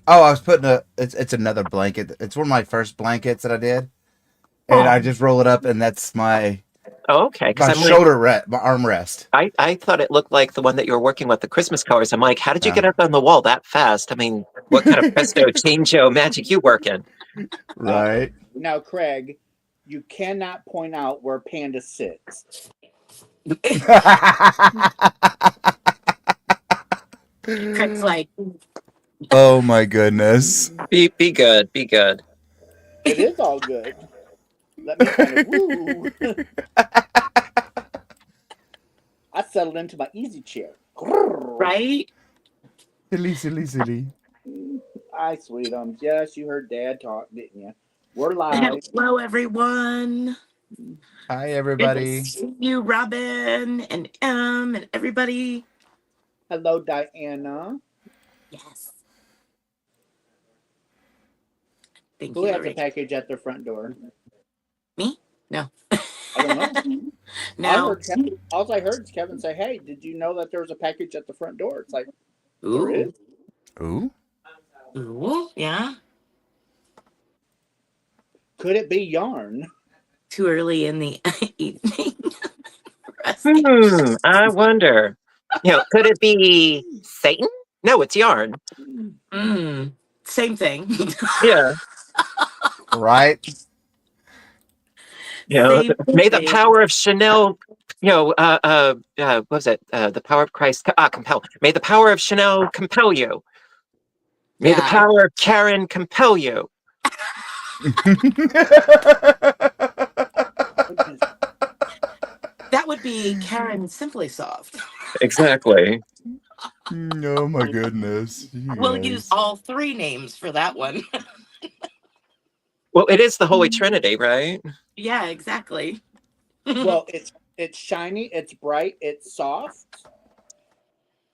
Oh, I was putting it's another blanket. It's one of my first blankets that I did, and I Oh, just roll it up, and that's my oh, okay. Because my I'm like, shoulder rest, my arm rest. I thought it looked like the one that you were working with, the Christmas colors. I'm like, how did you Yeah. get up on the wall that fast? I mean, what kind of presto changeo magic you working? Uh, Right. now, Craig, you cannot point out where Panda sits. Craig's like, Oh my goodness. Be good, be good. It is all good. Let me kind of woo. I settled into my easy chair. right? Silly, silly, silly. Hi, sweetums. Yes, you heard Dad talk, didn't you? We're live. Hello, everyone. Hi, Good to everybody. see you, Robin and and everybody. Hello, Diana. Yes. Thank Who you, has a Lori. package at their front door? Me? No. I don't know. I No. heard Kevin. All I heard is Kevin say, "Hey, did you know that there was a package at the front door?" It's like there Ooh. is. Ooh. Ooh. Yeah. Could it be yarn? Too early in the evening. Rusty. I wonder. Could it be Satan? No, it's yarn. Same thing. Yeah. Right. Same May the thing. power of Chanel, what was it? The power of Christ, compel. May the power of Chanel compel you. May the Yeah. power of Karen compel you. That would be Karen Simply Soft. Exactly. Oh my goodness. You We'll use guys. all three names for that one. Well, it is the Holy Trinity, right? Yeah, exactly. Well, it's shiny, it's bright, it's soft.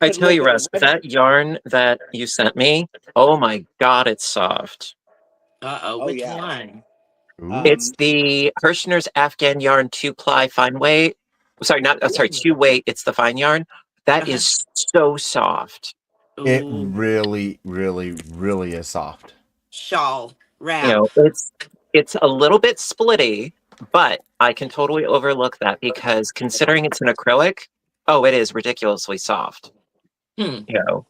I Put a tell little you, bit of Russ, red. that yarn that you sent me, oh my God, it's soft. Uh-oh, Oh which yeah. one? Ooh. It's Um. the Hirschner's Afghan yarn 2-ply fine weight. Sorry, not sorry, Ooh. 2 weight. It's the fine yarn. That Uh-huh. is so soft. It Ooh. really, really, really is soft. Shawl. You Wrap. know, it's a little bit splitty, but I can totally overlook that because considering it's an acrylic, oh, it is ridiculously soft. Hmm.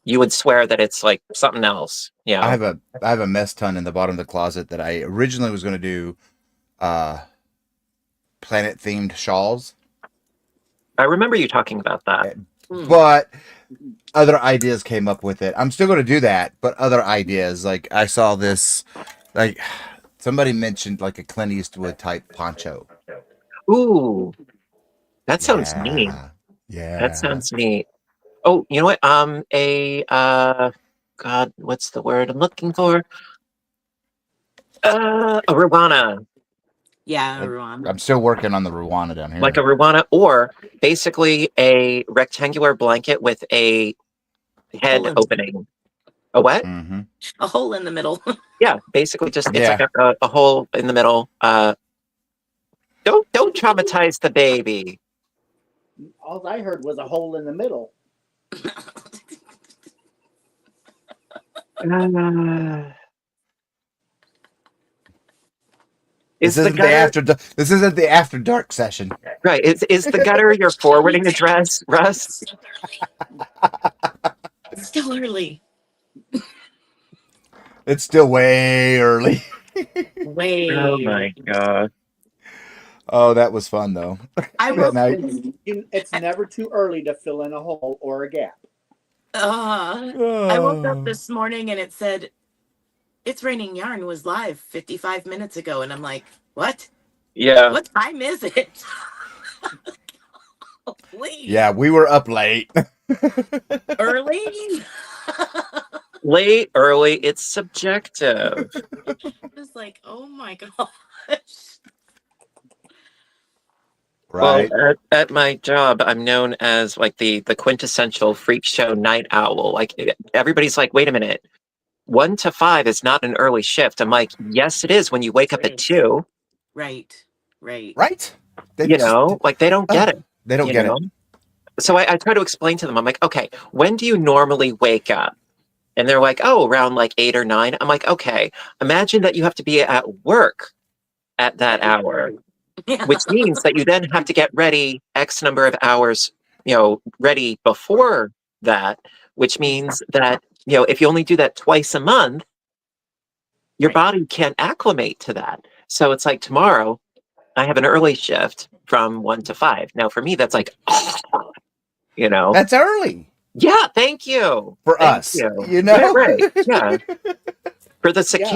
You would swear that it's like something else. I have a mess ton in the bottom of the closet that I originally was going to do uh planet themed shawls, I remember you talking about that. eh, Hmm. but other ideas came up with it. I'm still going to do that, but other ideas like I saw this like somebody mentioned like a Clint Eastwood type poncho. Ooh, that sounds neat. Yeah. That Yeah. sounds neat. Oh, you know what? God, what's the word I'm looking for? A Ruana, Yeah, I, Ron. I'm still working on the Rwanda down like a here. Ruana, or basically a rectangular blanket with a Hole head in opening. A what? Mm-hmm. a hole in the middle. Yeah, basically just it's like Yeah. a hole in the middle. Don't traumatize the baby. All I heard was a hole in the middle. Uh, This is the isn't the gutter after. This isn't the after dark session. right? Is the gutter your forwarding address, Russ? Still early. It's still way early. Oh Way my early. God. Oh, that was fun though. I That wrote night. this. It's never too early to fill in a hole or a gap. Uh, I woke up Oh. this morning and it said, It's Raining Yarn was live 55 minutes ago. And I'm like, what? Yeah. What time is it? Please. Yeah, we were up late. Early? Late, early, it's subjective. Just like, oh my gosh. Well, Right. at my job, I'm known as like the quintessential freak show night owl. Like everybody's like, wait a minute, 1 to 5 is not an early shift. I'm like, yes, it is when you wake up at Right. 2. Right. Right. Right. They just. Like they don't get it. They don't You get know. it. So I try to explain to them. I'm like, okay, when do you normally wake up? And they're like, oh, around like 8 or 9. I'm like, okay, imagine that you have to be at work at that hour, Yeah. which means that you then have to get ready X number of hours, ready before that, which means that, if you only do that twice a month, your Right. body can't acclimate to that. So it's like tomorrow, I have an early shift from 1 to 5. Now, for me, that's like, That's early yeah, thank you. for Thank us, you. you Right, know? right. Yeah. For the Yeah.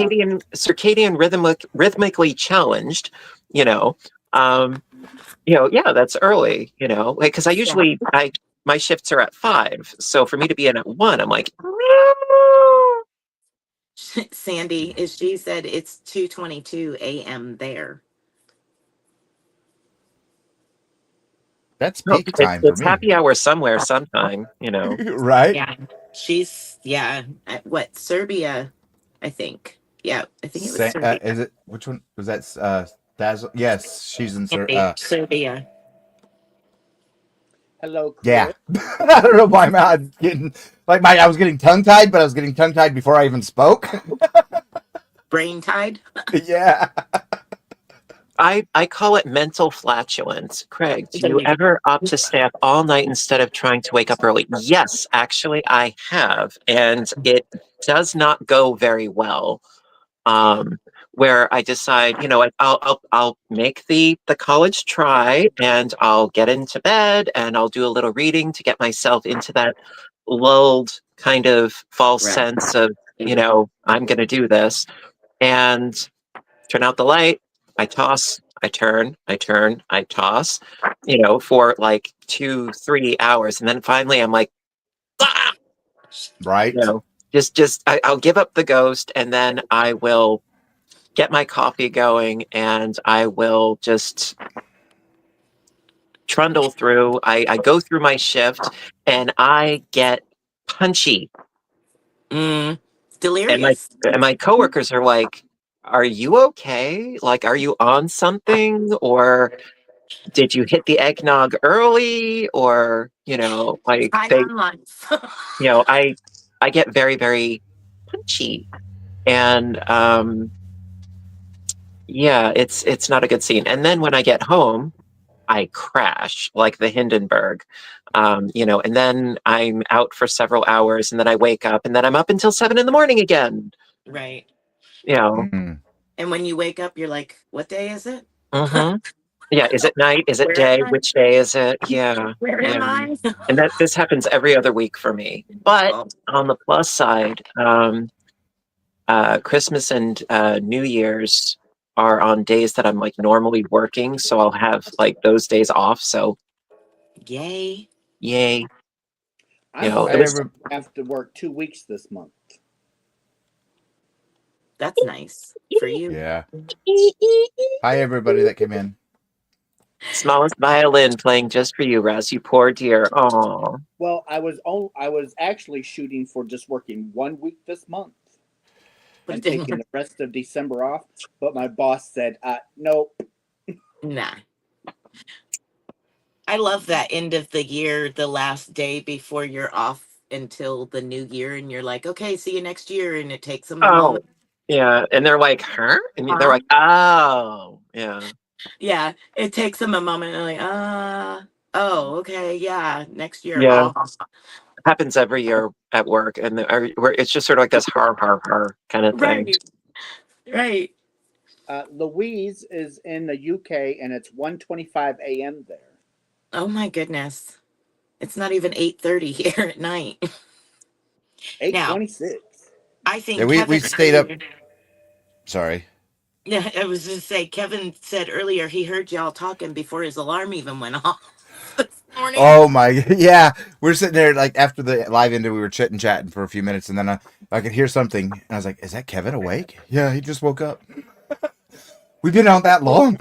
circadian rhythmically challenged, you know, um, yeah, that's early, like, because my shifts are at 5. So for me to be in at 1, I'm like, Sandy, as she said, it's 2:22 a.m. there. That's no, peak time for it's me. happy hour somewhere, sometime, Right? Yeah. She's, at what, Serbia, I think. Yeah, I think it was Serbia. Is it, which one was that? Dazzle? Yes, she's in Serbia. Hello, Chris. yeah. I don't know why I'm getting, I was getting tongue tied, but I was getting tongue tied before I even spoke. Brain tide. Yeah. I call it mental flatulence. Craig, do There you you go. ever opt to stay up all night instead of trying to wake up early? Yes, actually, I have, and it does not go very well. Where I decide, I'll make the college try, and I'll get into bed, and I'll do a little reading to get myself into that lulled kind of false Right. sense of, I'm going to do this, and turn out the light. I toss, I turn, I toss, for like 2-3 hours. And then finally I'm like, ah! Right. I'll give up the ghost, and then I will get my coffee going, and I will just trundle through. I go through my shift, and I get punchy. And Delirious. my coworkers are like, are you okay? Like, are you on something? Or did you hit the eggnog early? Or, like High on life. I get very, very punchy. And yeah, it's not a good scene. And then when I get home, I crash like the Hindenburg. And then I'm out for several hours, and then I wake up, and then I'm up until 7 in the morning again. Right. Mm. And when you wake up, you're like, what day is it? Mm-hmm. Yeah, is it night? Is it Where day? am I? Which day is it? Yeah. Where am I? And this happens every other week for me. But Oh, on the plus side, Christmas and New Year's are on days that I'm like normally working, so I'll have like those days off. So yay. yay. I'm It was supposed to have to work 2 weeks this month. That's nice for you. Yeah. Hi, everybody that came in. smallest violin playing just for you, Russ. You poor dear. Oh. Well, I was actually shooting for just working 1 week this month But and it didn't taking work. the rest of December off. But my boss said, nope. Nah. I love that end of the year, the last day before you're off until the new year, and you're like, okay, see you next year. And it takes them a Oh. moment. Yeah. And they're like, huh? And they're Huh? like, oh. Yeah. Yeah, it takes them a moment. And they're like, oh, okay, yeah, next year. Yeah. Oh, Happens every year at work, and where it's just sort of like this har kind of thing. right, right. Louise is in the UK, and it's 1:25 a.m. there. Oh my goodness, it's not even 8:30 here at night. Now, 8:26. I think Yeah, we Kevin stayed up. earlier- Sorry. Yeah, I was just say Kevin said earlier he heard y'all talking before his alarm even went off this morning. Oh my, yeah. We're sitting there like after the live ended, we were chitting chatting for a few minutes, and then I could hear something, and I was like, "Is that Kevin awake?" Yeah, he just woke up. We've been out that long.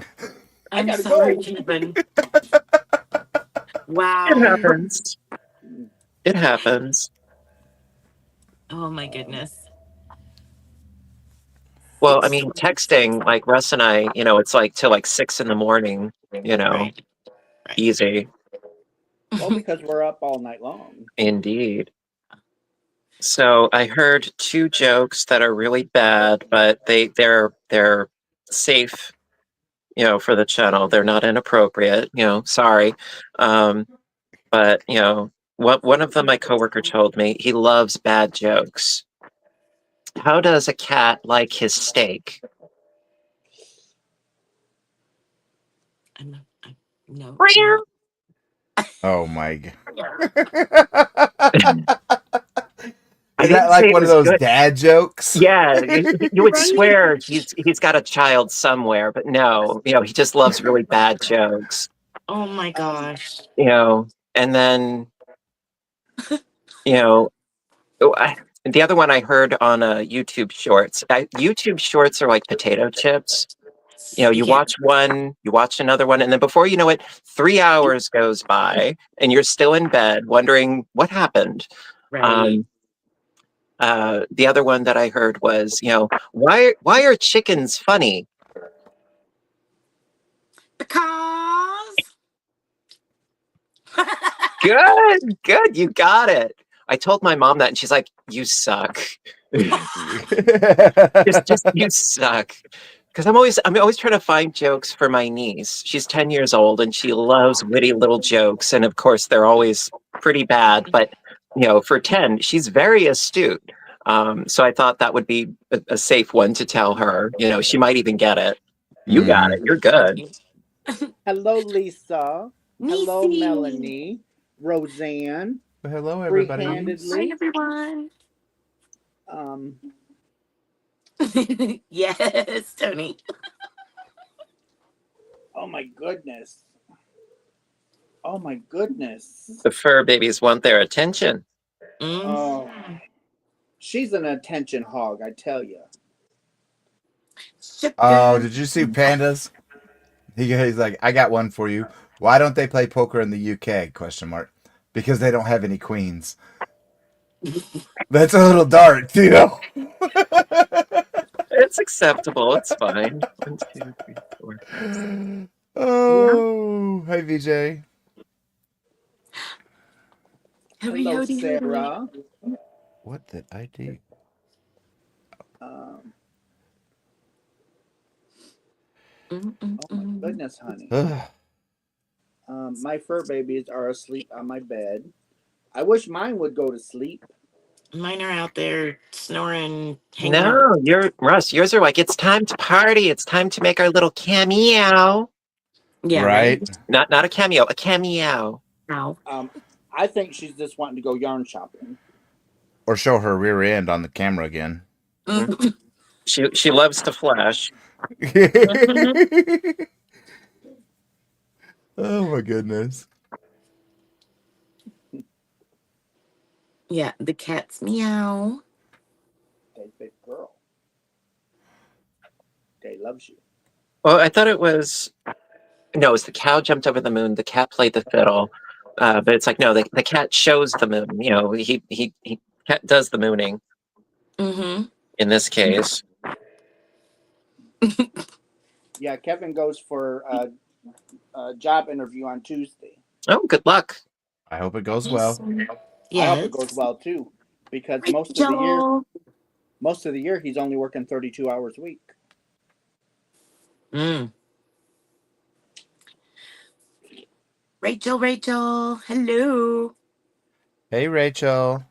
I'm gotta sorry, go. Kevin. It Wow. happens. It happens. Oh my goodness. Well, I mean, texting, like Russ and I, it's like till like 6 in the morning, Right. easy. Well, because we're up all night long. Indeed. So I heard two jokes that are really bad, but they're safe, for the channel. They're not inappropriate, sorry. But one of them my coworker told me he loves bad jokes. How does a cat like his steak? No. Oh my god. I Is didn't that say like it one of was those good. dad jokes? Yeah, you would Right? swear he's got a child somewhere, but no, he just loves really bad jokes. Oh my gosh. And then you know the other one I heard on YouTube Shorts. YouTube Shorts are like potato chips. You Yeah. watch one, you watch another one, and then before you know it, 3 hours goes by, and you're still in bed wondering what happened. Right. The other one that I heard was, why are chickens funny? Because. Good, you got it. I told my mom that, and she's like, "You suck." just you suck. Because I'm always trying to find jokes for my niece. She's 10 years old and she loves witty little jokes, and of course they're always pretty bad. But for 10, she's very astute. So I thought that would be a safe one to tell her. She might even get it. You got it. You're good. Hello, Lisa. Hello, Niecy. Melanie. Roseanne. Hello, everybody. Free-handedly. Hi, everyone. Um, Yes, Tony. oh my goodness. Oh my goodness. The fur babies want their attention. Oh, she's an attention hog, I tell you. Oh, did you see Pandas? He's like, I got one for you. Why don't they play poker in the UK? Question mark. Because they don't have any queens. That's a little dark, too. It's acceptable. It's fine. 1, 2, 3, 4, 5, 6. Oh, hey VJ. Hello, Sarah. What did I do? Oh my goodness, honey. My fur babies are asleep on my bed. I wish mine would go to sleep. Mine are out there snoring, hanging out. No, yours are like, it's time to party. It's time to make our little cameo. Yeah, right? Not a cameo, a cameo. Ow. I think she's just wanting to go yarn shopping. Or show her rear end on the camera again. She loves to flash. Oh my goodness. Yeah, the cats meow. That big girl. They loves you. Well, I thought it was the cow jumped over the moon. The cat played the fiddle, but it's like no, the cat shows the moon. He cat does the mooning. Mm-hmm. In this case, Yeah, Kevin goes for a job interview on Tuesday. oh, good luck. I hope it goes well. I hope it goes well too, because most of the year he's only working 32 hours a week. Rachel, hello. Hey Rachel.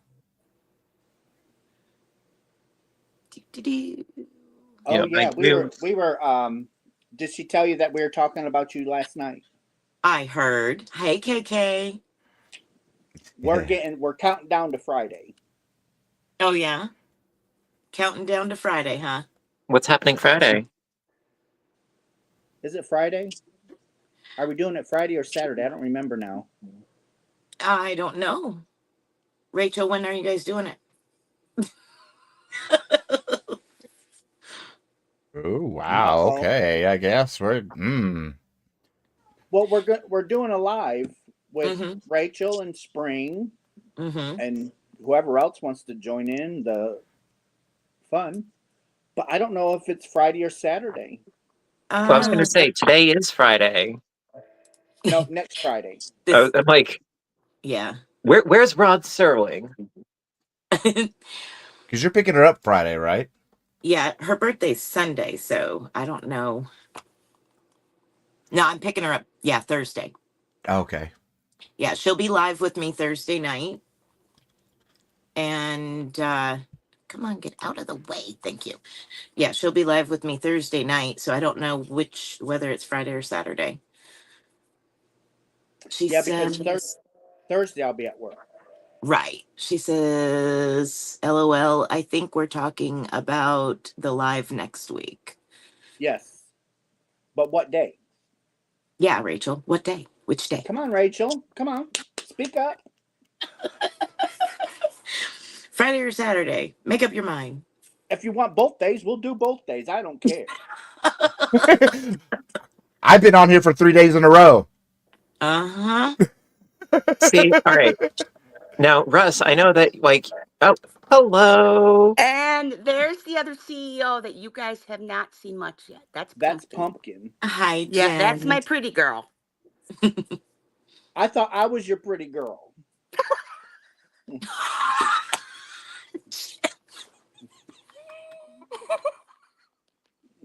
Oh yeah, we were. Did she tell you that we were talking about you last night? I heard. Hey, KK. We're counting down to Friday. Oh yeah, counting down to Friday, huh? What's happening Friday? Is it Friday? Are we doing it Friday or Saturday? I don't remember now. I don't know. Rachel, when are you guys doing it? Oh wow. Okay, I guess we're. Well, we're doing a live with Rachel and Spring and whoever else wants to join in the fun. But I don't know if it's Friday or Saturday. Well, I was going to say today is Friday. No, next Friday. I'm like, yeah. Where's Rod Serling? Because you're picking her up Friday, right? Yeah, her birthday's Sunday, so I don't know. No, I'm picking her up. Yeah, Thursday. Okay. Yeah, she'll be live with me Thursday night. And come on, get out of the way. Thank you. Yeah, she'll be live with me Thursday night, so I don't know whether it's Friday or Saturday. She because says Thursday I'll be at work. right. She says, LOL, I think we're talking about the live next week. Yes. But what day? Yeah, Rachel. What day? Which day? Come on, Rachel. Come on. Speak up. Friday or Saturday? Make up your mind. If you want both days, we'll do both days. I don't care. I've been on here for 3 days in a row. Uh-huh. See, all right. Now, Russ, I know that, like, oh, hello. And there's the other CEO that you guys have not seen much yet. That's Pumpkin. Hi, Jen. Yeah, that's my pretty girl. I thought I was your pretty girl.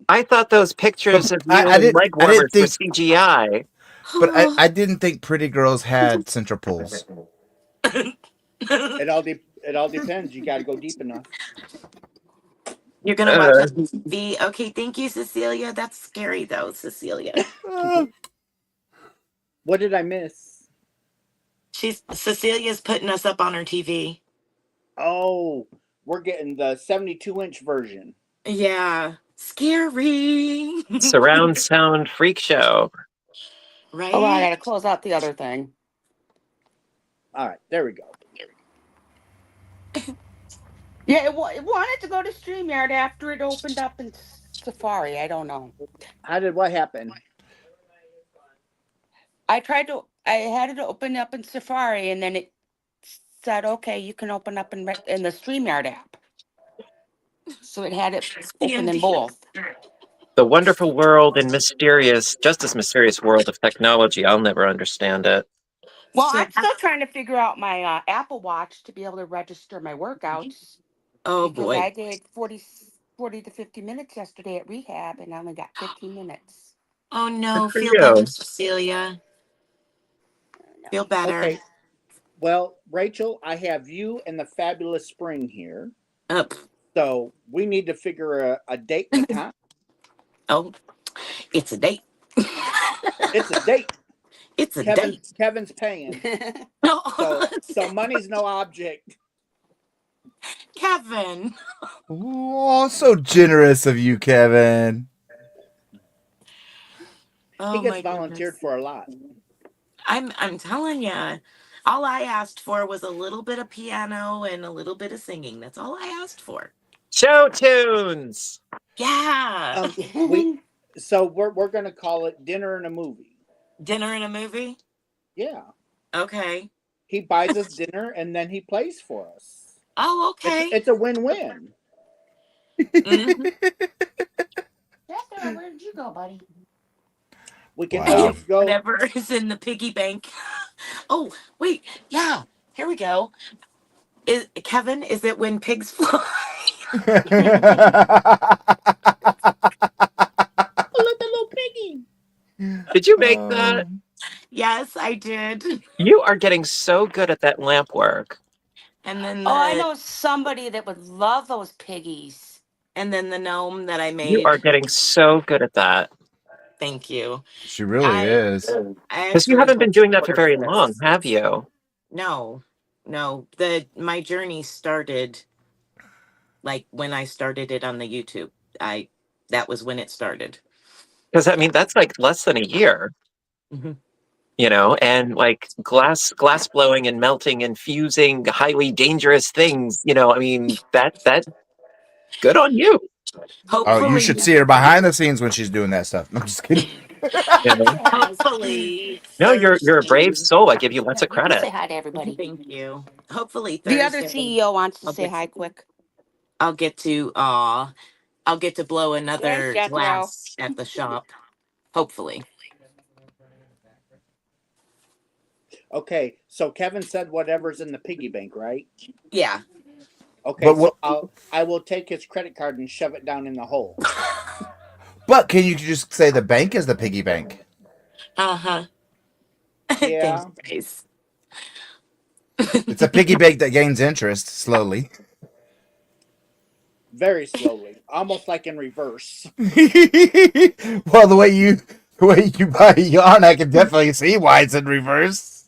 I thought those pictures of you I and didn't- leg I didn't warmers were think- CGI. But I didn't think pretty girls had central pools. It all depends. You got to go deep enough. You're gonna watch the okay, thank you, Cecilia. That's scary though, Cecilia. What did I miss? Cecilia's putting us up on her TV. Oh, we're getting the 72-inch version. Yeah. Scary. Surround sound freak show. Right? Oh, I gotta close out the other thing. All right, there we go. Yeah, it wanted to go to StreamYard after it opened up in Safari. I don't know. How did what happen? I had it open up in Safari, and then it said, "Okay, you can open up in the StreamYard app." So it had it open in both. The wonderful world and mysterious, just as mysterious world of technology. I'll never understand it. Well, So- I'm still trying to figure out my Apple Watch to be able to register my workouts. Oh Because boy. I did 40 to 50 minutes yesterday at rehab, and I only got 15 minutes. Oh no, Good for feel you. better, Cecilia. Feel better. Okay. Well, Rachel, I have you and the fabulous Spring here. Up. So we need to figure a date and a time. Oh, it's a date. It's a date. It's a date. Kevin's paying. No. So money's no object. Kevin. Oh, so generous of you, Kevin. Oh, He gets my volunteered goodness. for a lot. I'm telling you. All I asked for was a little bit of piano and a little bit of singing. That's all I asked for. Show tunes. Yeah. So we're gonna call it dinner and a movie. Dinner and a movie? Yeah. Okay. He buys us dinner and then he plays for us. Oh, okay. It's a win-win. Mhm. Jessica, where did you go, buddy? We can Wow. always go. Whatever is in the piggy bank. Oh, wait. Yeah. Here we go. Kevin, is it when pigs fly? Look at the little piggy. Did you make that? Yes, I did. You are getting so good at that lamp work. And then Oh, I know somebody that would love those piggies. And then the gnome that I made. You are getting so good at that. Thank you. She really is. Because you haven't been doing that for very long, have you? No. My journey started like when I started it on the YouTube. That was when it started. Because I mean, that's like less than a year. Mhm. You know, and like glass blowing and melting and fusing highly dangerous things. You know, I mean that good on you. Hopefully, Oh, you should see her behind the scenes when she's doing that stuff. I'm just kidding. You know? Hopefully, No, you're a brave Thursday- soul. I give you lots of Say credit. hi to everybody. Thank you. Hopefully, The other Thursday, CEO wants to I'll say get- hi quick. I'll get to blow another Yes, Jethro. glass at the shop. Hopefully. Okay, so Kevin said whatever's in the piggy bank, right? Yeah. Okay, But so what? I will take his credit card and shove it down in the hole. But can you just say the bank is the piggy bank? Uh-huh. Thanks, Yeah, Grace. It's a piggy bank that gains interest slowly. very slowly, almost like in reverse. Well, the way you buy a yarn, I can definitely see why it's in reverse.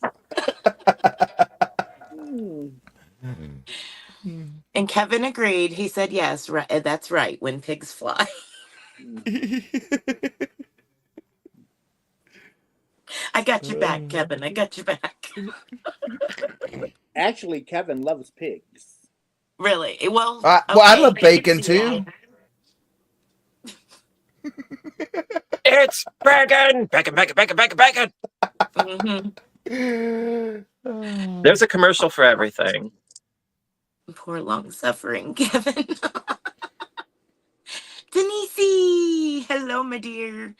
Hmm. And Kevin agreed. He said, yes, right, that's right, when pigs fly. I got your back, Kevin. I got your back. Actually, Kevin loves pigs. Really? Well, Well, I okay. love I can bacon see too. It's bacon, bacon, backing, backing, backing, backing. that. There's a commercial for everything. Poor long-suffering Kevin. Denise! Hello, my dear.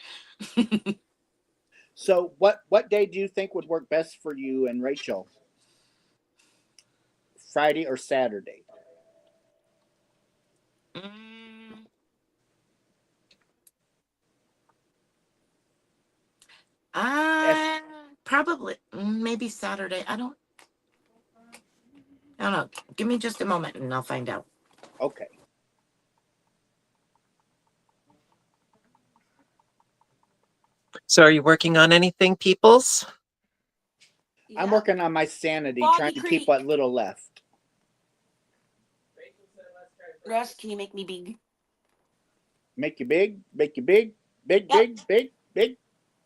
So, what day do you think would work best for you and Rachel? Friday or Saturday? Mm, If, probably maybe Saturday. I don't know. Give me just a moment and I'll find out. okay. So, are you working on anything, peoples? I'm Yeah. working on my sanity, Boggy trying to keep Creek. what little left. Russ, can you make me big? Make you big, make you big, big, Yep. big, big, big,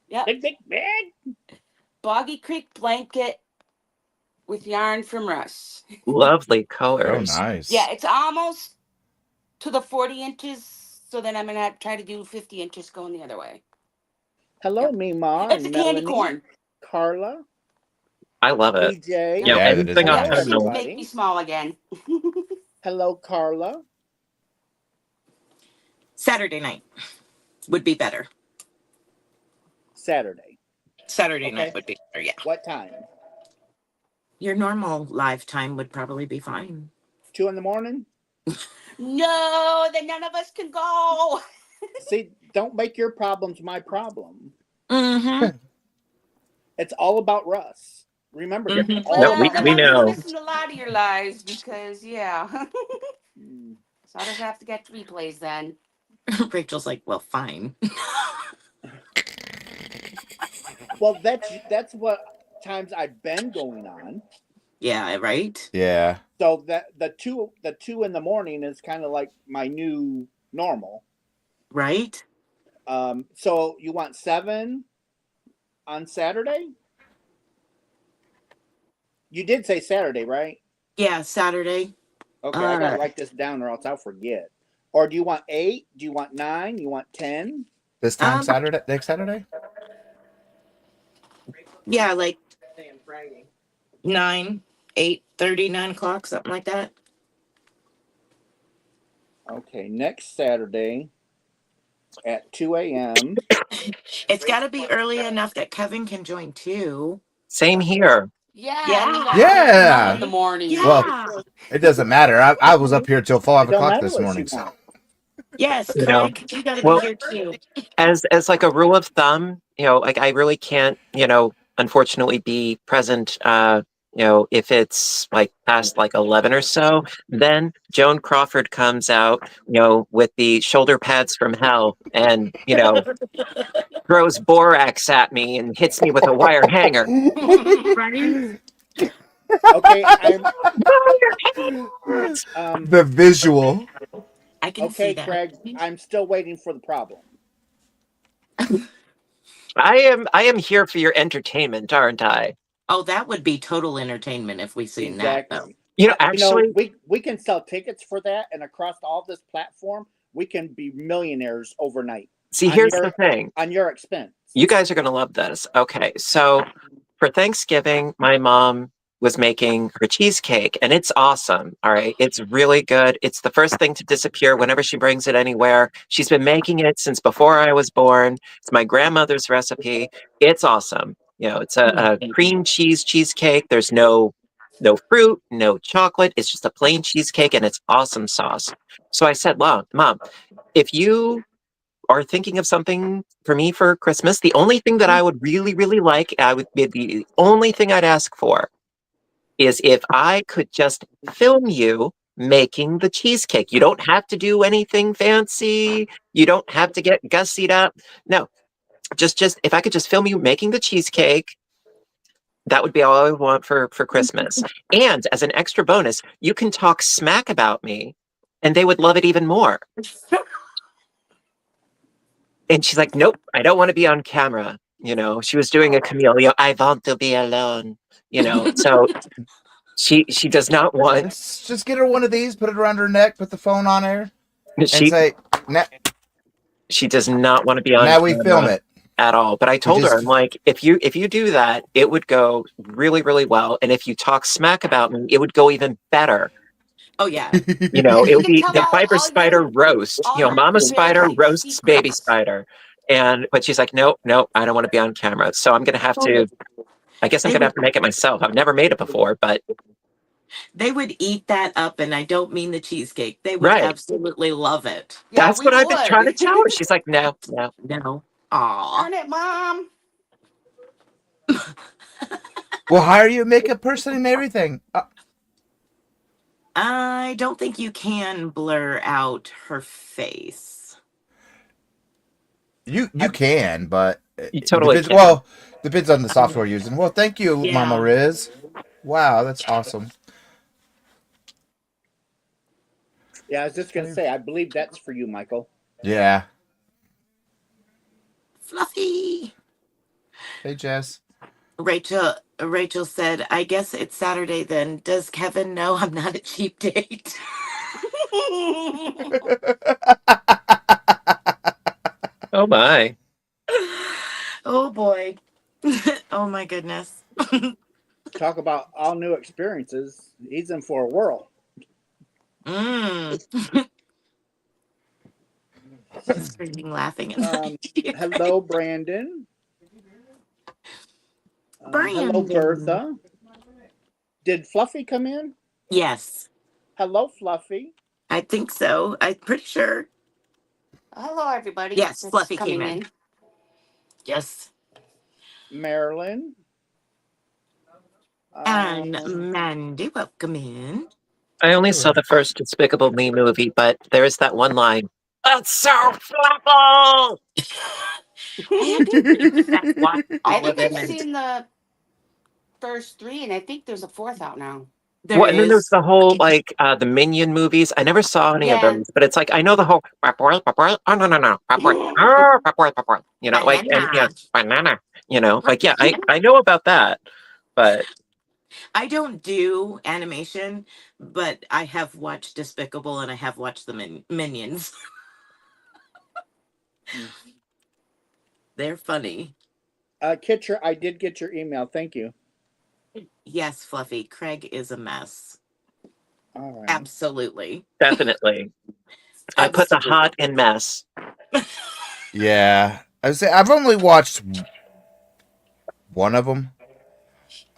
Yep. big, big, big. Boggy Creek blanket with yarn from Russ. Lovely Oh, colors. nice. Yeah, it's almost to the 40 inches. So then I'm gonna try to do 50 inches going the other way. Hello, Yep. Mima It's a and candy Melanie, corn. Carla, I love it. DJ. You know, Yeah, that is anything very on Yep, nice. just tonal. make me Everybody. small again. Hello, Carla. Saturday night would be better. Saturday. Saturday Okay. night would be better, yeah. What time? Your normal live time would probably be fine. 2 in the morning? No, then none of us can go. See, don't make your problems my problem. Mm-hmm. It's all about Russ. Remember, Yeah. it's No, all Well, we, about then we I'm gonna know. miss a lot of your lives because yeah. Hmm. So I'll just have to get replays then. Rachel's like, well, fine. Well, that's what times I've been going on. Yeah, right? Yeah. So that the two in the morning is kind of like my new normal. Right? So you want 7 on Saturday? You did say Saturday, right? Yeah, Saturday. Okay, I gotta write this down or else I'll forget. Or do you want 8? Do you want 9? You want 10? This time Um, Saturday, next Saturday? yeah, like 9, 8:30, 9 o'clock, something like that. Okay, next Saturday at 2 a.m. It's got to be early enough that Kevin can join too. Same here. Yeah, Yeah. and we got Yeah. in the morning. Yeah. Well, it doesn't matter. I was up here till 5 It don't o'clock matter this what morning. you So. want. Yes, You know, Craig, you got to be well, here too. as like a rule of thumb, like I really can't, unfortunately be present. If it's like past like 11 or so, then Joan Crawford comes out, with the shoulder pads from hell, and throws borax at me and hits me with a wire hanger. Right? Okay, The visual. I can see okay, that. Craig. I'm still waiting for the problem. I am here for your entertainment, aren't I? Oh, that would be total entertainment if we seen that, though. Exactly. Actually, we can sell tickets for that, and across all this platform, we can be millionaires overnight. see, here's the thing. On your expense. You guys are going to love this. Okay, so for Thanksgiving, my mom was making her cheesecake, and it's awesome. All right, it's really good. It's the first thing to disappear whenever she brings it anywhere. She's been making it since before I was born. It's my grandmother's recipe. It's awesome. It's a cream cheese cheesecake. There's no no fruit, no chocolate. It's just a plain cheesecake and it's awesome sauce. So I said, Mom, if you are thinking of something for me for Christmas, the only thing that I would really, really like, the only thing I'd ask for is if I could just film you making the cheesecake. You don't have to do anything fancy. You don't have to get gussied up. No, just if I could just film you making the cheesecake, that would be all I would want for Christmas. And as an extra bonus, you can talk smack about me and they would love it even more. And she's like, nope, I don't want to be on camera. She was doing a Camille, I want to be alone, so she does not want. Just get her one of these, put it around her neck, put the phone on her, and She say, she does not want to be on now we camera film it. At all. But I told her, I'm like, if you do that, it would go really, really well. And if you talk smack about me, it would go even better. Oh yeah. It would be the fiber spider roast. Mama spider roasts baby spider. But she's like, no, I don't want to be on camera. So I'm gonna have to. I guess I'm gonna have to make it myself. I've never made it before, but they would eat that up, and I don't mean the cheesecake. They would absolutely love it. That's what I've been trying to tell her. She's like, no. Aw. Darn it, Mom. We'll hire you a makeup person and everything. I don't think you can blur out her face. You can, but you totally depends, well, depends on the software you're using. Well, thank you, Mama Riz. Wow, that's awesome. Yeah, I was just gonna say, I believe that's for you, Michael. Yeah. Fluffy. Hey, Jess. Rachel said, I guess it's Saturday then. Does Kevin know I'm not a cheap date? Oh my. Oh boy. Oh my goodness. Talk about all new experiences. He's in for a whirl. Screaming, laughing. Hello, Brandon. Hello, Bertha. Did Fluffy come in? Yes. Hello, Fluffy. I think so. I'm pretty sure. Hello, everybody. Yes, Fluffy came in. Yes. Marilyn. And Mandy, welcome in. I only saw the first Despicable Me movie, but there is that one line. That's so flappable! I think I've seen the first 3, and I think there's a 4th out now. And then there's the whole the Minion movies. I never saw any of those, but it's like I know the whole banana. I know about that, but I don't do animation, but I have watched Despicable and I have watched the Minions. They're funny. Kitcher, I did get your email. Thank you. Yes, Fluffy. Craig is a mess. All right. Absolutely. Definitely. I put the hot in mess. Yeah. I would say I've only watched one of them.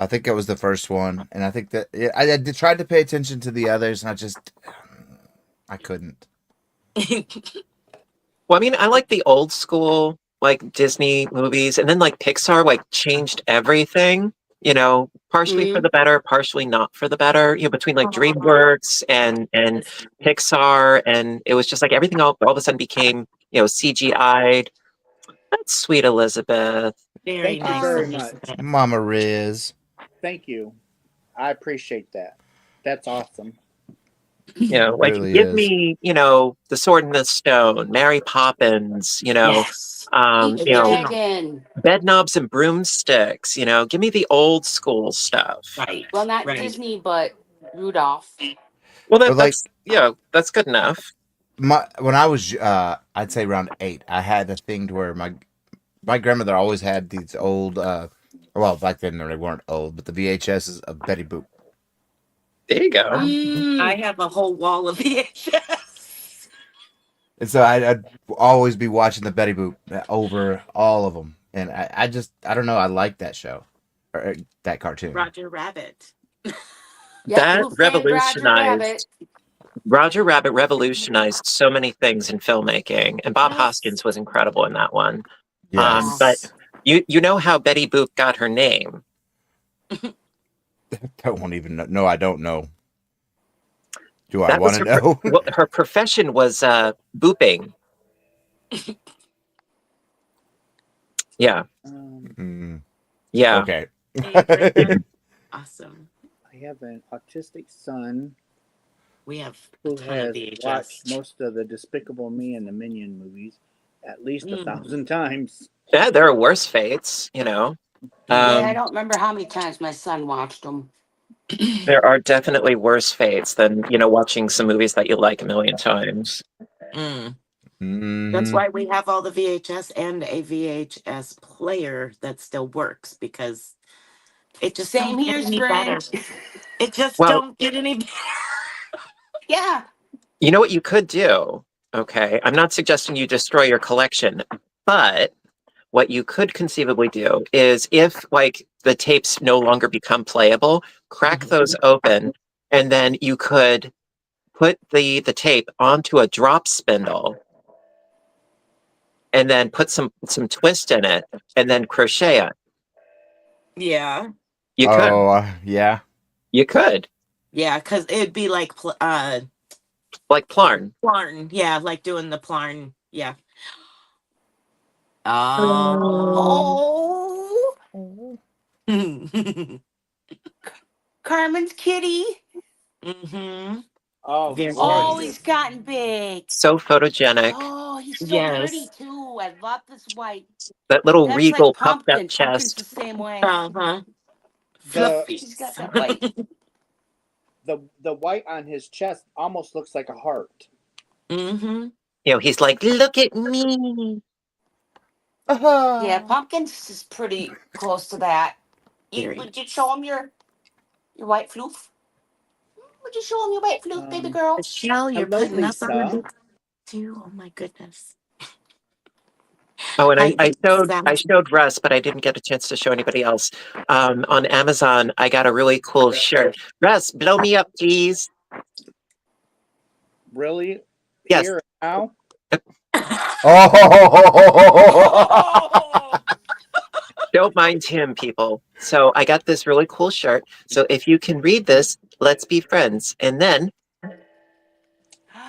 I think it was the first one. And I think that I tried to pay attention to the others, and I couldn't. Well, I mean, I like the old school, Disney movies, and then Pixar, changed everything, partially for the better, partially not for the better, between DreamWorks and Pixar. And it was just everything all of a sudden became, CGI'd. That's sweet, Elizabeth. Thank you very much. Mama Riz. Thank you. I appreciate that. That's awesome. Really give me, The Sword and the Stone, Mary Poppins, Bed Knobs and Broomsticks, give me the old school stuff. Right. Well, not Disney, but Rudolph. Well, that's good enough. When I was, I'd say around 8, I had a thing to where my grandmother always had these old, well, back then they weren't old, but the VHSs of Betty Boop. There you go. I have a whole wall of VHS. And so I'd always be watching the Betty Boop over all of them. And I don't know, I like that show. Or that cartoon. Roger Rabbit. Yeah, That who framed Roger revolutionized Rabbit? Roger Rabbit revolutionized so many things in filmmaking, and Bob Yes. Hoskins was incredible in that one. Yes. But you know how Betty Boop got her name? I won't even know. No, I don't know. Do I That want was to know? well, her profession was booping. Yeah, yeah. Okay. Awesome. I have an autistic son We have a who ton of has VHS. watched most of the Despicable Me and the Minion movies at least 1,000 times. Yeah, there are worse fates, you know. Yeah, I don't remember how many times my son watched them. There are definitely worse fates than, you know, watching some movies that you like a million times. That's why we have all the VHS and a VHS player that still works, because it just Same don't get here, any Spring. better. It just Well- don't get any better. Yeah. You know what you could do? Okay, I'm not suggesting you destroy your collection, but what you could conceivably do is if like the tapes no longer become playable, crack those open, and then you could put the tape onto a drop spindle and then put some twist in it and then crochet it. Yeah. You could. Yeah. You could. Yeah, because it'd be like Like Plarn. Plarn. Yeah, like doing the Plarn. Yeah. Oh. Carmen's kitty. Oh, Very Oh, gorgeous. he's gotten big. So photogenic. Oh, he's so Yes. pretty too. I love this white. That little That's regal like puffed Pumpkin. up Pumpkin's chest. the same way. The, He's got that white. the white on his chest almost looks like a heart. You know, he's like, look at me. Yeah, Pumpkin's is pretty close to that. Would you show him your white floof? Would you show him your white floof, baby girl? Michelle, you're Hello, putting us on the Lisa. book too. Oh my goodness. Oh, and I Sam. showed Russ, but I didn't get a chance to show anybody else. On Amazon, I got a really cool shirt. Russ, blow me up, please. Really? Yes. Here now? Oh. Don't mind him, people. So I got this really cool shirt. So if you can read this, let's be friends. And then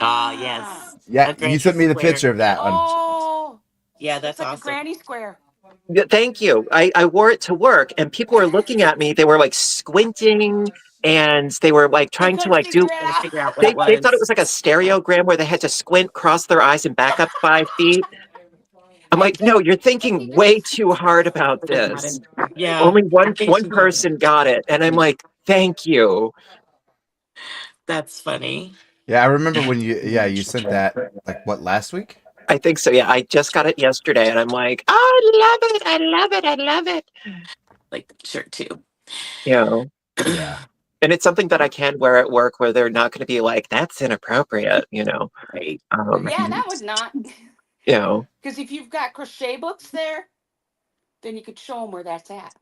Ah, yes. Yeah, A granny you sent me the square. picture of that one. Oh, Yeah, that's it's like awesome. a granny square. thank you. I wore it to work and people were looking at me. They were like squinting and they were like trying to like do Figure out what they it was. thought it was like a stereogram where they had to squint, cross their eyes, and back up 5 feet. I'm like, no, you're thinking way too hard about this. Yeah. Only one person got it. And I'm like, thank you. That's funny. Yeah, I remember when you sent that, like, what, last week? I think so. Yeah, I just got it yesterday and I'm like, I love it. I love it. I love it. Like the shirt too. You know? Yeah. And it's something that I can wear at work where they're not going to be like, that's inappropriate, you know? Right. Yeah, that would not. You know? Because if you've got crochet books there, then you could show them where that's at.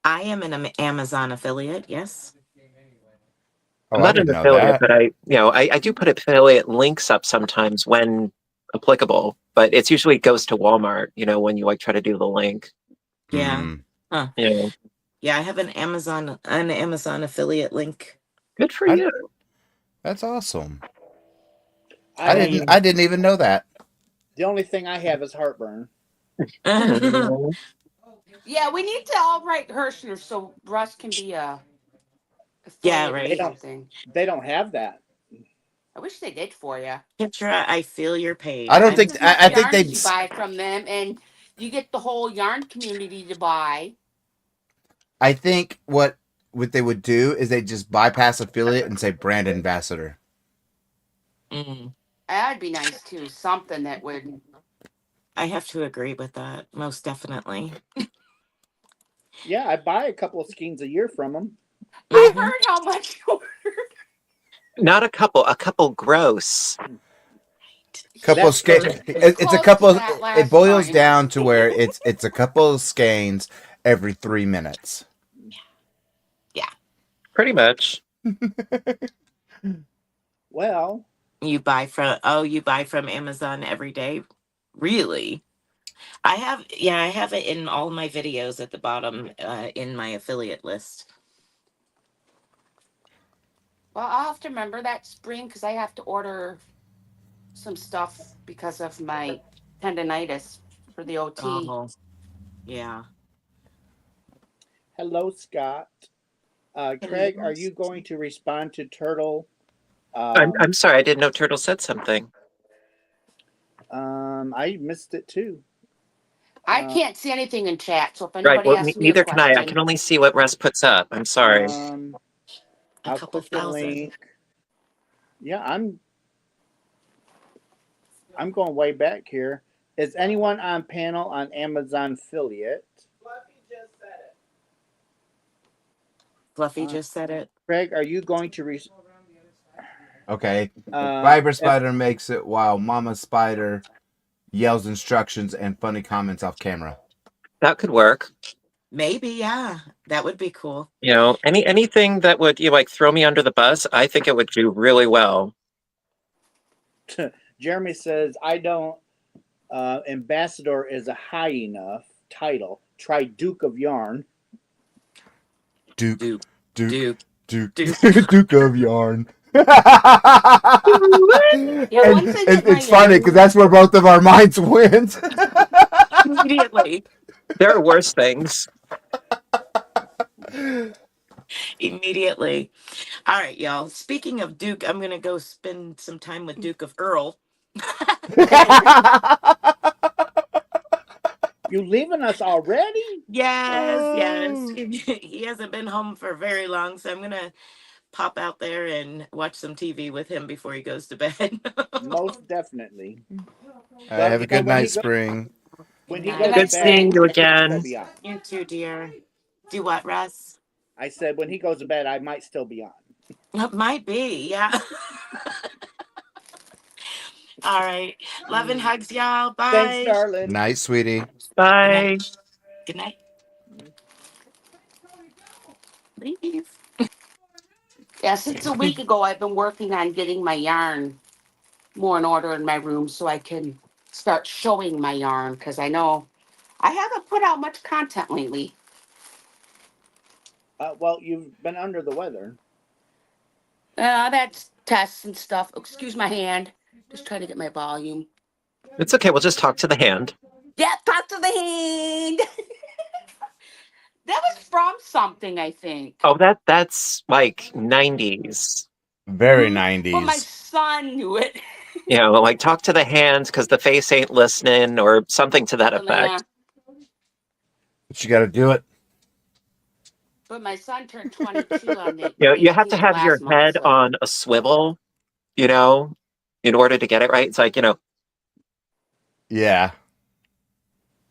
I am an Amazon affiliate. Yes. Oh, I'm I not an didn't know affiliate, that. but I do put affiliate links up sometimes when applicable, but it's usually goes to Walmart, you know, when you like try to do the link. Yeah. Huh. You know? Yeah, I have an Amazon affiliate link. Good for you. That's awesome. I didn't even know that. The only thing I have is heartburn. Yeah, we need to all write Hirschner so Russ can be a Yeah, affiliate or right. something. They don't have that. I wish they did for you. Petra, I feel your pain. I don't think I think they you buy from them, and you get the whole yarn community to buy. I think what they would do is they just bypass affiliate and say brand ambassador. That'd be nice too. Something that would. I have to agree with that, most definitely. Yeah, I buy a couple of skeins a year from them. I heard how much you ordered. Not a couple gross. Couple skeins. It's a close couple. to that last It boils time. down to where it's a couple of skeins every 3 minutes. Pretty much. Well, You buy from Amazon every day? Really? I have it in all my videos at the bottom in my affiliate list. Well, I'll have to remember that spring because I have to order some stuff because of my tendonitis for the OT. Oh, yeah. hello, Scott. Craig, are you going to respond to Turtle? I'm sorry, I didn't know Turtle said something. I missed it too. I can't see anything in chat, so if Right. anybody Well, asks me a neither can I. I question, can only see what Russ puts up. I'm sorry. A I'll couple click the thousand. link. Yeah, I'm going way back here. Is anyone on panel on Amazon affiliate? Fluffy just said it. Craig, are you going to Okay. uh, Viber if- Spider makes it while Mama Spider yells instructions and funny comments off camera. That could work. Maybe, yeah. That would be cool. You know, anything that would like throw me under the bus, I think it would do really well. Jeremy says, I don't. Ambassador is a high enough title. Try Duke of Yarn. Duke Duke. Duke. Duke of Yarn. yeah, And once I get my it's funny yarn- because that's where both of our minds went. Immediately. There are worse things. Immediately. All right, y'all. Speaking of Duke, I'm going to go spend some time with Duke of Earl. You leaving us already? Yes. He hasn't been home for very long, so I'm going to pop out there and watch some TV with him before he goes to bed. Most definitely. Have a good night, Spring. When he Good goes night. to Good seeing bed, you I might again. still be on. You too, dear. Do what, Russ? I said when he goes to bed, I might still be on. It might be, yeah. All right. Love and hugs, y'all. Bye. Thanks, darling. Night, sweetie. Bye. Good night. Leave. yeah, since a week ago, I've been working on getting my yarn more in order in my room so I can start showing my yarn because I know I haven't put out much content lately. Well, you've been under the weather. That's tests and stuff. Excuse my hand. Just trying to get my volume. It's okay. We'll just talk to the hand. Yeah, talk to the hand. That was from something, I think. Oh, that's like 90s. Very Well, my 90s. son knew it. You know, like talk to the hands because the face ain't listening or something to that effect. But you got to do it. But my son turned 22 on the You know, you have to 18th have your last month, head so- on a swivel, you know, in order to get it right. It's like, Yeah.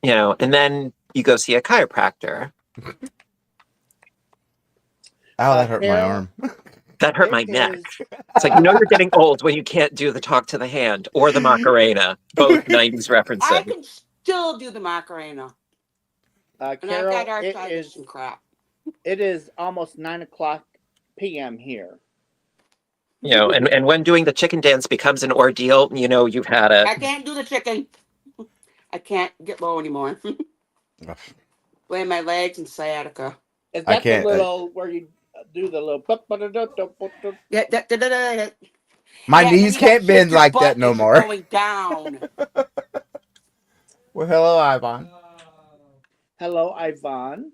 and then you go see a chiropractor. Ow, that hurt my Carol, arm. That hurt my it neck. is- It's like, you're getting old when you can't do the talk to the hand or the Macarena, both 90s I referencing. can still do the Macarena. And I've Carol, got it arthritis is and crap. it is almost 9:00 p.m. here. You know, and when doing the chicken dance becomes an ordeal, you've had I it. can't do the chicken. I can't get low anymore. Weighing my legs and sciatica. Is I that can't- the little where you do the little? Yeah, My yeah, knees then you can't gotta bend shift your like butt that no as you're more. Going down. Well, hello, Ivan. Hello, Ivan.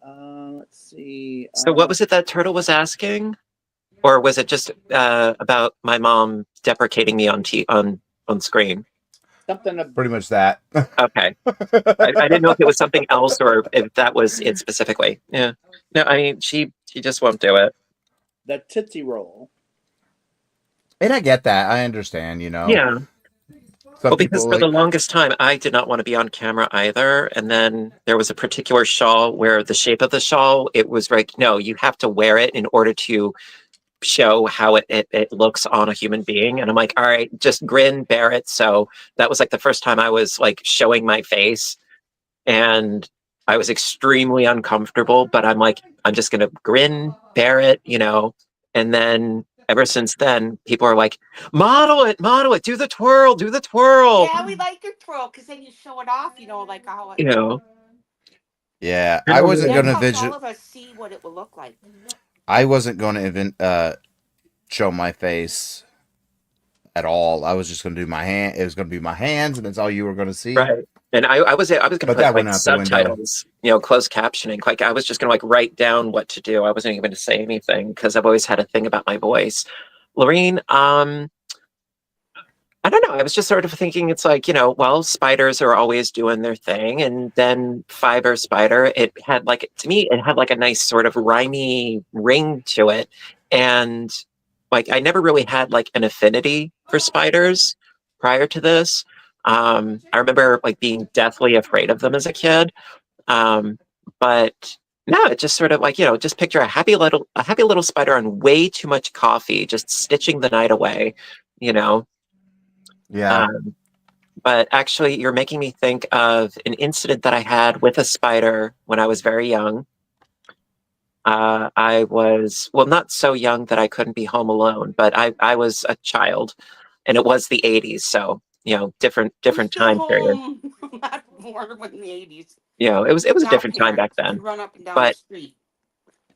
Let's see. So what was it that Turtle was asking? Or was it just about my mom deprecating me on screen? Something of Pretty much that. Okay. I didn't know if it was something else or if that was it specifically. Yeah. No, I mean, she just won't do it. the Tootsie Roll. And I get that. I understand, Yeah. Some Well, because people for the longest time, I did not want to be on camera either. And then there was a particular shawl where the shape of the shawl, it was like, no, you have to wear it in order to show how it looks on a human being. And I'm like, all right, just grin, bear it. So that was like the first time I was like showing my face. And I was extremely uncomfortable, but I'm like, I'm just going to grin, bear it, you know. And then ever since then, people are like, model it, do the twirl, do the twirl. Yeah, we like your twirl because then you show it off, you know, like how it. You know. Yeah, I wasn't That going to helps vision. all of us see what it will look like. I wasn't going to even show my face at all. I was just going to do my hand. It was going to be my hands, and that's all you were going to see. Right. And I was going to But put that like went out the window. subtitles, you know, closed captioning. Like I was just going to like write down what to do. I wasn't even going to say anything because I've always had a thing about my voice. Lorene, I don't know. I was just sort of thinking it's like, you know, well, spiders are always doing their thing. And then fiber spider, it had like, to me, it had like a nice sort of rhymey ring to it. And like, I never really had like an affinity for spiders prior to this. I remember like being deathly afraid of them as a kid. But no, it just sort of like, you know, just picture a happy little spider on way too much coffee, just stitching the night away, you know. Yeah. But actually, you're making me think of an incident that I had with a spider when I was very young. I was, well, not so young that I couldn't be home alone, but I was a child, and it was the 80s, so, you know, different time period. Not more than the 80s. You know, it was a different time back then. You run up and down But the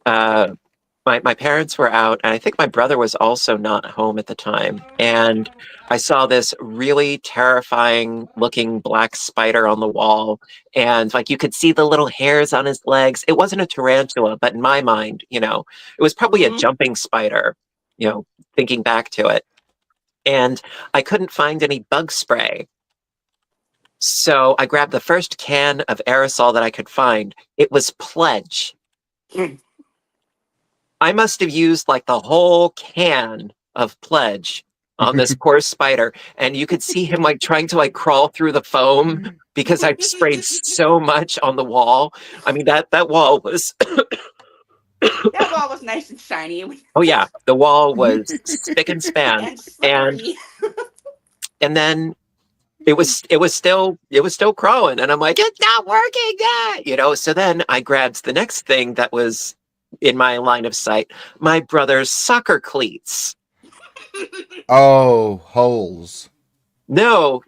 street. My parents were out, and I think my brother was also not home at the time. And I saw this really terrifying looking black spider on the wall. And like you could see the little hairs on his legs. It wasn't a tarantula, but in my mind, you know, it was probably a jumping spider, you know, thinking back to it. And I couldn't find any bug spray. So I grabbed the first can of aerosol that I could find. It was Pledge. I must have used like the whole can of Pledge on this poor spider. And you could see him like trying to like crawl through the foam because I sprayed so much on the wall. I mean, that wall was... That wall was nice and shiny. Oh yeah, the wall was spick and span. And slippery. And then it was still crawling. And I'm like, it's not working yet, you know? So then I grabbed the next thing that was in my line of sight, my brother's soccer cleats. Oh, holes. No,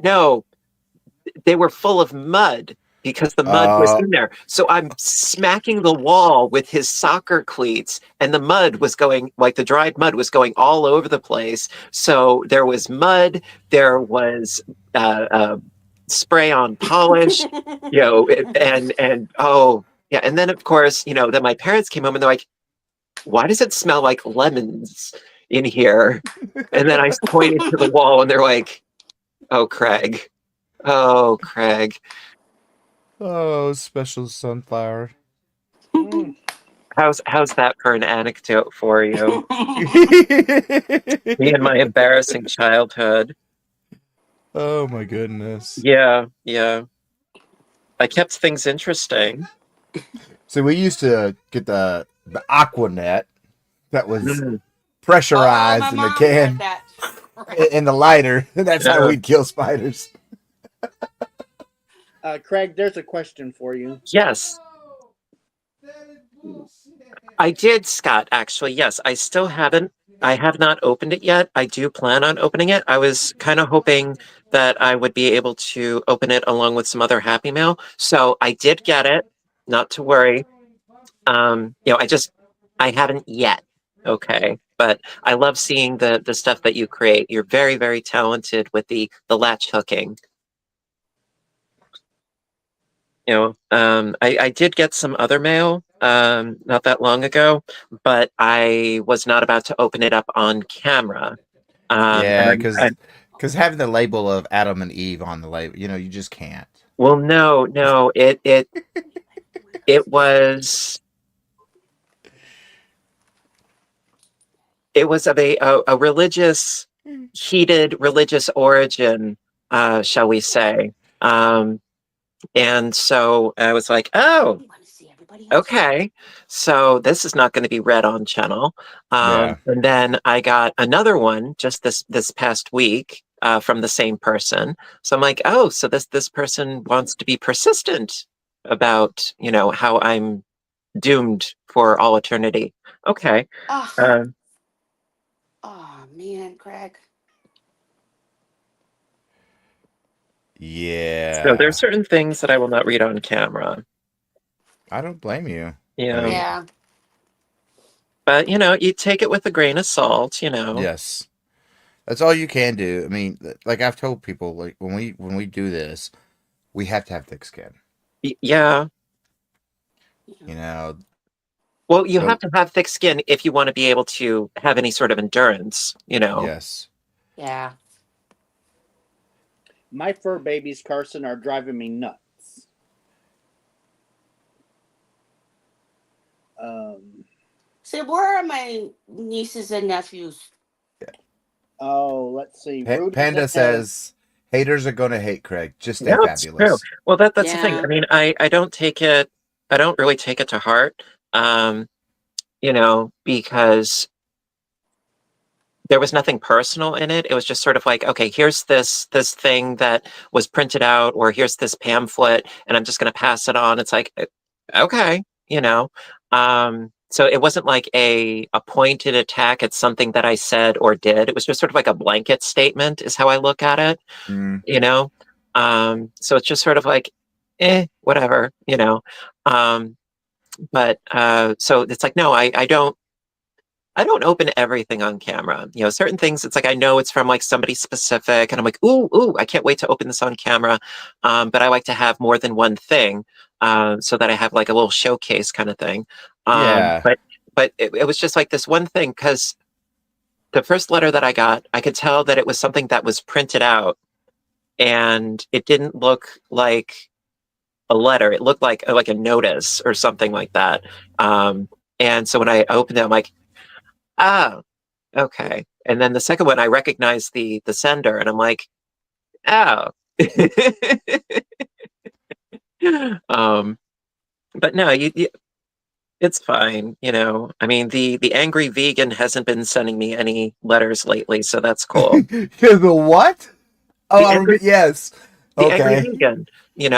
they were full of mud because the mud was in there. So I'm smacking the wall with his soccer cleats, and the mud was going, like the dried mud was going all over the place. So there was mud, there was spray on polish, you know, and oh, yeah. And then, of course, you know, then my parents came home and they're like, why does it smell like lemons in here? And then I pointed to the wall and they're like, oh, Craig. Oh, Craig. Oh, special sunflower. How's that for an anecdote for you? Me and my embarrassing childhood. Oh, my goodness. Yeah. I kept things interesting. See, we used to get the Aquanet that was pressurized in the can in the lighter. That's how we'd kill spiders. Craig, there's a question for you. Yes. I did, Scott, actually. Yes, I still haven't. I have not opened it yet. I do plan on opening it. I was kind of hoping that I would be able to open it along with some other Happy Mail. So I did get it. Not to worry. You know, I haven't yet. Okay. But I love seeing the stuff that you create. You're very, very talented with the latch hooking. You know, I did get some other mail not that long ago, but I was not about to open it up on camera. Yeah, because having the label of Adam and Eve on the label, you know, you just can't. Well, no, it was of a religious, heated religious origin, shall we say. And so I was like, oh, okay. So this is not going to be read on channel. And then I got another one just this past week from the same person. So I'm like, oh, so this person wants to be persistent. about, how I'm doomed for all eternity. Okay. Oh, Um, oh man, Craig. so there's Yeah. certain things that I will not read on camera. I don't blame you. I Yeah. mean, Yeah. But, you take it with a grain of salt, yes. That's all you can do. I mean, like I've told people, like when we do this, we have to have thick skin. Yeah. You know. Well, you So have to have thick skin if you want to be able to have any sort of endurance, yes. Yeah. My fur babies, Carson, are driving me nuts. So where are my nieces and nephews? Oh, let's see. Rudy's Panda at the, says haters are going to hate Craig. Just stay No, it's true. fabulous. Well, that's the thing. Yeah. I mean, I don't really take it to heart, because there was nothing personal in it. It was just sort of like, okay, here's this thing that was printed out, or here's this pamphlet, and I'm just going to pass it on. It's like, okay, So it wasn't like a pointed attack at something that I said or did. It was just sort of like a blanket statement, is how I look at it. Mm. So it's just sort of like, whatever. But so it's like, no, I don't open everything on camera. Certain things, it's like I know it's from like somebody specific, and I'm like, ooh, I can't wait to open this on camera. But I like to have more than one thing, so that I have like a little showcase kind of thing. Yeah. But it was just like this one thing, because the first letter that I got, I could tell that it was something that was printed out, and it didn't look like a letter. It looked like a notice or something like that. And so when I opened it, I'm like, oh, okay. And then the second one, I recognized the sender, and I'm like, oh. But no, it's fine. I mean, the angry vegan hasn't been sending me any letters lately, so that's cool. The what? Oh, The angry, yes. the angry Okay. vegan,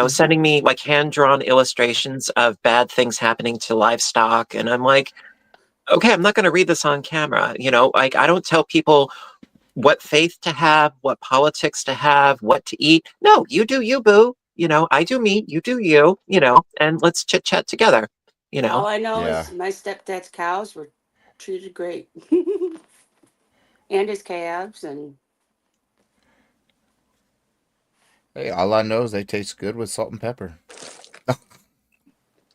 sending me like hand-drawn illustrations of bad things happening to livestock, and I'm like, okay, I'm not going to read this on camera. Like I don't tell people what faith to have, what politics to have, what to eat. No, you do you, boo. I do me, you do you, and let's chit chat together, All I know Yeah. is my stepdad's cows were treated great. And his calves and Hey, all I know is they taste good with salt and pepper.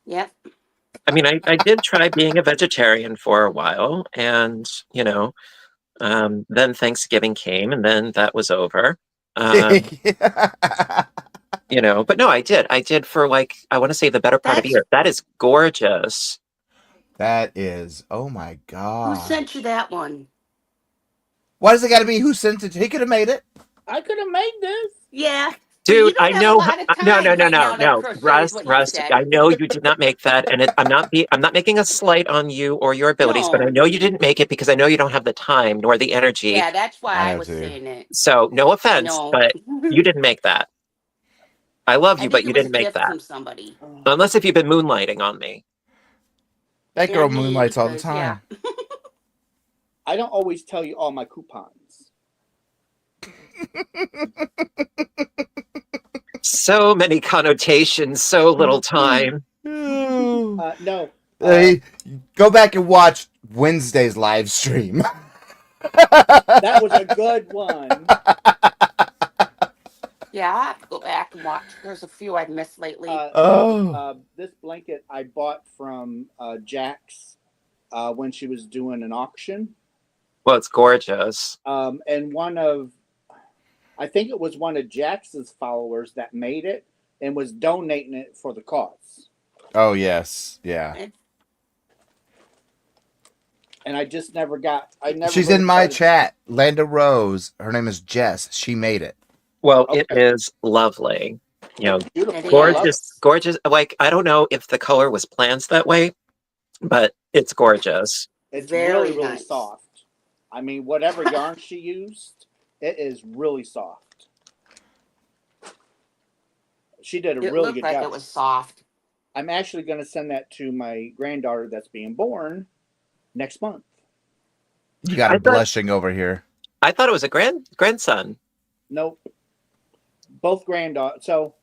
yep. I mean, I did try being a vegetarian for a while, and, then Thanksgiving came, and then that was over. But no, I did for like, I want to say the better part of a That's year. That is gorgeous. That is, oh my who sent you gosh. that one? Why does it got to be who sent it? He could have made it. I could have made this. Yeah. But you Dude, I don't have a know. lot of No, no, time no, right no, now to no. crochet is Rust, what you Rust. said. I know you did not make that, and I'm not making a slight on you or your abilities, but I No. know you didn't make it because I know you don't have the time nor the energy. Yeah, that's why I I know was too. saying it. So, no I offense, know. but you didn't make that. I love I you, think but it you was a didn't make gift that. from somebody. Unless if you've been moonlighting on me. That girl And me, moonlights all the because yeah. time. I don't always tell you all my coupons. So many connotations, so little time. No. Hey, go back and watch Wednesday's live stream. That was a good one. Yeah, I'll have to go back and watch. There's a few I've missed lately. Oh. This blanket I bought from Jax when she was doing an auction. Well, it's gorgeous. And I think it was one of Jax's followers that made it and was donating it for the cause. Oh, yes. Yeah. And I just never She's in my chat. Landa Rose. Her name is Jess. She made it. Well, Okay. it is lovely. It's beautiful. Gorgeous, gorgeous. Like, I don't know if the color was planned that way, but it's gorgeous. It's Very really nice. soft. I mean, whatever yarn she used, it is really soft. She did a It really looked good like job. it was soft. I'm actually going to send that to my granddaughter that's being born next month. You got I her thought blushing over here. I thought it was a grandson. Nope. Both granddaughters. So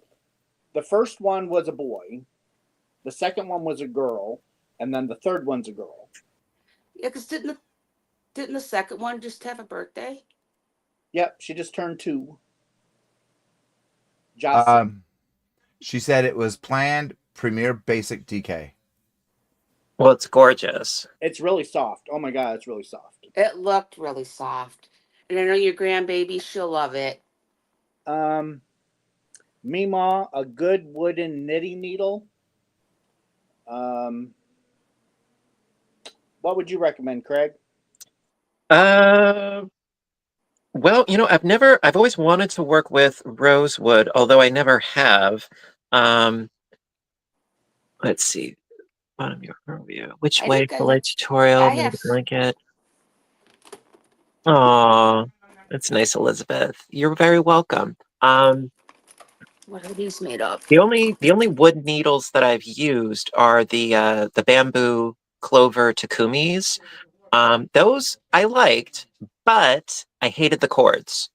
the first one was a boy, the second one was a girl, and then the third one's a girl. Yeah, because didn't the second one just have a birthday? Yep, she just turned 2. Jocelyn. She said it was planned Premier Basic DK. Well, it's gorgeous. It's really soft. Oh my God, it's really soft. It looked really soft. And I know your grandbaby, she'll love it. Meemaw, a good wooden knitting needle. What would you recommend, Craig? Well, I've always wanted to work with rosewood, although I never have. Let's see. Bottom your overview. Which I way think for light tutorial? I Made have a blanket. Aw, that's nice, Elizabeth. You're very welcome. What are these made of? The only wood needles that I've used are the bamboo clover takumis. Those I liked, but I hated the cords.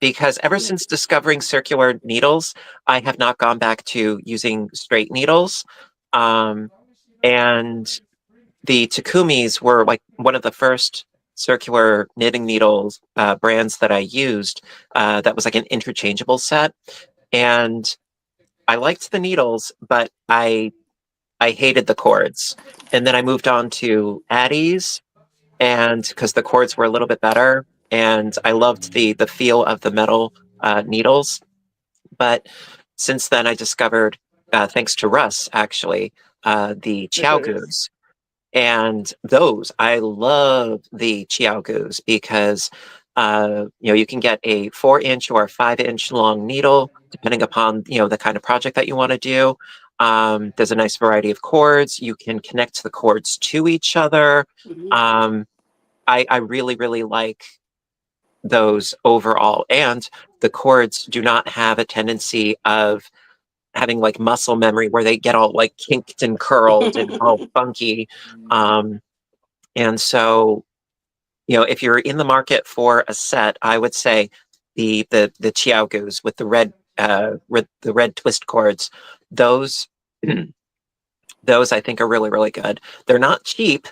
Because ever since discovering circular needles, I have not gone back to using straight needles. And the takumis were like one of the first circular knitting needles brands that I used. That was like an interchangeable set, and I liked the needles, but I hated the cords. And then I moved on to Addie's, and because the cords were a little bit better, and I loved the feel of the metal needles. But since then, I discovered, thanks to Russ, actually, the Chiaogus. And those, I love the Chiaogus because, you can get a 4-inch or a 5-inch long needle, depending upon, the kind of project that you want to do. There's a nice variety of cords. You can connect the cords to each other. Mm-hmm. I really, really like those overall. And the cords do not have a tendency of having like muscle memory where they get all like kinked and curled and all funky. And so, if you're in the market for a set, I would say the Chiaogus with the red twist cords, those those I think are really, really good. They're not cheap,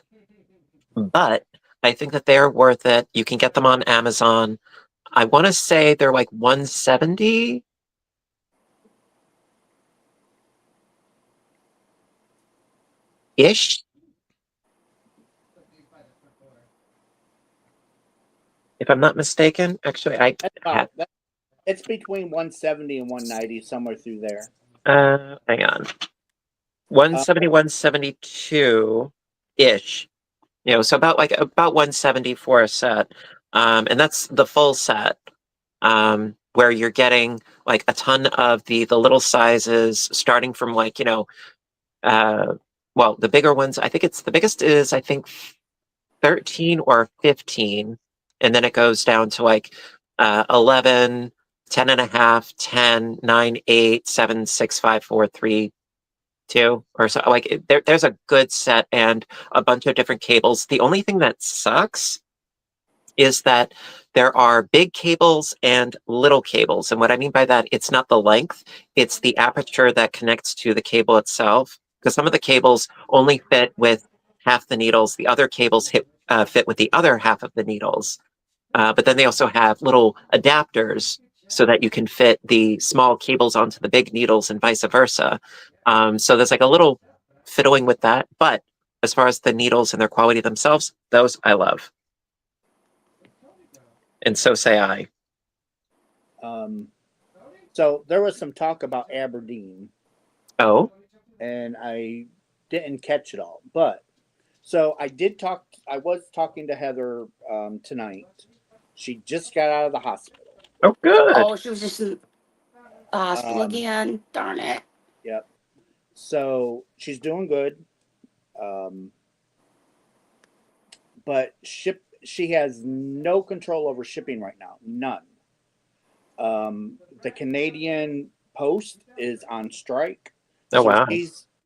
but I think that they're worth it. You can get them on Amazon. I want to say they're like 170 ish. If I'm not mistaken, actually, It's between 170 and 190, somewhere through there. hang on, 170, 172 ish. So about 170 for a set, and that's the full set, where you're getting like a ton of the little sizes, starting from well, the bigger ones. I think the biggest is 13 or 15, and then it goes down to 11, 10 and a half, 10, 9, 8, 7, 6, 5, 4, 3, 2, or so. There's a good set and a bunch of different cables. The only thing that sucks is that there are big cables and little cables. And what I mean by that, it's not the length, it's the aperture that connects to the cable itself. Because some of the cables only fit with half the needles, the other cables fit with the other half of the needles. But then they also have little adapters so that you can fit the small cables onto the big needles and vice versa. So there's like a little fiddling with that. But as far as the needles and their quality themselves, those I love. And so say I. So there was some talk about Aberdeen. Oh? And I didn't catch it all. But so I was talking to Heather tonight. She just got out of the hospital. Oh, good. Oh, she was just in the hospital again. Darn it. Yep. So she's doing good. But she has no control over shipping right now. None. The Canadian Post is on strike. Oh, So wow.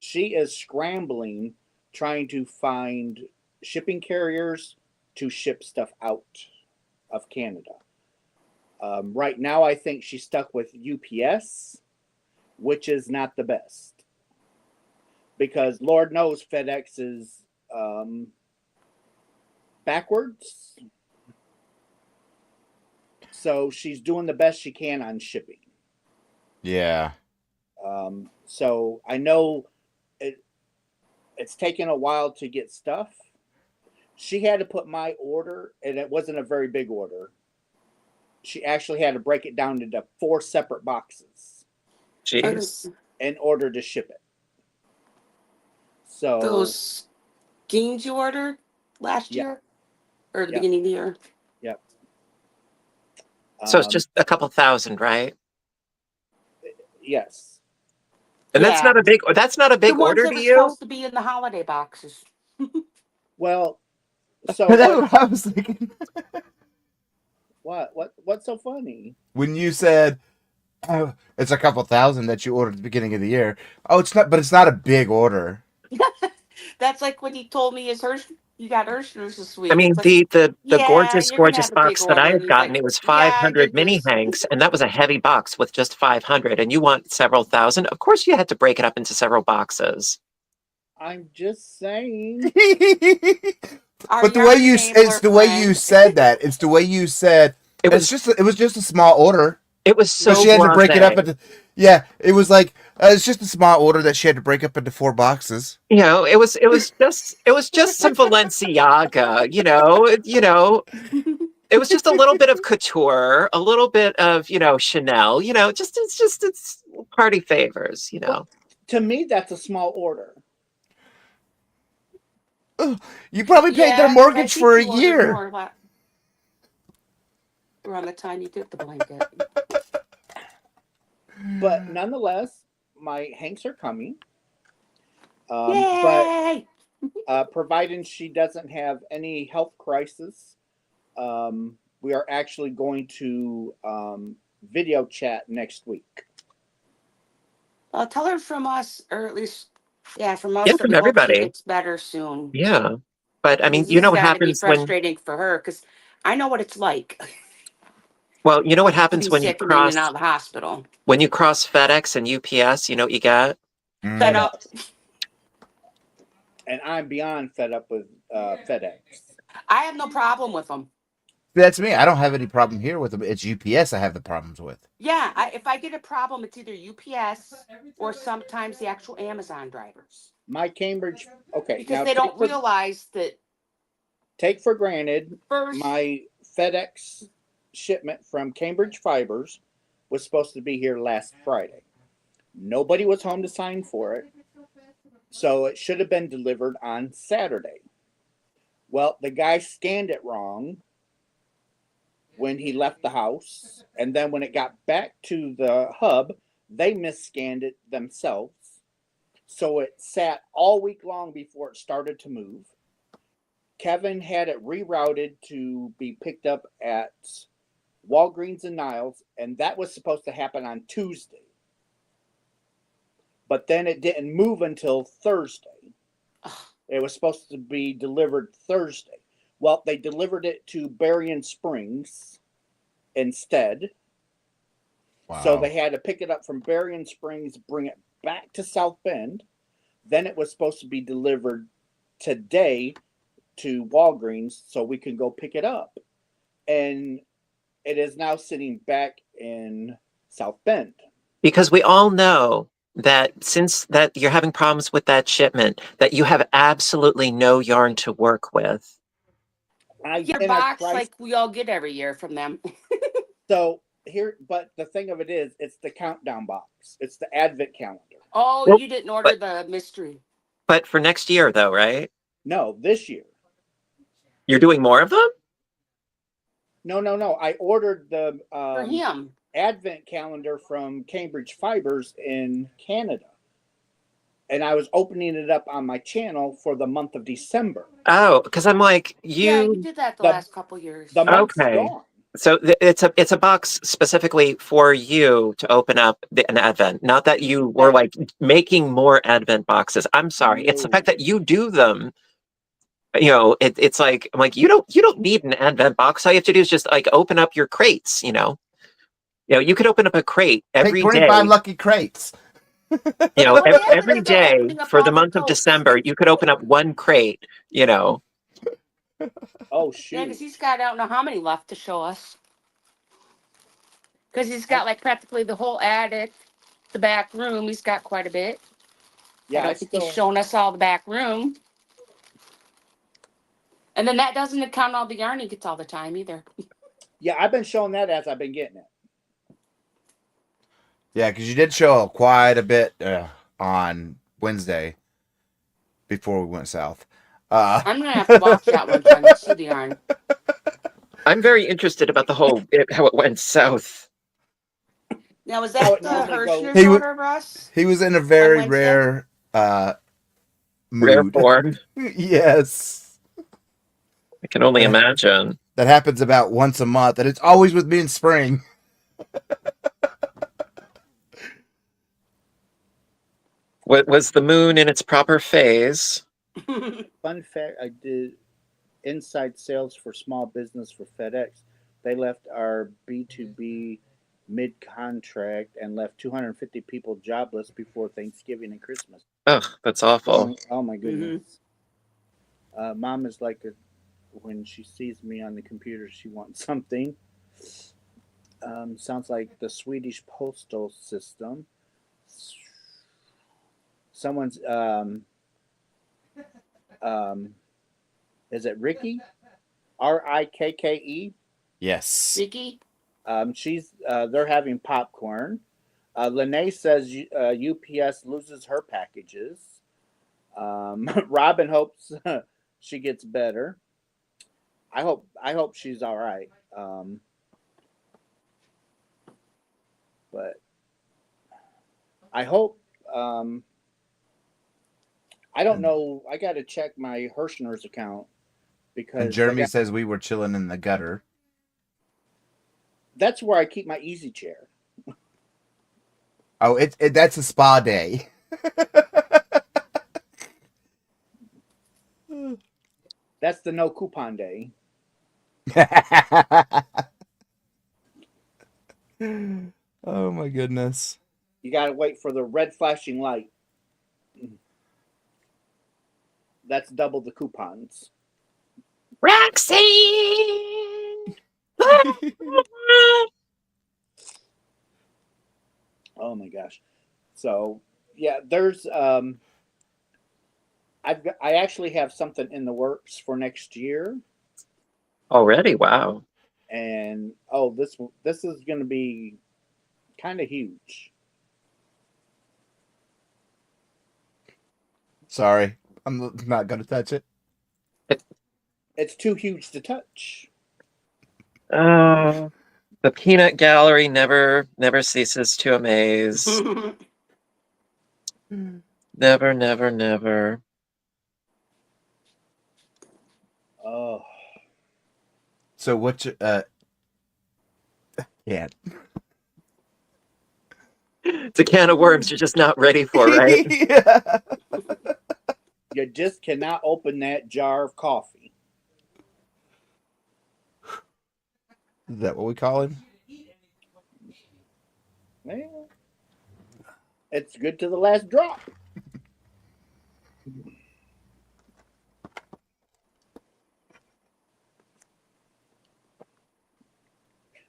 she is scrambling, trying to find shipping carriers to ship stuff out of Canada. Right now, I think she's stuck with UPS, which is not the best, because Lord knows FedEx is backwards. So she's doing the best she can on shipping. Yeah. So I know it's taken a while to get stuff. She had to put my order, and it wasn't a very big order. She actually had to break it down into 4 separate boxes Jeez. in order to ship it. So Those games you ordered last year or the beginning of the year. Yep. So it's just a couple thousand, right? Yes. And that's not a big the ones order that to were you? supposed to be in the holiday boxes. Well, so That's what I was thinking. what's so funny? When you said, oh, it's a couple thousand that you ordered at the beginning of the year. Oh, it's not, but it's not a big order. That's like when he told me you got Ursula's this week. I mean, It's like, the yeah, gorgeous, you're gonna gorgeous have a big box that I order. And had he's gotten, like, it was yeah, I 500 did mini this. hanks, and that was a heavy box with just 500, and you want several thousand. Of course, you had to break it up into several boxes. I'm just saying. But the way it's the way you said that. It's the way you said. It was just a small order. It was so she had to break it up blasé. into. Yeah, it was like it's just a small order that she had to break up into 4 boxes. You know, it was just some Balenciaga. It was just a little bit of couture, a little bit of Chanel. It's party favors. Well, to me, that's a small order. You probably paid their mortgage for a year. Around the time you did the blanket. But nonetheless, my hanks are coming. Yay! But providing she doesn't have any health crisis, we are actually going to video chat next week. Tell her from us, or at least, from us, Yeah, that from we hope everybody. she gets better soon. Yeah, but I mean, this what has to be happens when? frustrating for her, because I know what it's like. Well, you know what To happens be when you sick and in and cross out of the hospital. when you cross FedEx and UPS. You know what you got? Fed up. And I'm beyond fed up with FedEx. I have no problem with them. That's me. I don't have any problem here with them. It's UPS I have the problems with. Yeah, if I get a problem, it's either UPS or sometimes the actual Amazon drivers. My Cambridge, okay. Because now they don't realize that. Take for granted, First, my FedEx shipment from Cambridge Fibers was supposed to be here last Friday. Nobody was home to sign for it, so it should have been delivered on Saturday. Well, the guy scanned it wrong when he left the house, and then when it got back to the hub, they misscanned it themselves. So it sat all week long before it started to move. Kevin had it rerouted to be picked up at Walgreens and Niles, and that was supposed to happen on Tuesday. But then it didn't move until Thursday. It was supposed to be delivered Thursday. Well, they delivered it to Berrien Springs instead. Wow. So they had to pick it up from Berrien Springs, bring it back to South Bend. Then it was supposed to be delivered today to Walgreens so we can go pick it up. And it is now sitting back in South Bend. Because we all know that since that you're having problems with that shipment, that you have absolutely no yarn to work with. Your box like we all get every year from them. So here, but the thing of it is, it's the countdown box. It's the Advent calendar. Oh, well, you didn't order the mystery. But for next year, though, right? No, this year. You're doing more of them? No. I ordered the for him Advent calendar from Cambridge Fibers in Canada. And I was opening it up on my channel for the month of December. Oh, because I'm like, you did that the last couple years. The month's gone. So it's a box specifically for you to open up an Advent. Not that you were like making more Advent boxes. I'm sorry. It's the fact that you do them. You know, it's like I'm like you don't need an Advent box. All you have to do is just like open up your crates. You could open up a crate Take every 25 day. lucky crates. What happened Every to the day opening up for the all the month of totes? December, you could open up one crate. Oh Yeah, because shoot! he's got I don't know how many left to show us. Because he's got like practically the whole attic, the back room. He's got quite a bit. Yeah, I don't think he's shown us all the back room. And then that doesn't account all the yarn he gets all the time either. Yeah, I've been showing that as I've been getting it. Yeah, because you did show quite a bit on Wednesday before we went south. I'm gonna have to watch that one time to see the yarn. I'm very interested about the whole how it went south. Now was How that it the normally goes. Hirschner's order, Russ? He was in a very Wednesday? rare Rare mood. form. Yes. I can only imagine. That happens about once a month, and it's always with me in spring. What was the moon in its proper phase? Fun fact: I did inside sales for small business for FedEx. They left our B2B mid contract and left 250 people jobless before Thanksgiving and Christmas. Ugh, that's awful. Oh my goodness. Mom is like when she sees me on the computer, she wants something. Sounds like the Swedish postal system. Someone's is it Ricky? Rikke? Yes. Vicky? She's they're having popcorn. Lene says UPS loses her packages. Robin hopes she gets better. I hope she's all right. But I hope I don't know. I got to check my Hirschner's account because And Jeremy says we were chilling in the gutter. that's where I keep my easy chair. Oh, that's a spa day. That's the no coupon day. Oh my goodness. You got to wait for the red flashing light. That's double the coupons. Roxy! Oh my gosh. So yeah, there's I actually have something in the works for next year. Already? Wow. And this is going to be kind of huge. Sorry, I'm not gonna touch it. It's too huge to touch. The peanut gallery never ceases to amaze. Never, never, never. Oh. So what's yeah. It's a can of worms you're just not ready for, right? Yeah. You just cannot open that jar of coffee. Is that what we call him? Well, it's good to the last drop.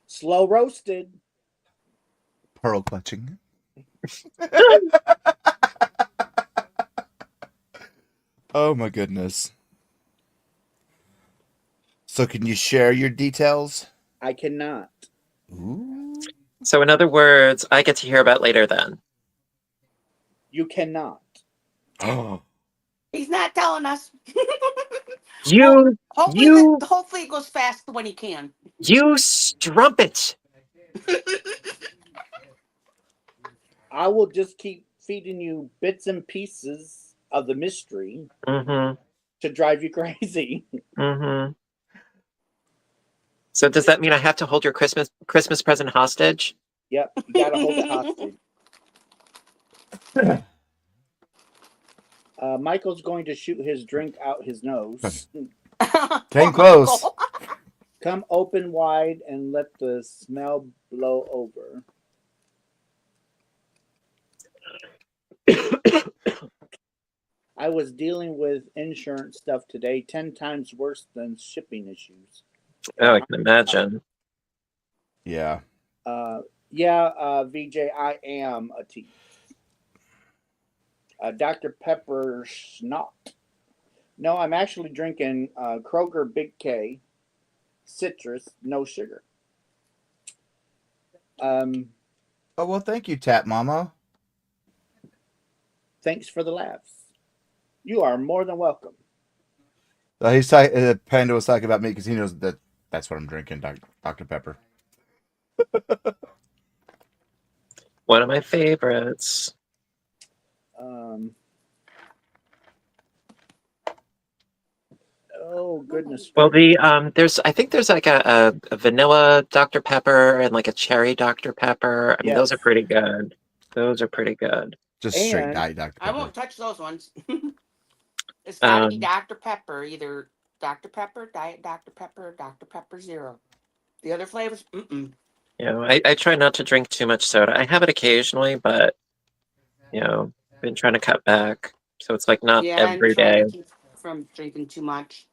Slow roasted. Pearl clutching. Oh my goodness. So can you share your details? I cannot. Ooh. So in other words, I get to hear about later then. You cannot. Oh. He's not telling us. You Hopefully it goes fast when he can. You strumpet. I will just keep feeding you bits and pieces of the mystery Mm-hmm. to drive you crazy. Mm-hmm. So does that mean I have to hold your Christmas present hostage? Yep, you gotta hold it hostage. Michael's going to shoot his drink out his nose. Came close. Come open wide and let the smell blow over. I was dealing with insurance stuff today, 10 times worse than shipping issues. Oh, I can imagine. Yeah. VJ, I am a tease. Dr. Pepper Snot. No, I'm actually drinking Kroger Big K, citrus, no sugar. Oh, well, thank you, Tap Mama. Thanks for the laughs. You are more than welcome. Panda was talking about me because he knows that's what I'm drinking, Dr. Pepper. One of my favorites. Oh goodness. Well, I think there's like a vanilla Dr. Pepper and like a cherry Dr. Pepper. I mean, those are pretty good. Those are pretty good. Just straight diet Dr. Pepper. I won't touch those ones. It's gotta be Dr. Pepper, either Dr. Pepper, Diet Dr. Pepper, or Dr. Pepper Zero. The other flavors, You know, I try not to drink too much soda. I have it occasionally, but you know, I've been trying to cut back. So it's like not every I'm trying day. to keep from drinking too much.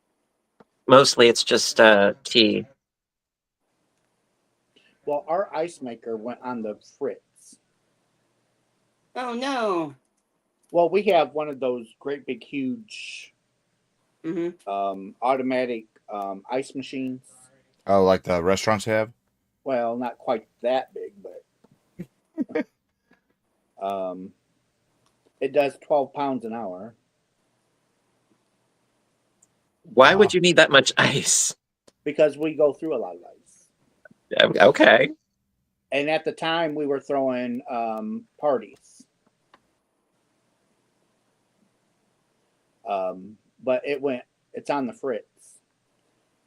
Mostly it's just tea. Well, our ice maker went on the fritz. Oh no. Well, we have one of those great big huge automatic ice machines. Oh, like the restaurants have? Well, not quite that big, but it does 12 pounds an hour. Why would you need that much ice? Because we go through a lot of ice. Okay. And at the time, we were throwing parties. But it's on the fritz.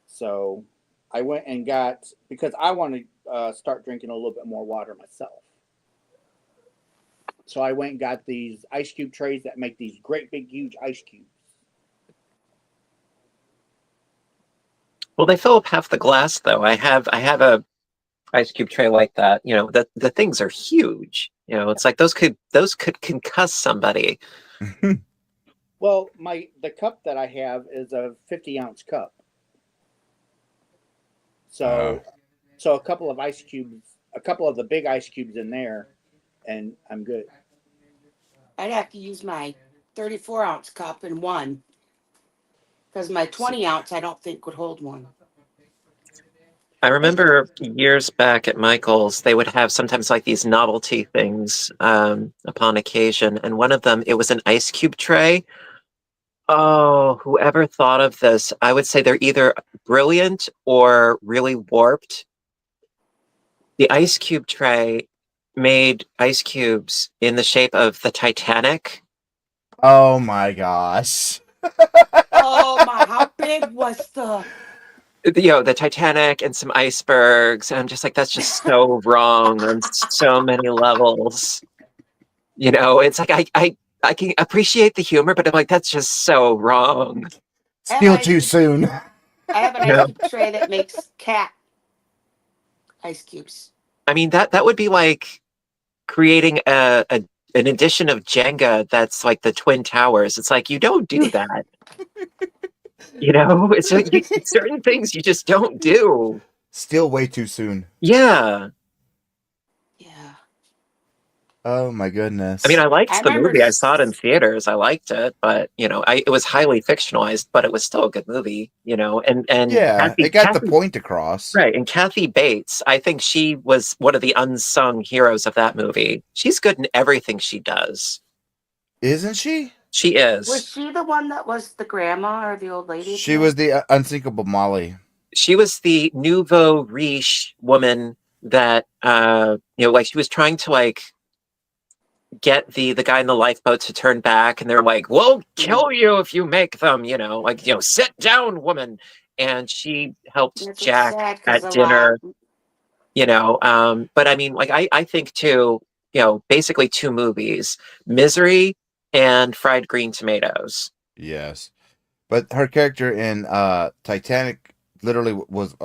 So I went and got, because I want to start drinking a little bit more water myself. So I went and got these ice cube trays that make these great big huge ice cubes. Well, they fill up half the glass though. I have a ice cube tray like that. You know, the things are huge. You know, it's like those could concuss somebody. Well, the cup that I have is a 50-ounce cup. So a couple of ice cubes, a couple of the big ice cubes in there, and I'm good. I'd have to use my 34-ounce cup in one, because my 20-ounce I don't think would hold one. I remember years back at Michael's, they would have sometimes like these novelty things upon occasion, and one of them, it was an ice cube tray. Oh, whoever thought of this, I would say they're either brilliant or really warped. The ice cube tray made ice cubes in the shape of the Titanic. Oh my gosh. Oh my, how big was the Titanic and some icebergs, and I'm just like, that's just so wrong on so many levels. You know, it's like I can appreciate the humor, but I'm like, that's just so wrong. Still too soon. I have an ice cube tray that makes cat ice cubes. I mean, that would be like creating an edition of Jenga that's like the Twin Towers. It's like, you don't do that. You know, it's certain things you just don't do. Still way too soon. Yeah. Yeah. Oh my goodness. I mean, I liked the movie. I saw it in theaters. I liked it, but you know, it was highly fictionalized, but it was still a good movie. You know, and yeah, it got the point across, right? And Kathy Bates, I think she was one of the unsung heroes of that movie. She's good in everything she does, isn't she? She is. Was she the one that was the grandma or the old lady? She was the unsinkable Molly. She was the nouveau riche woman that like she was trying to like get the guy in the lifeboat to turn back, and they're like, we'll kill you if you make them, sit down, woman. and she helped It's Jack sad because at a lot. dinner. But I mean, like I think too, basically two movies, Misery and Fried Green Tomatoes. Yes. But her character in Titanic literally was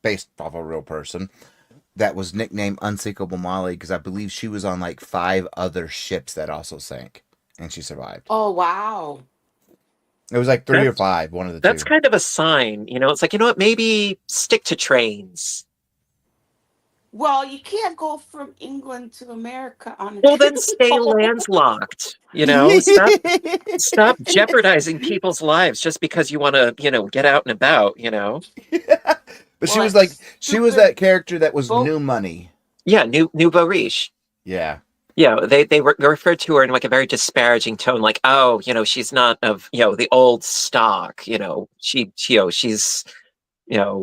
based off a real person that was nicknamed Unsinkable Molly because I believe she was on like 5 other ships that also sank and she survived. Oh, wow. It was like 3 or That's 5, one of the that's two. kind of a sign, it's like, what, maybe stick to trains. Well, you can't go from England to America on a Well, then train. stay landlocked, Stop jeopardizing people's lives just because you want to, get out and about. But Well, she was stupid that character that was boat. new money. Yeah, nouveau riche. Yeah. Yeah, they referred to her in like a very disparaging tone, like, oh, she's not of, the old stock, she's, yeah,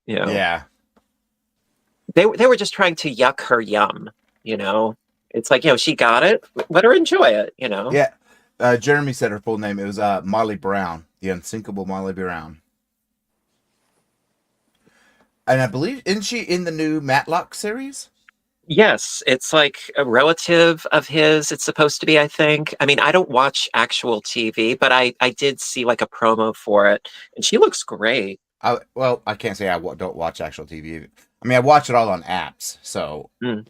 Yeah. they were just trying to yuck her yum, It's like, she got it, let her enjoy it, Yeah. Jeremy said her full name. It was Molly Brown, the unsinkable Molly Brown. And I believe, isn't she in the new Matlock series? Yes, it's like a relative of his. It's supposed to be, I think. I mean, I don't watch actual TV, but I did see like a promo for it, and she looks great. I can't say I don't watch actual TV. I mean, I watch it all on apps, so Mm.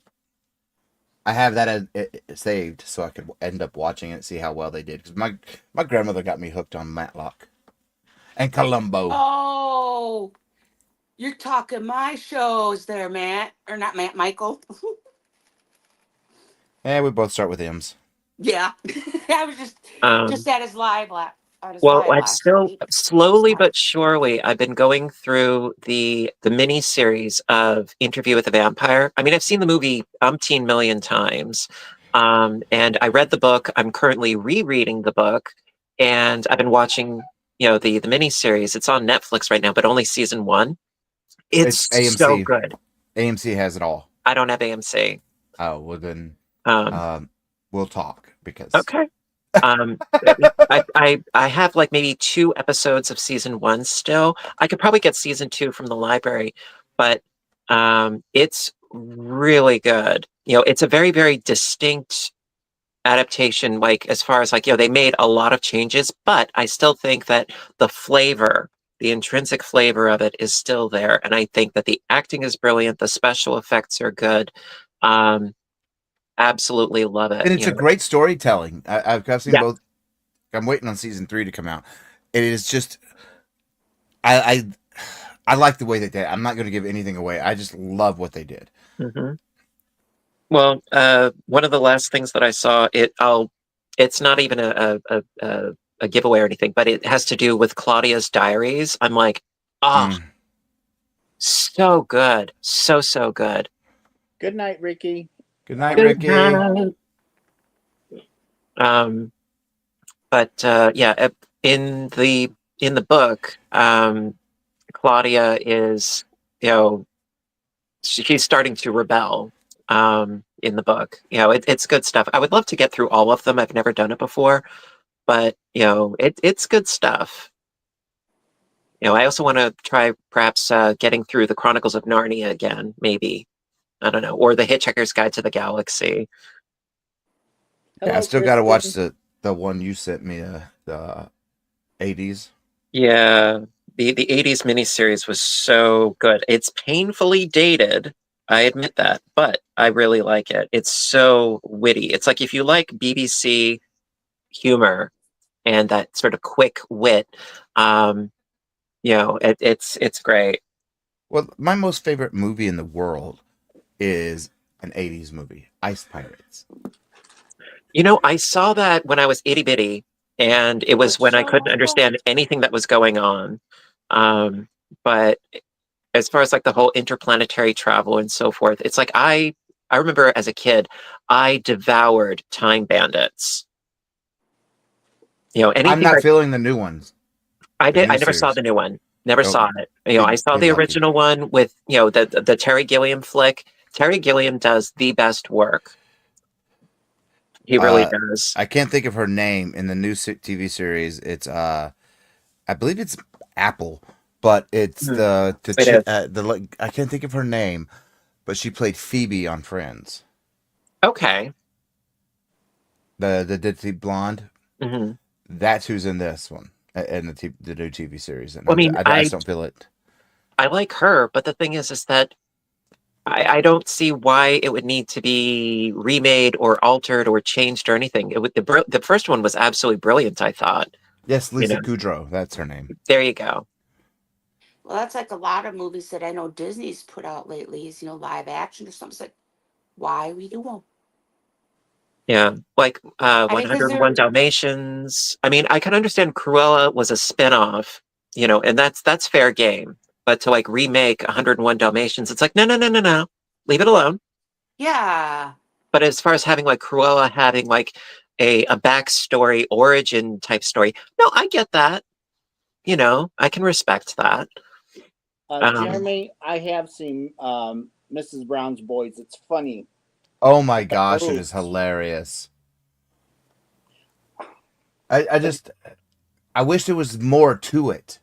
I have that saved so I could end up watching it and see how well they did. Because my grandmother got me hooked on Matlock and Columbo. Oh, you're talking my shows there, Matt. Or not Matt, Michael. Yeah, we both start with M's. Yeah. I was just at his live Well, I've last still week. slowly but surely I've been going through the mini series of Interview with the Vampire. I mean, I've seen the movie umpteen million times, and I read the book. I'm currently rereading the book, and I've been watching, the mini series. It's on Netflix right now, but only season 1. It's It's so AMC. good. AMC has it all. I don't have AMC. Oh, well then, Um, we'll talk because okay. Um, I have like maybe 2 episodes of season 1 still. I could probably get season 2 from the library, but it's really good. It's a very, very distinct adaptation, like as far as like, they made a lot of changes, but I still think that the intrinsic flavor of it is still there. And I think that the acting is brilliant, the special effects are good. Absolutely love it. and it's a great storytelling. I've seen Yeah. both. I'm waiting on season 3 to come out. It is just I like the way they did. I'm not going to give anything away. I just love what they did. Mm-hmm. Well, one of the last things that I saw, it's not even a giveaway or anything, but it has to do with Claudia's diaries. I'm like, so good, so good. Good night, Ricky. Good night, Good Ricky. night. But yeah, in the book, Claudia is, she's starting to rebel. In the book, it's good stuff. I would love to get through all of them. I've never done it before, but it's good stuff. I also want to try perhaps getting through the Chronicles of Narnia again, maybe. I don't know, or the Hitchhiker's Guide to the Galaxy. Hello, Yeah, I still got to watch Kristen. the one you sent me, the 80s. Yeah, the 80s miniseries was so good. It's painfully dated. I admit that, but I really like it. It's so witty. It's like if you like BBC humor and that sort of quick wit, it's great. Well, my most favorite movie in the world is an 80s movie, Ice Pirates. I saw that when I was itty bitty, and it was when I couldn't understand anything that was going on. But as far as like the whole interplanetary travel and so forth, it's like I remember as a kid, I devoured Time Bandits. Anything. I'm not feeling the new ones. I did. I never saw the new one. Never saw it. I saw the lucky. original one with the Terry Gilliam flick. Terry Gilliam does the best work. He really does. I can't think of her name in the new TV series. It's I believe it's Apple, but it's Hmm. the It is. I can't think of her name, but she played Phoebe on Friends. Okay. The ditzy blonde. Hmm. That's who's in this one in the new TV series, and I mean, I just don't feel it. I like her, but the thing is that I don't see why it would need to be remade or altered or changed or anything. The first one was absolutely brilliant, I thought. Yes, You Lisa know, Kudrow. That's her name. there you go. Well, that's like a lot of movies that I know Disney's put out lately is, live action or something. It's like, why we do them? Yeah, like I mean, because 101 they're, Dalmatians. I mean, I can understand Cruella was a spin-off, and that's fair game. But to like remake 101 Dalmatians, it's like no, no, no, no, no, leave it alone. yeah. But as far as having like Cruella having like a backstory origin type story, no, I get that. I can respect that. Um, Jeremy, I have seen Mrs. Brown's Boys. It's funny. Oh my It gosh, it is moves. hilarious. I just I wish there was more to it.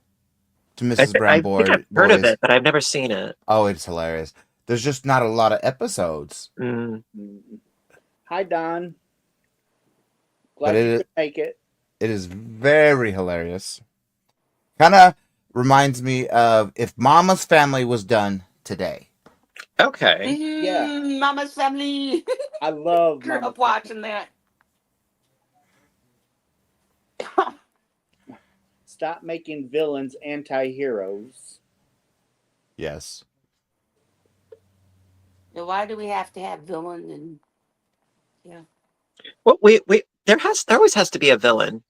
To Mrs. Brown I think I've heard of Boys. it, but I've never seen it. Oh, it's hilarious. There's just not a lot of episodes, Mm. Hi, Don. but Glad you could make it. it is very hilarious. Kind of reminds me of if Mama's Family was done today. Okay. Yeah. Mama's Family. I love Grew Mama's up watching that. Stop making villains anti-heroes. Yes. Now, why do we have to have villain and yeah? Well, there always has to be a villain,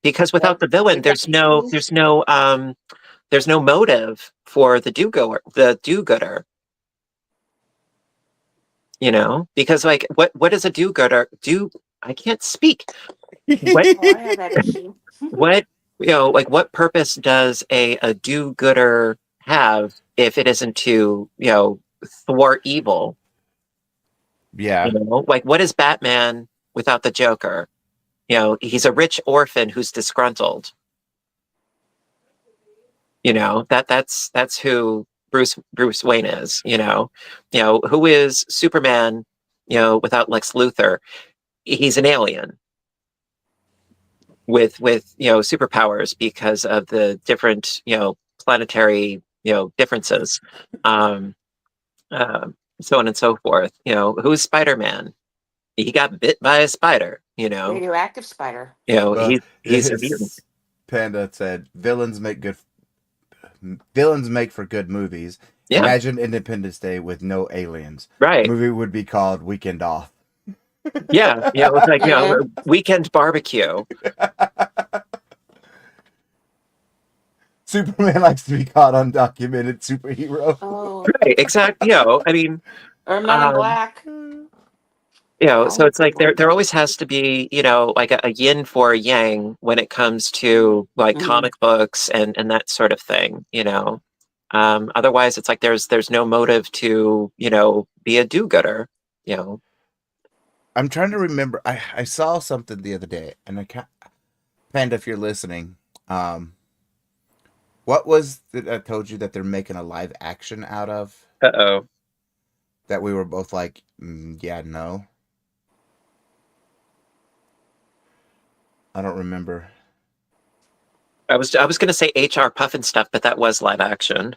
because without the villain, there's no motive for the do-gooder, because like what does a do-gooder do? I can't speak. What Oh, I have that issue. what like what purpose does a do-gooder have if it isn't to, thwart evil? Yeah. Like what is Batman without the Joker? He's a rich orphan who's disgruntled. That's who Bruce Wayne is. Who is Superman? Without Lex Luthor, he's an alien with superpowers because of the different planetary differences, um, uh, so on and so forth. Who's Spider-Man? He got bit by a spider. Radioactive spider. Well, He's a mutant. Panda said villains make for good movies. Yeah, Imagine Independence Day with no aliens. right. Movie would be called Weekend Off. Yeah, it's like Yeah. weekend barbecue. Superman likes to be caught undocumented superhero. Oh, Right, exactly. I mean, or Men in um, Black. so it's like there always has to be, like a yin for a yang when it comes to like Mhm. comic books and that sort of thing. Otherwise, it's like there's no motive to, be a do-gooder. I'm trying to remember. I saw something the other day, and I can't. Panda, if you're listening, what was that I told you that they're making a live action out of? Uh-oh. That we were both like, yeah, no. I don't remember. I was gonna say HR Puffin stuff, but that was live action.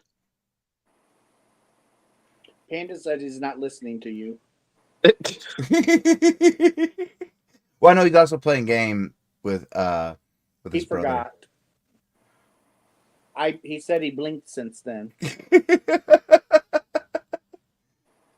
Panda said he's not listening to you. Well, I know he's also playing game with He his brother. forgot. He said he blinked since then.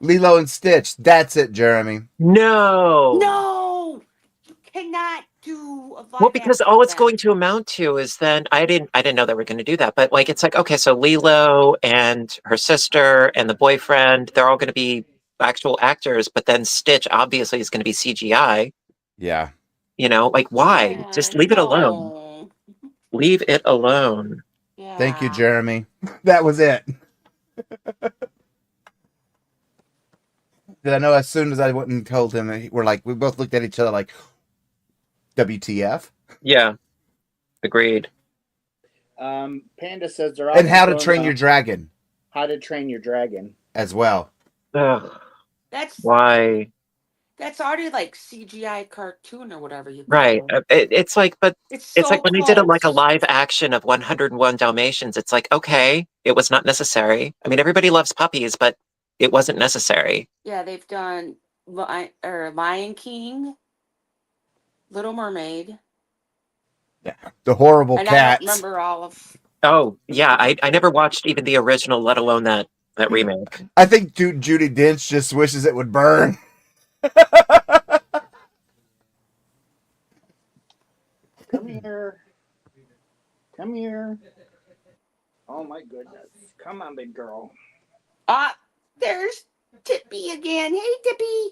Lilo and Stitch. That's it, Jeremy. No. No, you cannot do a live Well, because action all of it's that. going to amount to is then I didn't know they were going to do that, but like it's like okay, so Lilo and her sister and the boyfriend, they're all going to be actual actors, but then Stitch obviously is going to be CGI. Yeah. Like why? Yeah, Just leave it alone. no. Leave it alone. Yeah. Thank you, Jeremy. That was it. Did I know as soon as I went and told him, we both looked at each other like, WTF? Yeah. Agreed. Panda says they're And also How to doing, Train Your Dragon How to Train Your Dragon as well. Ugh, That's why? that's already like CGI cartoon or whatever you Right. call it. It's like, but It's it's so like when they did like a close. live action of 101 Dalmatians, it's like, okay, it was not necessary. I mean, everybody loves puppies, but it wasn't necessary. Yeah, they've done Lion King, Little Mermaid, Yeah. The Horrible and I don't Cats. remember all of. Oh, yeah, I never watched even the original, let alone that remake. I think Judy Dench just wishes it would burn. Come here. Come here. Oh my goodness. Come on, big girl. Ah, there's Tippy again. Hey, Tippy.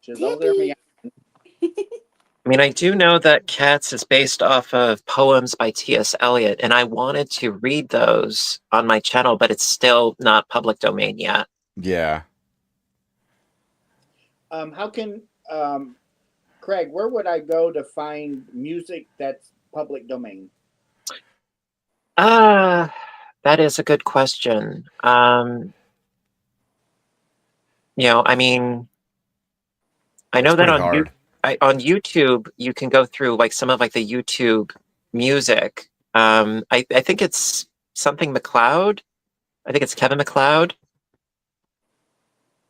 She's over there. Tippy. I mean, I do know that Cats is based off of poems by T.S. Eliot, and I wanted to read those on my channel, but it's still not public domain yet. Yeah. How can Craig, where would I go to find music that's public domain? That is a good question. I mean, I know It's that pretty hard. on YouTube you can go through like some of like the YouTube music. I think it's something McLeod. I think it's Kevin McLeod.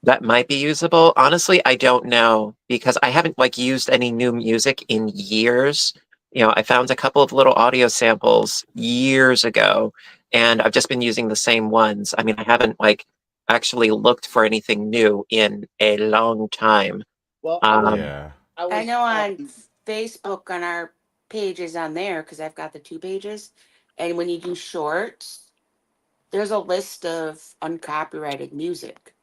That might be usable. Honestly, I don't know because I haven't like used any new music in years. I found a couple of little audio samples years ago, and I've just been using the same ones. I mean, I haven't like actually looked for anything new in a long time. Well, Yeah. I know on Facebook on our pages on there because I've got the 2 pages, and when you do shorts, there's a list of uncopyrighted music.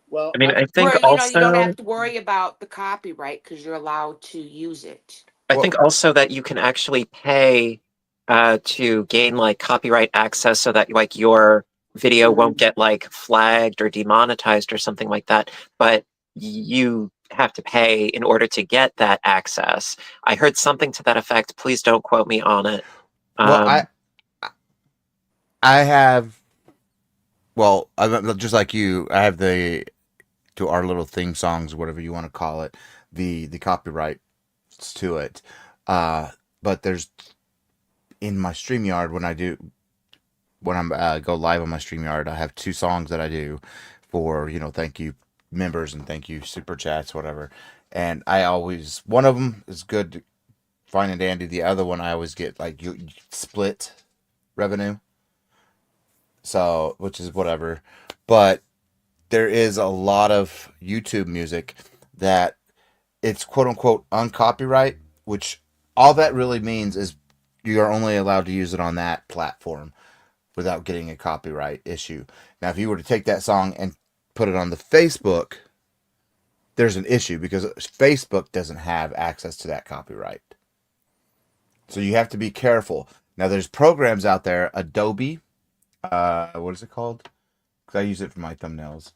Well, I mean, I think Where also you don't have to worry about the copyright because you're allowed to use it. I think also that you can actually pay to gain like copyright access so that like your video won't get like flagged or demonetized or something like that. But you have to pay in order to get that access. I heard something to that effect. Please don't quote me on it. Well, I have. Well, just like you, I have to our little theme songs, whatever you want to call it, the copyrights to it. But there's in my StreamYard when I'm go live on my StreamYard, I have 2 songs that I do for thank you members and thank you super chats, whatever. And I always one of them is good, fine and dandy. The other one I always get like you split revenue, so which is whatever. But there is a lot of YouTube music that it's quote unquote uncopyright, which all that really means is you're only allowed to use it on that platform without getting a copyright issue. Now, if you were to take that song and put it on the Facebook, there's an issue because Facebook doesn't have access to that copyright. So you have to be careful. Now, there's programs out there, Adobe, what is it called? Because I use it for my thumbnails.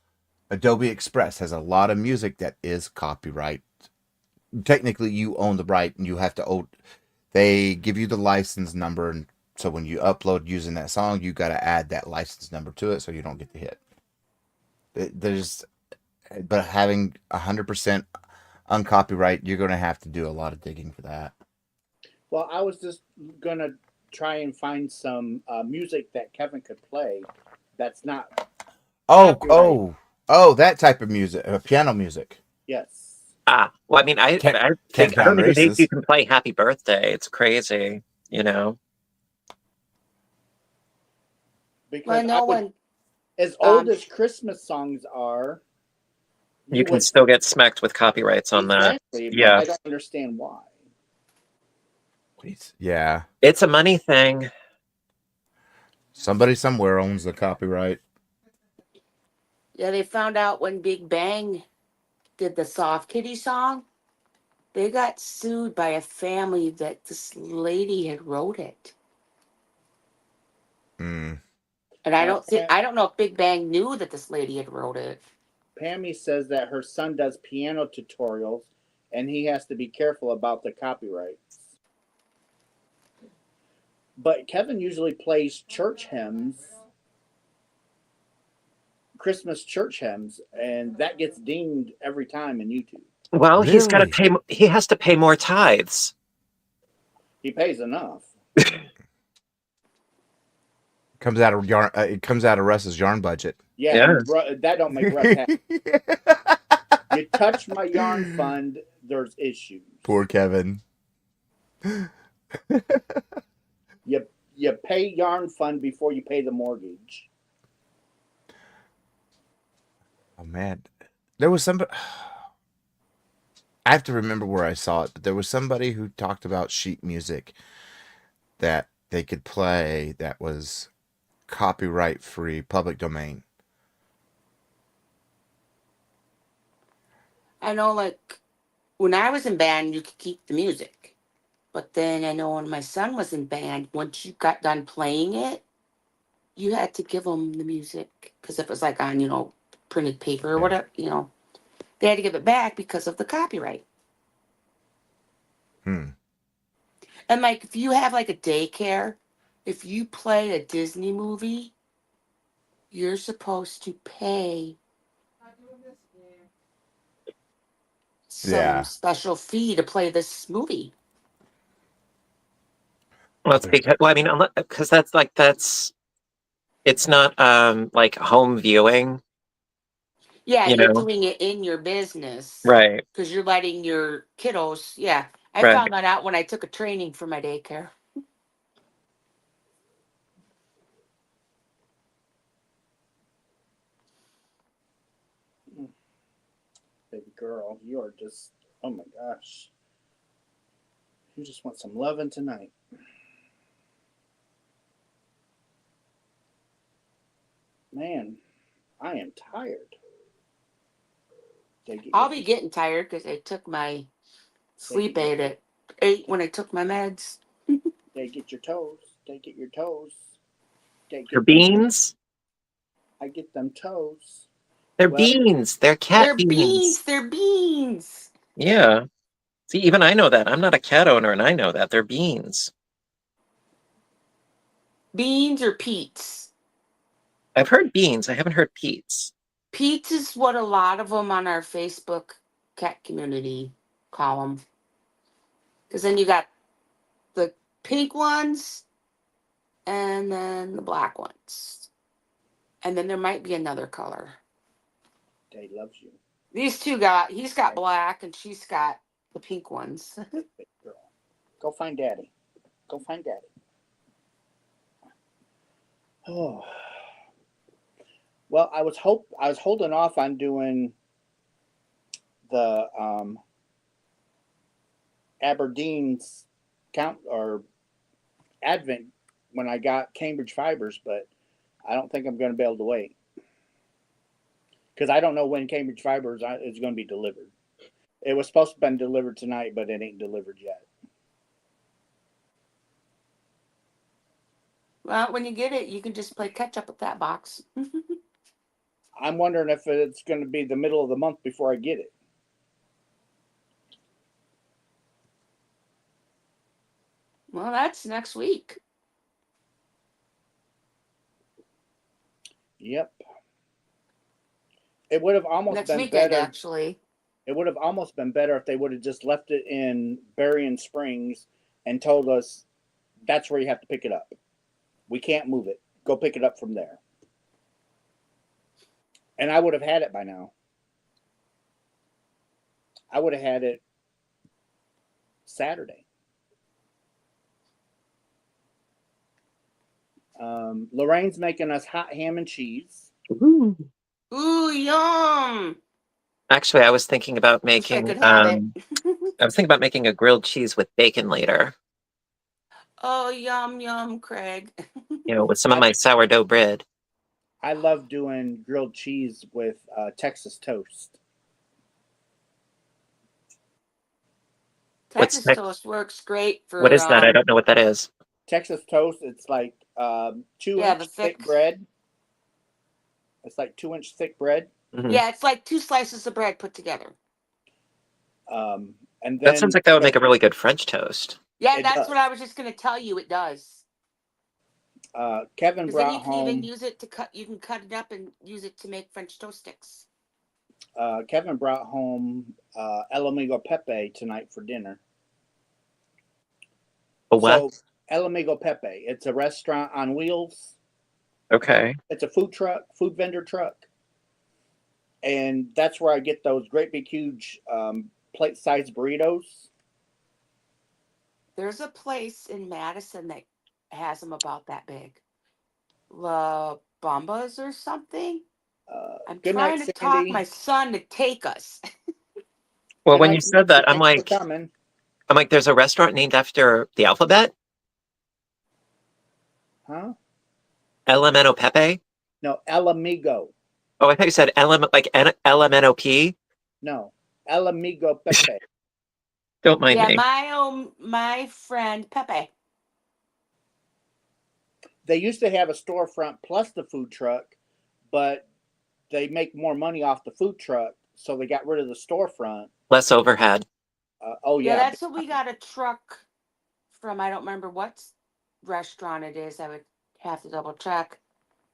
Adobe Express has a lot of music that is copyright. Technically, you own the right, and you have to own. They give you the license number, and so when you upload using that song, you got to add that license number to it, so you don't get the hit. But having 100% uncopyright, you're going to have to do a lot of digging for that. Well, I was just gonna try and find some music that Kevin could play. That's not. Oh, that type of music, piano music. Yes. Well, I mean, I Can't think I count don't even think races. you can play Happy Birthday. It's crazy, Because as old as Christmas songs are, you can still get smacked with copyrights on that. Yeah, I don't understand why. Yeah, it's a money thing. Somebody somewhere owns the copyright. Yeah, they found out when Big Bang did the Soft Kitty song, they got sued by a family that this lady had wrote it. And I don't know if Big Bang knew that this lady had wrote it. Pammy says that her son does piano tutorials and he has to be careful about the copyrights. But Kevin usually plays church hymns, Christmas church hymns, and that gets dinged every time in YouTube. Well, he's got to Really? pay. He has to pay more tithes. He pays enough. Comes out of yarn. It comes out of Russ's yarn budget. Yeah, Yes. that don't make Russ happy. You touch my yarn fund, there's issues. Poor Kevin. You pay yarn fund before you pay the mortgage. Oh man, there was somebody. I have to remember where I saw it, but there was somebody who talked about sheet music that they could play that was copyright free, public domain. I know, like, when I was in band, you could keep the music. But then I know when my son was in band, once you got done playing it, you had to give them the music. Because if it was like on, printed paper or Yeah. whatever, they had to give it back because of the copyright. Hmm. And like, if you have like a daycare, if you play a Disney movie, you're supposed to pay some Yeah. special fee to play this movie. Well, it's because, well, I mean, because it's not like home viewing. Yeah, You you're know, doing it in your business. right? Because you're letting your kiddos. Yeah, I Right. found that out when I took a training for my daycare. Baby girl, you are just, oh my gosh. You just want some loving tonight. Man, I am tired. I'll be getting tired because I took my sleep aid at 8 when I took my meds. They get your toes. They get your toes. They're beans. I get them toes. They're beans. They're cat They're beans. They're beans. Yeah. See, even I know that. I'm not a cat owner, and I know that. They're beans. Beans or Pete's? I've heard beans. I haven't heard Pete's. Pete's is what a lot of them on our Facebook cat community call them. Because then you got the pink ones and then the black ones. And then there might be another color. Daddy loves you. He's got black and she's got the pink ones. Girl, go find Daddy. Go find Daddy. Oh. Well, I was holding off on doing the Aberdeen's count or Advent when I got Cambridge Fibers, but I don't think I'm going to be able to wait because I don't know when Cambridge Fibers is going to be delivered. It was supposed to have been delivered tonight, but it ain't delivered yet. Well, when you get it, you can just play catch up with that box. I'm wondering if it's going to be the middle of the month before I get it. Well, that's next week. Yep. It would have almost Next been weekend, better. actually. It would have almost been better if they would have just left it in Berrien Springs and told us that's where you have to pick it up. We can't move it. Go pick it up from there. And I would have had it by now. I would have had it Saturday. Lorraine's making us hot ham and cheese. Ooh. Ooh, yum! Actually, I was thinking about Wish I making. could have it. I was thinking about making a grilled cheese with bacon later. Oh, yum, yum, Craig. With some of my sourdough bread. I love doing grilled cheese with Texas toast. What's Texas toast works great for. What is that? I don't know what that is. Texas toast, it's like 2-inch thick bread. It's like 2-inch thick bread. Mm-hmm. Yeah, it's like 2 slices of bread put together. And then that sounds like that would make a really good French toast. Yeah, that's what I was just going to tell you. It does. Kevin Because then brought you can even home. use it to cut. You can cut it up and use it to make French toast sticks. Kevin brought home El Amigo Pepe tonight for dinner. A what? So El Amigo Pepe, it's a restaurant on wheels. Okay. It's a food vendor truck, and that's where I get those great big huge plate-sized burritos. There's a place in Madison that has them about that big. La Bombas or something. I'm Good trying night, to talk Sandy. my son to take us. Well, Good when night, you said that, I'm Thanks for like, coming. there's a restaurant named after the alphabet? Huh? Elemento Pepe? No, El Amigo. Oh, I thought you said LMNOP. No, El Amigo Pepe. Don't mind Yeah, me. my friend Pepe. They used to have a storefront plus the food truck, but they make more money off the food truck, so they got rid of the storefront. Less overhead. Oh Yeah, yeah, that's what we got a truck from. I don't remember what restaurant it is. I would have to double check.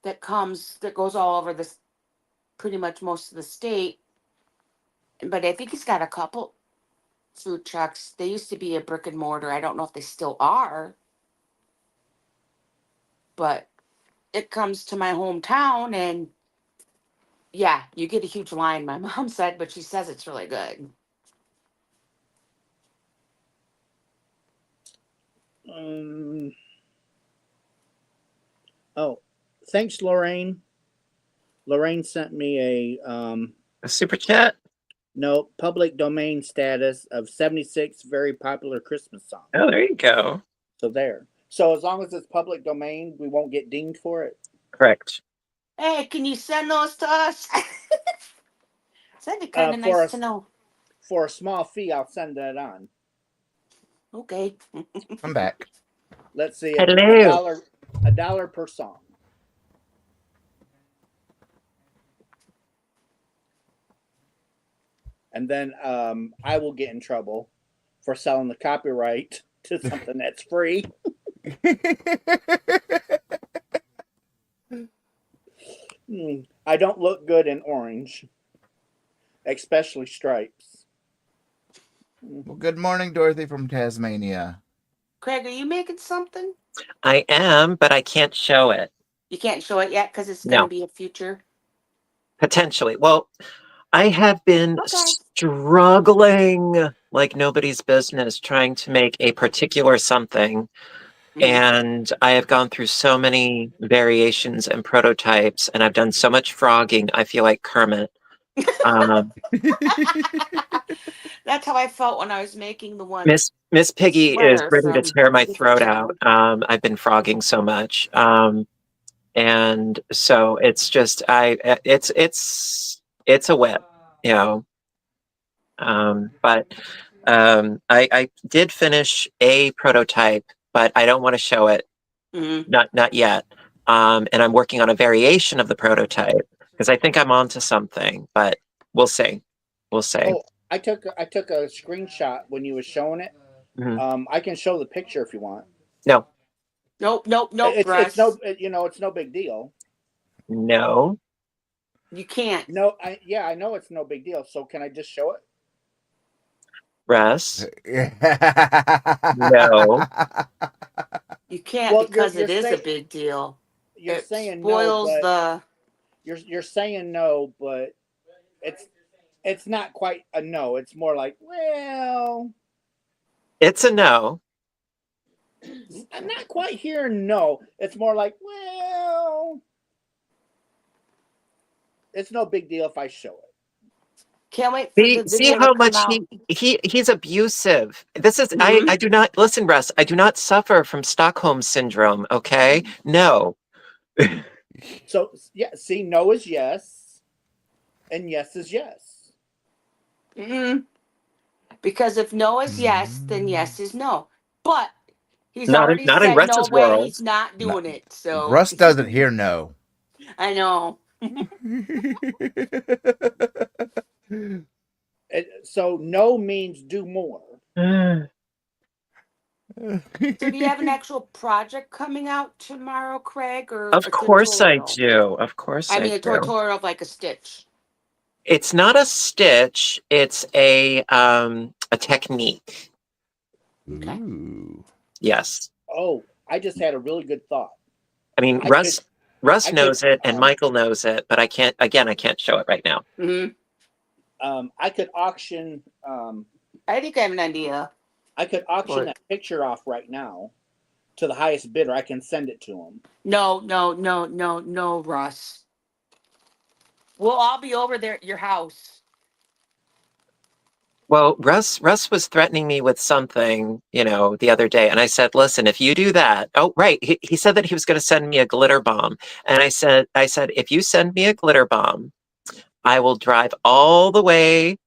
That goes all over this, pretty much most of the state. But I think he's got a couple food trucks. They used to be a brick and mortar. I don't know if they still are, but it comes to my hometown, and yeah, you get a huge line. My mom said, but she says it's really good. Oh, thanks, Lorraine. Lorraine sent me A super chat? no public domain status of 76 very popular Christmas songs. Oh, there you go. So there. So as long as it's public domain, we won't get dinged for it. Correct. Hey, can you send those to us? That'd be kind of nice to know. For a small fee, I'll send that on. Okay. I'm back. Let's see. Hello. $1 per song. And then I will get in trouble for selling the copyright to something that's free. I don't look good in orange, especially stripes. Well, good morning, Dorothy from Tasmania. Craig, are you making something? I am, but I can't show it. You can't show it yet because it's going to be a future. Potentially. Well, I have been struggling like nobody's business trying to make a particular something. And I have gone through so many variations and prototypes, and I've done so much frogging. I feel like Kermit. That's how I felt when I was making the one. Miss Piggy is ready to tear my throat out. I've been frogging so much. And so it's just it's a whip, you know. But I did finish a prototype, but I don't want to show it. Not yet. And I'm working on a variation of the prototype because I think I'm onto something, but we'll see. We'll see. Oh, I took a screenshot when you were showing it. Mm-hmm. I can show the picture if you want. No. Nope. It's no big deal. No. You can't. No, I know it's no big deal. So can I just show it? Russ. No. You can't because it is a big deal. You're it saying spoils no, but you're saying no, but it's not quite a no. It's more like, well, it's a no. I'm not quite hearing no. It's more like, well, it's no big deal if I show it. Can't wait for the video See how much out. he's abusive. This is I do not listen, Russ. I do not suffer from Stockholm syndrome. Okay, no. So yeah, see, no is yes, and yes is yes. Because if no is yes, then yes is no. But he's not already in said no Russ's way. world. He's not doing it. So Russ doesn't hear no. I know. So no means do more. So do you have an actual project coming out tomorrow, Craig, or Of a course I tutorial? do. Of course I I mean, a do. tutorial of like a stitch. It's not a stitch. It's a technique. Okay. Ooh. Yes. Oh, I just had a really good thought. I mean, I could, Russ I knows could, it and Michael knows it, but I can't. Again, I can't show it right now. I could auction. I think I have an idea. I could auction What? that picture off right now to the highest bidder. I can send it to him. No, Russ. We'll all be over there at your house. Well, Russ was threatening me with something, the other day, and I said, "Listen, if you do that." Oh, right. He said that he was going to send me a glitter bomb, and I said, "If you send me a glitter bomb, I will drive all the way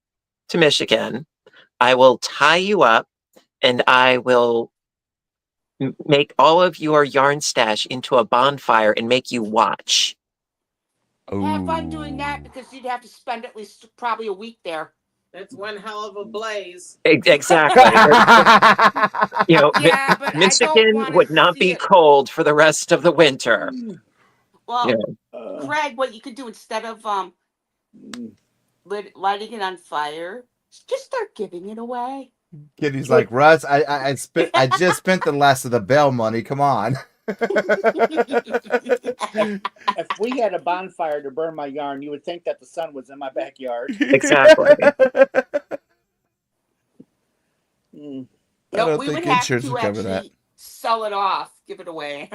to Michigan. I will tie you up, and I will make all of your yarn stash into a bonfire and make you watch." Have fun doing that Ooh. because you'd have to spend at least probably a week there. That's one hell of a blaze. Exactly. Yeah, but I don't Michigan want to would not see be it. cold for the rest of the winter. Well, Yeah. Craig, what you could do instead of lighting it on fire, just start giving it away. Kitty's like, Russ, I just spent the last of the bell money. Come on. If we had a bonfire to burn my yarn, you would think that the sun was in my backyard. Exactly. Mm. I No, don't we think would have insurance to would cover that. actually sell it off, give it away.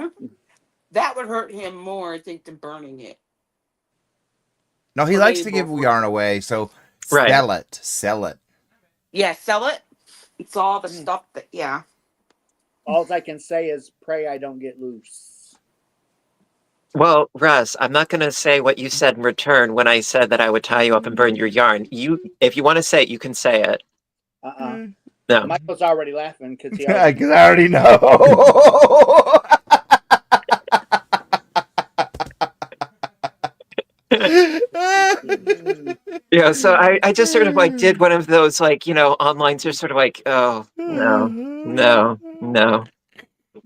That would hurt him more, I think, than burning it. No, he Or likes maybe to give both. yarn away, so Right. sell it. Sell it. Yeah, sell it. It's all the stuff that, yeah. All I can say is pray I don't get loose. Well, Russ, I'm not going to say what you said in return when I said that I would tie you up and burn your yarn. If you want to say it, you can say it. No. Michael's already laughing because he I already. already know. Yeah, so I just sort of like did one of those online sort of like, oh, no.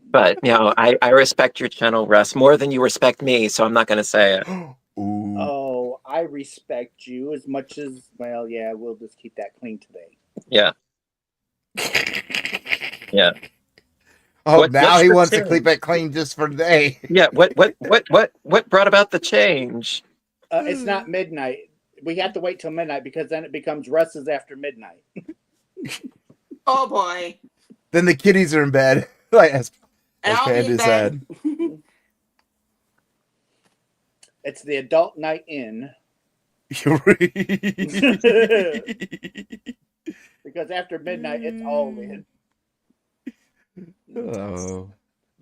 But I respect your channel, Russ, more than you respect me, so I'm not gonna say it. Ooh. Oh, I respect you as much as, well, yeah, we'll just keep that clean today. Yeah. Yeah. Oh, now he wants to keep it clean just for today. Yeah, what brought about the change? It's not midnight. We have to wait till midnight because then it becomes Russ's after midnight. Oh boy. Then the kitties are in bed. Like as I'll be in Panda bed. said. It's the adult night in. Because after midnight, it's all in. Oh.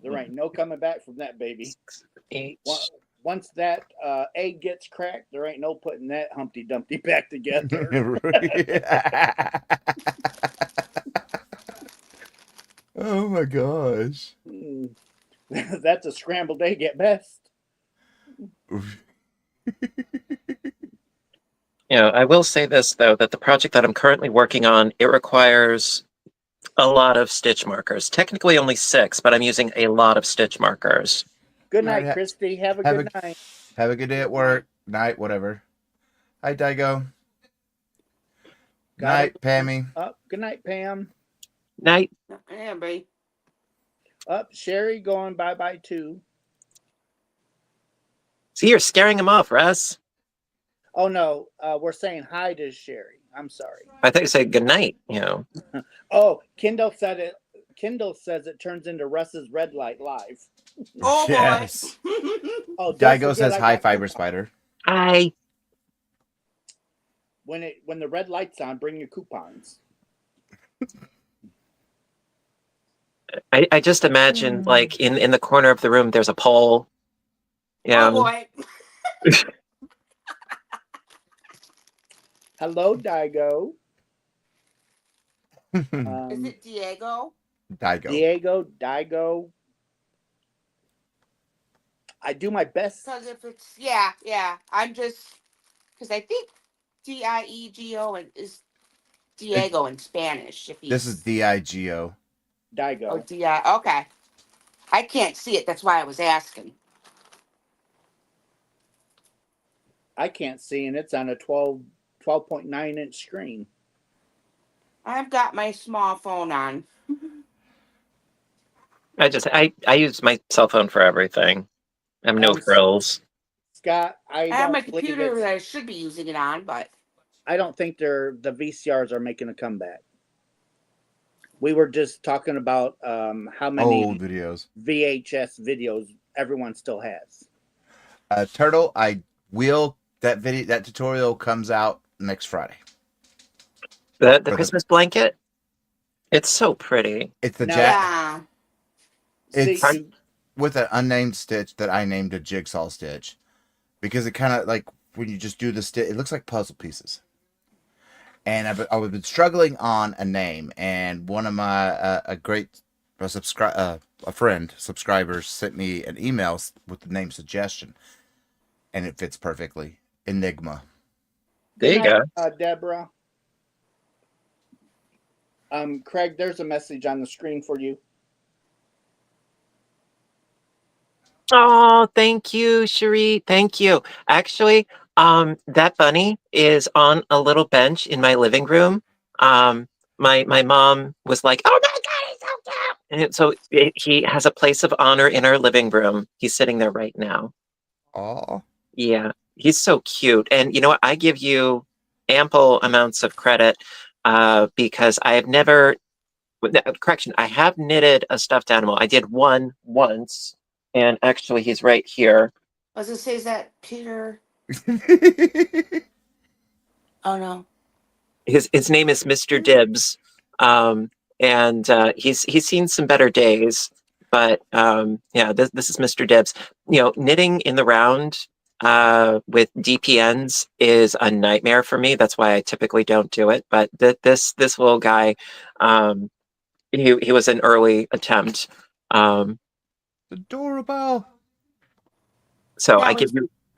There ain't no coming back from that baby. 8. Once that egg gets cracked, there ain't no putting that Humpty Dumpty back together. Oh my gosh. That's a scrambled egg at best. I will say this though, that the project that I'm currently working on, it requires a lot of stitch markers. Technically only 6, but I'm using a lot of stitch markers. Good night, Christy. Have a good night. Have a good day at work. Night, whatever. Hi, Daigo. Night, Pammy. Good night, Pam. Night. Yeah, babe. Sherry going bye-bye too. See, you're scaring him off, Russ. Oh no, we're saying hi to Sherry. I'm sorry. I thought you said good night, Oh, Kindle said it. Kindle says it turns into Russ's red light live. Oh Yes. boy. Oh, Daigo says hi, Fiber Spider. Hi. When the red light's on, bring your coupons. I just imagine like in the corner of the room there's a pole. Yeah. Oh boy. Hello, Daigo. Is it Diego? Daigo. I do my best. Because if it's yeah, I'm just because I think Diego is Diego in Spanish. If This is Digo. Daigo. Oh, yeah. Okay. I can't see it. That's why I was asking. I can't see, and it's on a 12.9 inch screen. I've got my small phone on. I use my cell phone for everything. I'm no frills. Scott, I have my computer that I should be using it on, but I don't think the VCRs are making a comeback. We were just talking about how many Old videos. VHS videos everyone still has. Turtle, that tutorial comes out next Friday. The Christmas blanket? It's so pretty. It's the yeah. It's See, with an unnamed stitch that I named a jigsaw stitch. Because it kind of like when you just do the stitch, it looks like puzzle pieces. And I've been struggling on a name, and one of my subscribers sent me an email with the name suggestion, and it fits perfectly. Enigma. There you go. Deborah. Craig, there's a message on the screen for you. Oh, thank you, Cherie. Thank you. Actually, that bunny is on a little bench in my living room. My mom was like, "Oh my God, he's so cute!" And he has a place of honor in our living room. He's sitting there right now. Oh, Yeah, he's so cute. And you know what? I give you ample amounts of credit because I have never. Correction, I have knitted a stuffed animal. I did one once. And actually, he's right here. I was gonna say, is that Peter? Oh no. His name is Mr. Dibbs, and he's seen some better days. But yeah, this is Mr. Dibbs. You know, knitting in the round with DPNs is a nightmare for me. That's why I typically don't do it. But this little guy, he was an early attempt. adorable. So Yeah,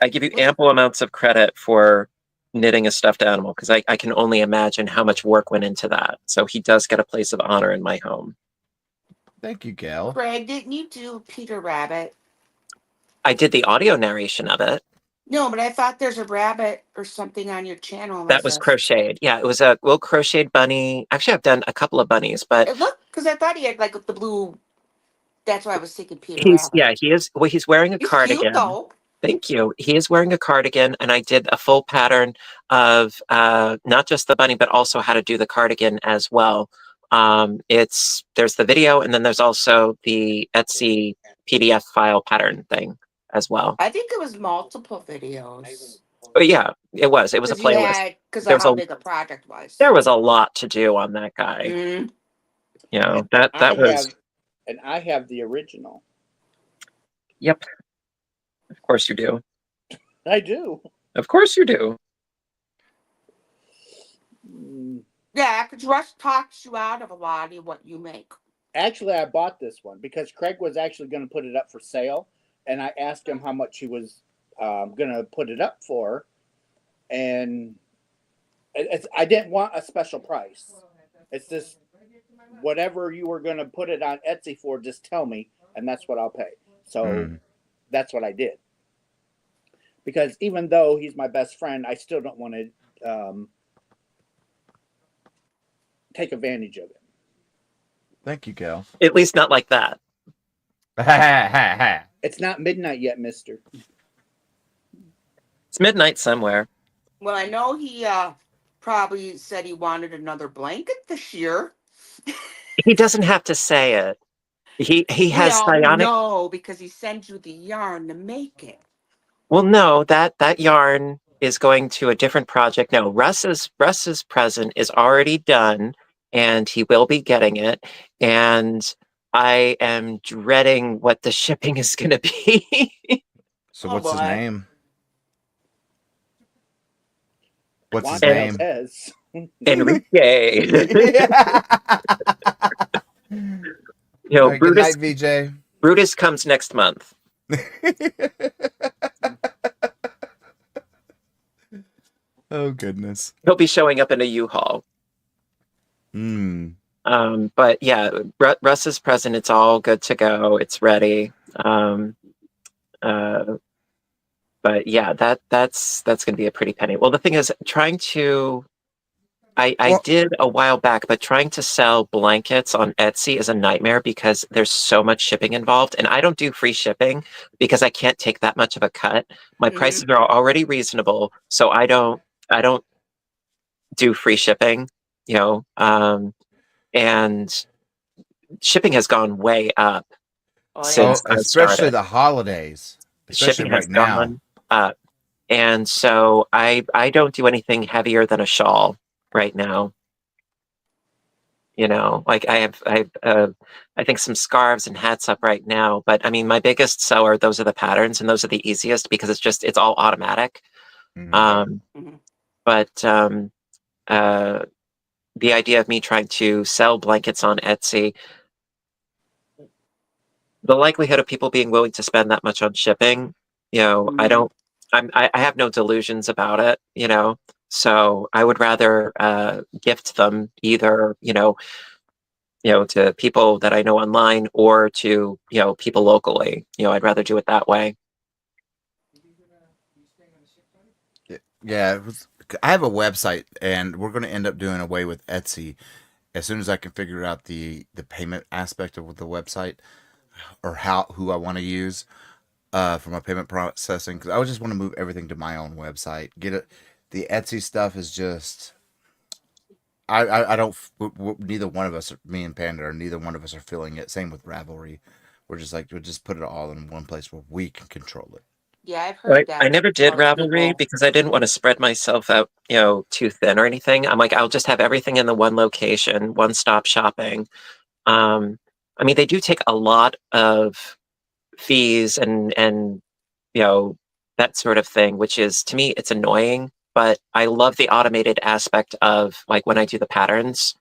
I give you ample amounts of credit for knitting a stuffed animal because I can only imagine how much work went into that. So he does get a place of honor in my home. Thank you, Gail. Greg, didn't you do Peter Rabbit? I did the audio narration of it. No, but I thought there's a rabbit or something on your channel. That was crocheted. Yeah, it was a little crocheted bunny. Actually, I've done a couple of bunnies, but It looked, because I thought he had like the blue. That's why I was thinking Peter he Rabbit. is. Well, he's wearing a He's cardigan. cute though. Thank you. He is wearing a cardigan, and I did a full pattern of not just the bunny, but also how to do the cardigan as well. There's the video, and then there's also the Etsy PDF file pattern thing as well. I think it was multiple videos. But yeah, it was. It was a playlist. Because of how big the project was. There was a lot to do on that guy. Mm-hmm. You know, that was. And I have the original. Yep. Of course you do. I do. Of course you do. Yeah, because Russ talks you out of a lot of what you make. Actually, I bought this one because Craig was actually going to put it up for sale, and I asked him how much he was going to put it up for, and I didn't want a special price. It's just whatever you were going to put it on Etsy for, just tell me, and that's what I'll pay. So that's what I did. Because even though he's my best friend, I still don't want to take advantage of it. Thank you, Gail. At least not like that. It's not midnight yet, mister. It's midnight somewhere. Well, I know he probably said he wanted another blanket this year. He doesn't have to say it. He has psionic. No, because he sends you the yarn to make it. Well, no, that yarn is going to a different project. No, Russ's present is already done, and he will be getting it. And I am dreading what the shipping is going to be. So what's his name? What's his name? Enrique. You know, right, Brutus, good night, VJ. Brutus comes next month. Oh, goodness. He'll be showing up in a U-Haul. But yeah, Russ is present. It's all good to go. It's ready. But yeah, that's going to be a pretty penny. Well, the thing is, I did a while back, but trying to sell blankets on Etsy is a nightmare because there's so much shipping involved, and I don't do free shipping because I can't take that much of a cut. My prices are already reasonable, so I don't do free shipping, and shipping has gone way up since I especially started. the holidays, especially Shipping has right now. gone up. And so I don't do anything heavier than a shawl right now. Like I think some scarves and hats up right now. But I mean, my biggest seller, those are the patterns, and those are the easiest because it's all automatic. But the idea of me trying to sell blankets on Etsy, the likelihood of people being willing to spend that much on shipping, I have no delusions about it, so I would rather gift them either, to people that I know online or to, people locally. I'd rather do it that way. Yeah, I have a website, and we're going to end up doing away with Etsy as soon as I can figure out the payment aspect of the website, or who I want to use for my payment processing. Because I just want to move everything to my own website. Get it. The Etsy stuff is just. I don't. Neither one of us, me and Panda, neither one of us are feeling it. Same with Ravelry. We're just like, we'll just put it all in one place where we can control it. Yeah, I've heard that. I never did most Ravelry people. because I didn't want to spread myself out, too thin or anything. I'm like, I'll just have everything in the one location, one-stop shopping. I mean, they do take a lot of fees and that sort of thing, which is, to me, it's annoying. But I love the automated aspect of, like, when I do the patterns,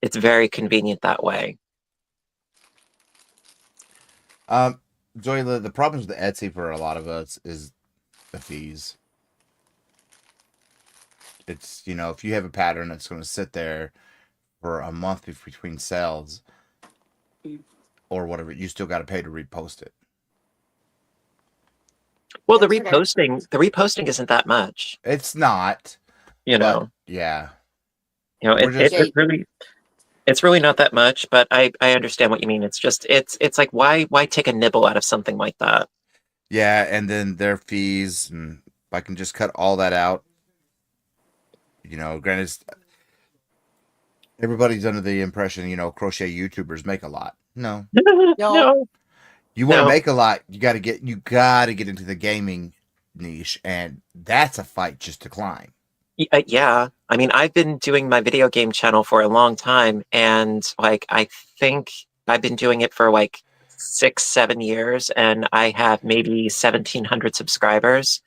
it's very convenient that way. Joy, the problems with Etsy for a lot of us is the fees. It's, if you have a pattern that's going to sit there for a month between sales or whatever, you still got to pay to repost it. Well, the reposting isn't that much. It's not, but, yeah. It's really not that much, but I understand what you mean. It's just it's like, why take a nibble out of something like that? Yeah, and then their fees, and I can just cut all that out. Granted, everybody's under the impression, crochet YouTubers make a lot. No. No. You want to make a lot, you got to get into the gaming niche, and that's a fight just to climb. Yeah. I mean, I've been doing my video game channel for a long time, and like I think I've been doing it for like 6-7 years, and I have maybe 1,700 subscribers.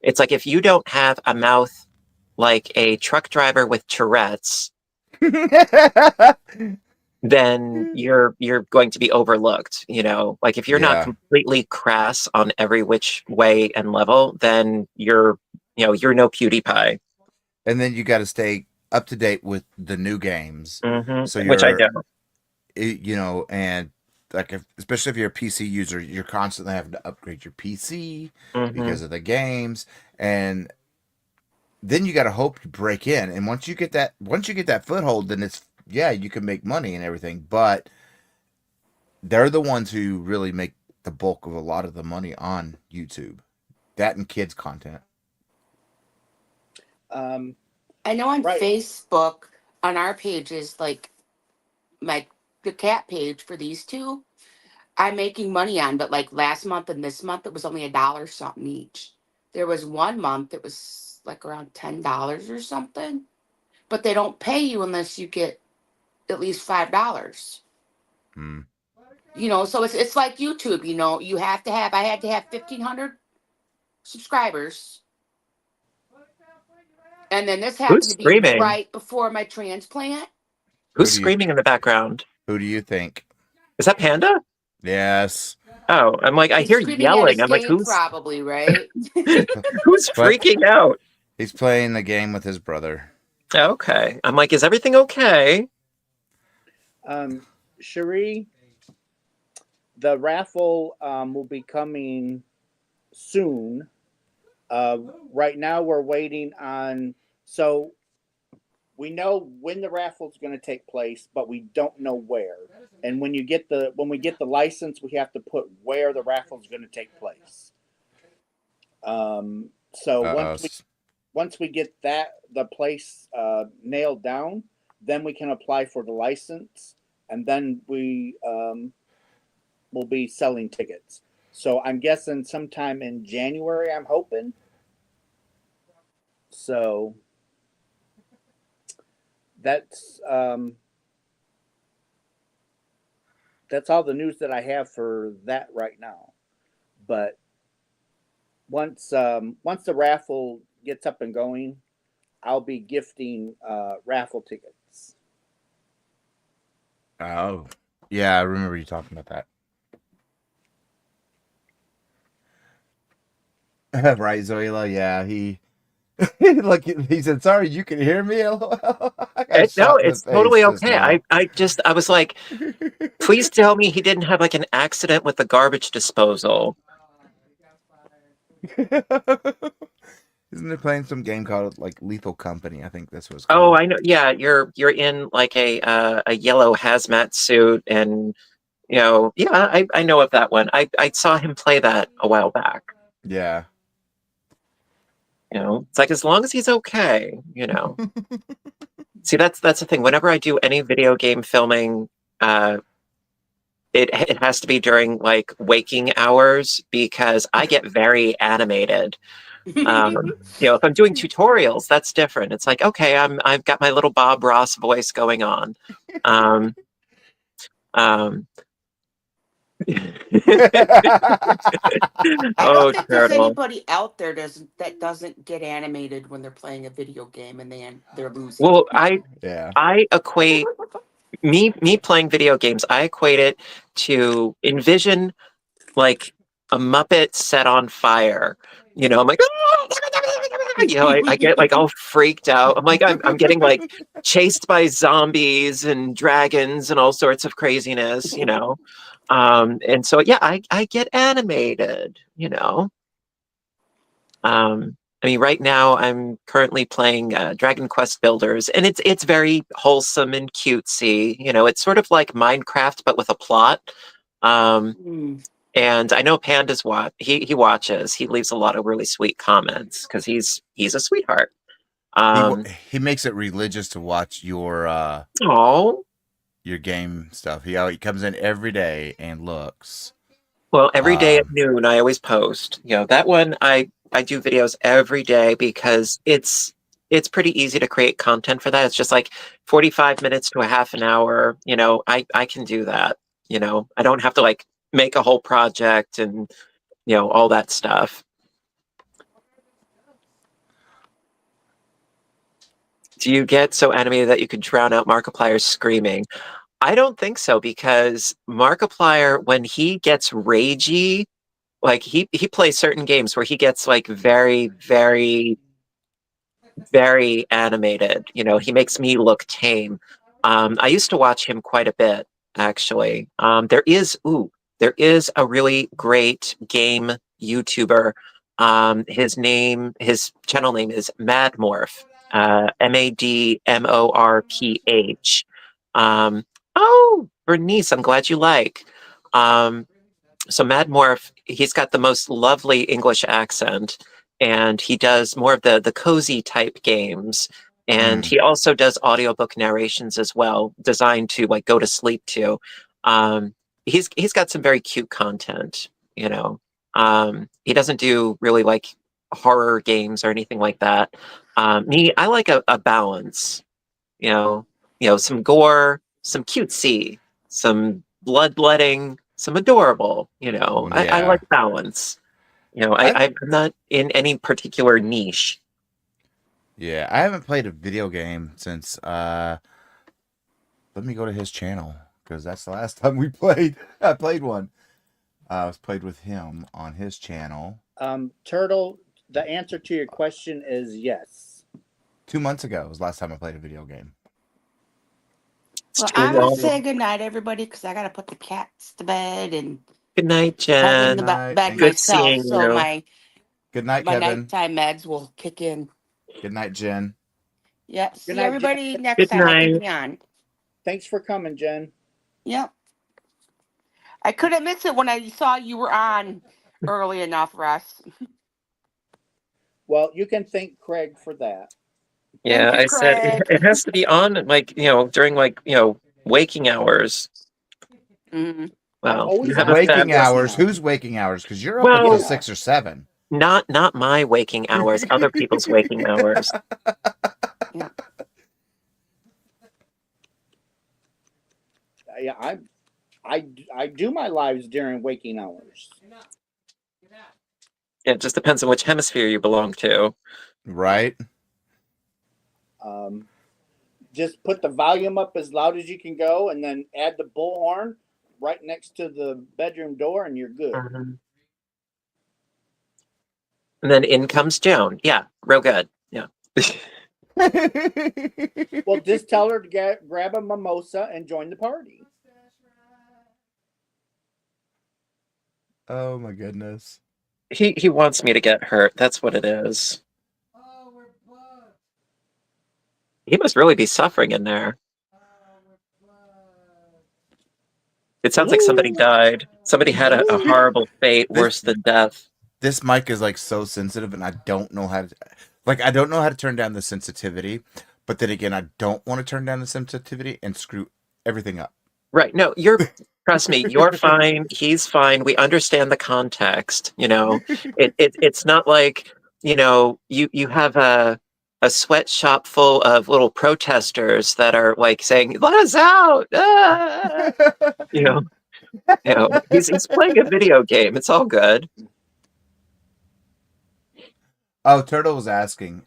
It's like, if you don't have a mouth like a truck driver with Tourette's, then you're going to be overlooked. Like, if you're not completely crass on every which way and level, then you're no PewDiePie. And then you got to stay up to date with the new games. So which I don't. And like, especially if you're a PC user, you're constantly having to upgrade your PC because of the games, and then you got to hope you break in. And once you get that foothold, then you can make money and everything. But they're the ones who really make the bulk of a lot of the money on YouTube. That and kids content. I know on Facebook, on our pages, like the cat page for these two, I'm making money on, but like last month and this month, it was only $1 something each. There was one month it was like around $10 or something, but they don't pay you unless you get at least $5. So it's like YouTube. You have to have. I had to have 1,500 subscribers. And then this happened to be right before my transplant. Who's screaming in the background? Who do you think? Is that Panda? Yes. Oh, I'm like, I hear yelling. I'm like, who's probably right? Who's freaking out? He's playing the game with his brother. Okay. I'm like, is everything okay? Cherie, the raffle will be coming soon. Right now, we're waiting on. So we know when the raffle is going to take place, but we don't know where. And when we get the license, we have to put where the raffle is going to take place. So Uh-oh. once we get the place nailed down, then we can apply for the license, and then we will be selling tickets. So I'm guessing sometime in January. I'm hoping. So that's all the news that I have for that right now. But once the raffle gets up and going, I'll be gifting raffle tickets. Oh, yeah, I remember you talking about that. Right, Zoila? Yeah, he look. He said, "Sorry, you can hear me." LOL. I got No, shot in the it's face totally just okay. now. I was like, please tell me he didn't have like an accident with the garbage disposal. Isn't it playing some game called like Lethal Company? I think this was Oh, called. I know. Yeah, you're in like a yellow hazmat suit, and yeah, I know of that one. I saw him play that a while back. Yeah. It's like as long as he's okay. See, that's the thing. Whenever I do any video game filming, it has to be during like waking hours because I get very animated. If I'm doing tutorials, that's different. It's like, okay, I've got my little Bob Ross voice going on. Um, um, I don't oh, think there's turtle. anybody out there that doesn't get animated when they're playing a video game and they're losing. Well, Yeah. I equate me playing video games. I equate it to envision like a Muppet set on fire. I'm like, I get like all freaked out. I'm like, I'm getting like chased by zombies and dragons and all sorts of craziness. And so yeah, I get animated. I mean, right now I'm currently playing Dragon Quest Builders, and it's very wholesome and cutesy. It's sort of like Minecraft but with a plot. And I know Panda's he watches. He leaves a lot of really sweet comments because he's a sweetheart. He makes it religious to watch your game stuff. He comes in every day and looks. Well, every day at noon, I always post. That one I do videos every day because it's pretty easy to create content for that. It's just like 45 minutes to a half an hour. I can do that. I don't have to like make a whole project and all that stuff. Do you get so animated that you could drown out Markiplier screaming? I don't think so, because Markiplier, when he gets ragey, like he plays certain games where he gets like very, very, very animated. He makes me look tame. I used to watch him quite a bit, actually. There is a really great game YouTuber. His channel name is Madmorph. Madmorph. Oh, Bernice, I'm glad you like. So Madmorph, he's got the most lovely English accent, and he does more of the cozy type games. And he also does audiobook narrations as well, designed to like go to sleep to. He's got some very cute content. He doesn't do really like horror games or anything like that. I like a balance. Some gore, some cutesy, some bloodletting, some adorable. I like balance. I'm not in any particular niche. Yeah, I haven't played a video game since. Let me go to his channel because that's the last time we played. I played one. I was played with him on his channel. Turtle, the answer to your question is yes. 2 months ago was the last time I played a video game. It's Well, too I'm gonna long. say goodnight, everybody, because I gotta put the cats to bed and Good night, head in Good the Jen. night. bed And Good myself, seeing so you. good night, my Kevin. nighttime meds will kick in. Good night, Jen. Yep. Good See night, Jen. everybody next Good time I can night. be on. Thanks for coming, Jen. Yep. I couldn't miss it when I saw you were on early enough, Russ. Well, you can thank Craig for that. Yeah, Thank you, I said Craig. it has to be on like, during like, waking hours. Hmm. I'm Well, you always have on a during Waking fabulous. waking hours. hours. Who's waking hours? Because you're up until Well, Yeah. 6 or 7. not my waking hours, other people's waking hours. Yeah. Yeah, I do my lives during waking hours. It just depends on which hemisphere you belong to. Right? Um, just put the volume up as loud as you can go, and then add the bullhorn right next to the bedroom door, and you're good. Mhm. And then in comes Joan. Yeah, real good. Yeah. Well, just tell her to grab a mimosa and join the party. Oh my goodness. He wants me to get hurt. That's what it is. He must really be suffering in there. It sounds like somebody Ooh, died. Somebody had a ooh. horrible fate, This worse than death. this mic is like so sensitive, and I don't know how to I don't know how to turn down the sensitivity, but then again, I don't want to turn down the sensitivity and screw everything up. Right. No, trust me, you're fine. He's fine. We understand the context. It's not like, you have a sweatshop full of little protesters that are like saying, "Let us out." Ah! You know, he's playing a video game. It's all good. Oh, Turtle was asking,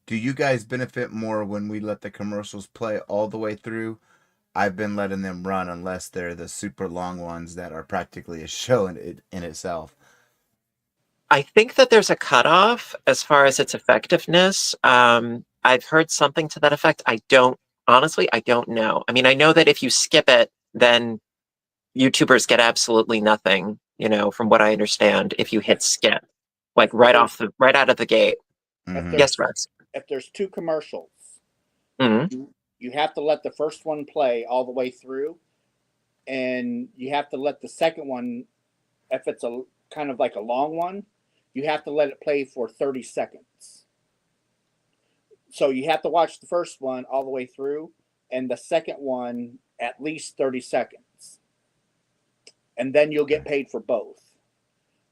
do you guys benefit more when we let the commercials play all the way through? I've been letting them run unless they're the super long ones that are practically a show in itself. I think that there's a cutoff as far as its effectiveness. I've heard something to that effect. Honestly, I don't know. I mean, I know that if you skip it, then YouTubers get absolutely nothing, from what I understand, if you hit skip, like If right there's right out of the gate. if Hmm. Yes, there's Russ. if there's two commercials, Hmm. you have to let the first one play all the way through, and you have to let the second one, if it's a kind of like a long one, you have to let it play for 30 seconds. So you have to watch the first one all the way through, and the second one at least 30 seconds, and then you'll get paid for both.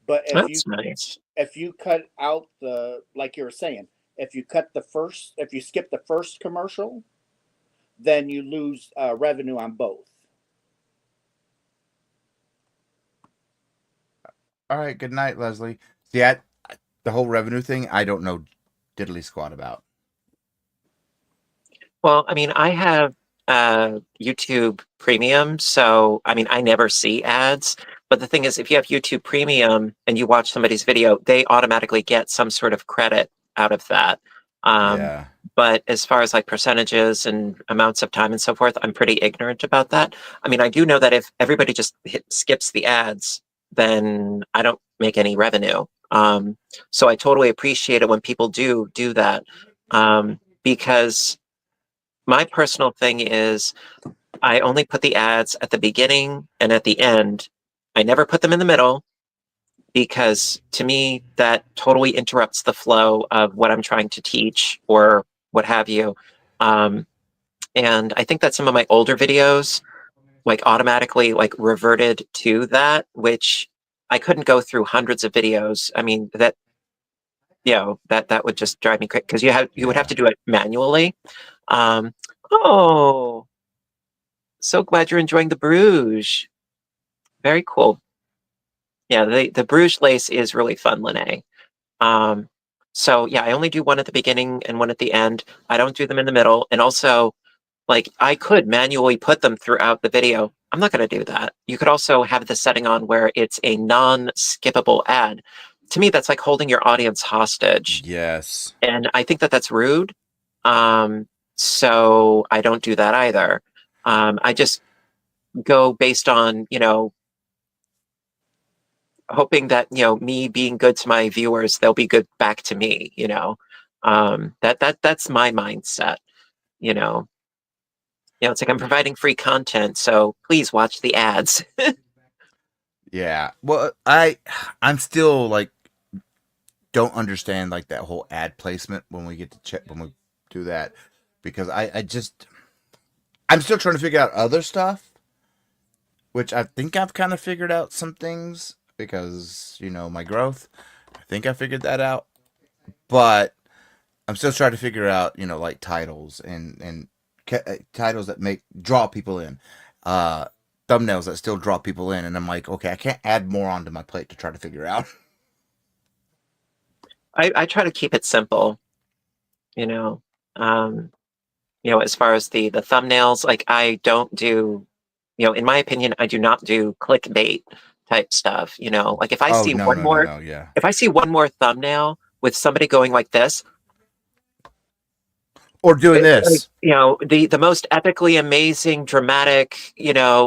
But That's nice. if you cut out the, like you were saying, if you skip the first commercial, then you lose revenue on both. All right, good night, Leslie. See, the whole revenue thing, I don't know diddly squat about. Well, I mean, I have YouTube Premium, so I mean, I never see ads. But the thing is, if you have YouTube Premium and you watch somebody's video, they automatically get some sort of credit out of that. Um, Yeah. but as far as like percentages and amounts of time and so forth, I'm pretty ignorant about that. I mean, I do know that if everybody just skips the ads, then I don't make any revenue. So I totally appreciate it when people do that, because my personal thing is I only put the ads at the beginning and at the end. I never put them in the middle because to me that totally interrupts the flow of what I'm trying to teach or what have you. And I think that some of my older videos like automatically like reverted to that, which I couldn't go through hundreds of videos. I mean that would just drive me crazy because you would have Yeah. to do it manually. Um, oh, so glad you're enjoying the Bruges. Very cool. Yeah, the Bruges lace is really fun, Lene. Um, so yeah, I only do one at the beginning and one at the end. I don't do them in the middle. And also, like, I could manually put them throughout the video. I'm not going to do that. You could also have the setting on where it's a non-skippable ad. To me, that's like holding your audience hostage. Yes. And I think that that's rude. Um, So I don't do that either. I just go based on, hoping that, me being good to my viewers, they'll be good back to me, that's my mindset, you know. It's like I'm providing free content, so please watch the ads. Yeah. Well, I'm still like don't understand like that whole ad placement when we get to check when we do that because I'm still trying to figure out other stuff, which I think I've kind of figured out some things because my growth. I think I figured that out, but I'm still trying to figure out like titles and titles that make draw people in, uh, thumbnails that still draw people in, and I'm like, okay, I can't add more onto my plate to try to figure out. I try to keep it simple, you know. Um, as far as the thumbnails, like I don't do, in my opinion, I do not do clickbait type stuff. Like if I Oh see no one no no more, no yeah. if I see one more thumbnail with somebody going like this, Or doing like, this. the most epically amazing, dramatic,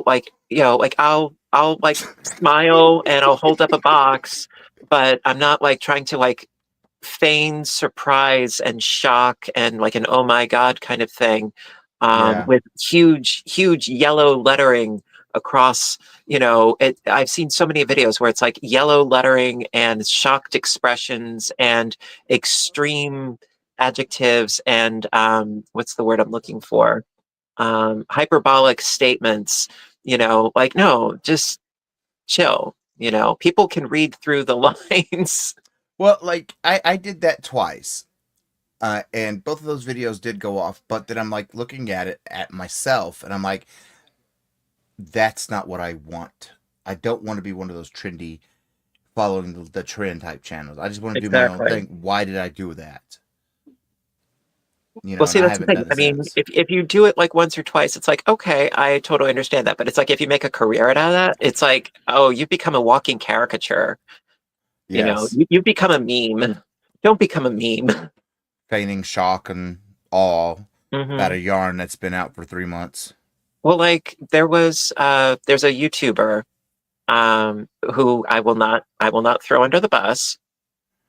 like I'll like smile and I'll hold up a box, but I'm not like trying to like feign surprise and shock and like an oh my god kind of thing, Yeah. with huge yellow lettering across. I've seen so many videos where it's like yellow lettering and shocked expressions and extreme adjectives and what's the word I'm looking for, hyperbolic statements. Like, no, just chill. People can read through the lines. Well, like I did that twice. And both of those videos did go off, but then I'm like looking at it at myself and I'm like, that's not what I want. I don't want to be one of those trendy following the trend type channels. I just want to do my own Exactly. thing. Why did I do that? Well, And see, I that's the haven't thing. done I it mean, since. if you do it like once or twice, it's like, okay, I totally understand that. But it's like if you make a career out of that, it's like, oh, you've become a walking caricature. Yes. You've become a meme. Don't become a meme. Feigning shock and awe about Hmm. a yarn that's been out for 3 months. Well, like there's a YouTuber, who I will not throw under the bus,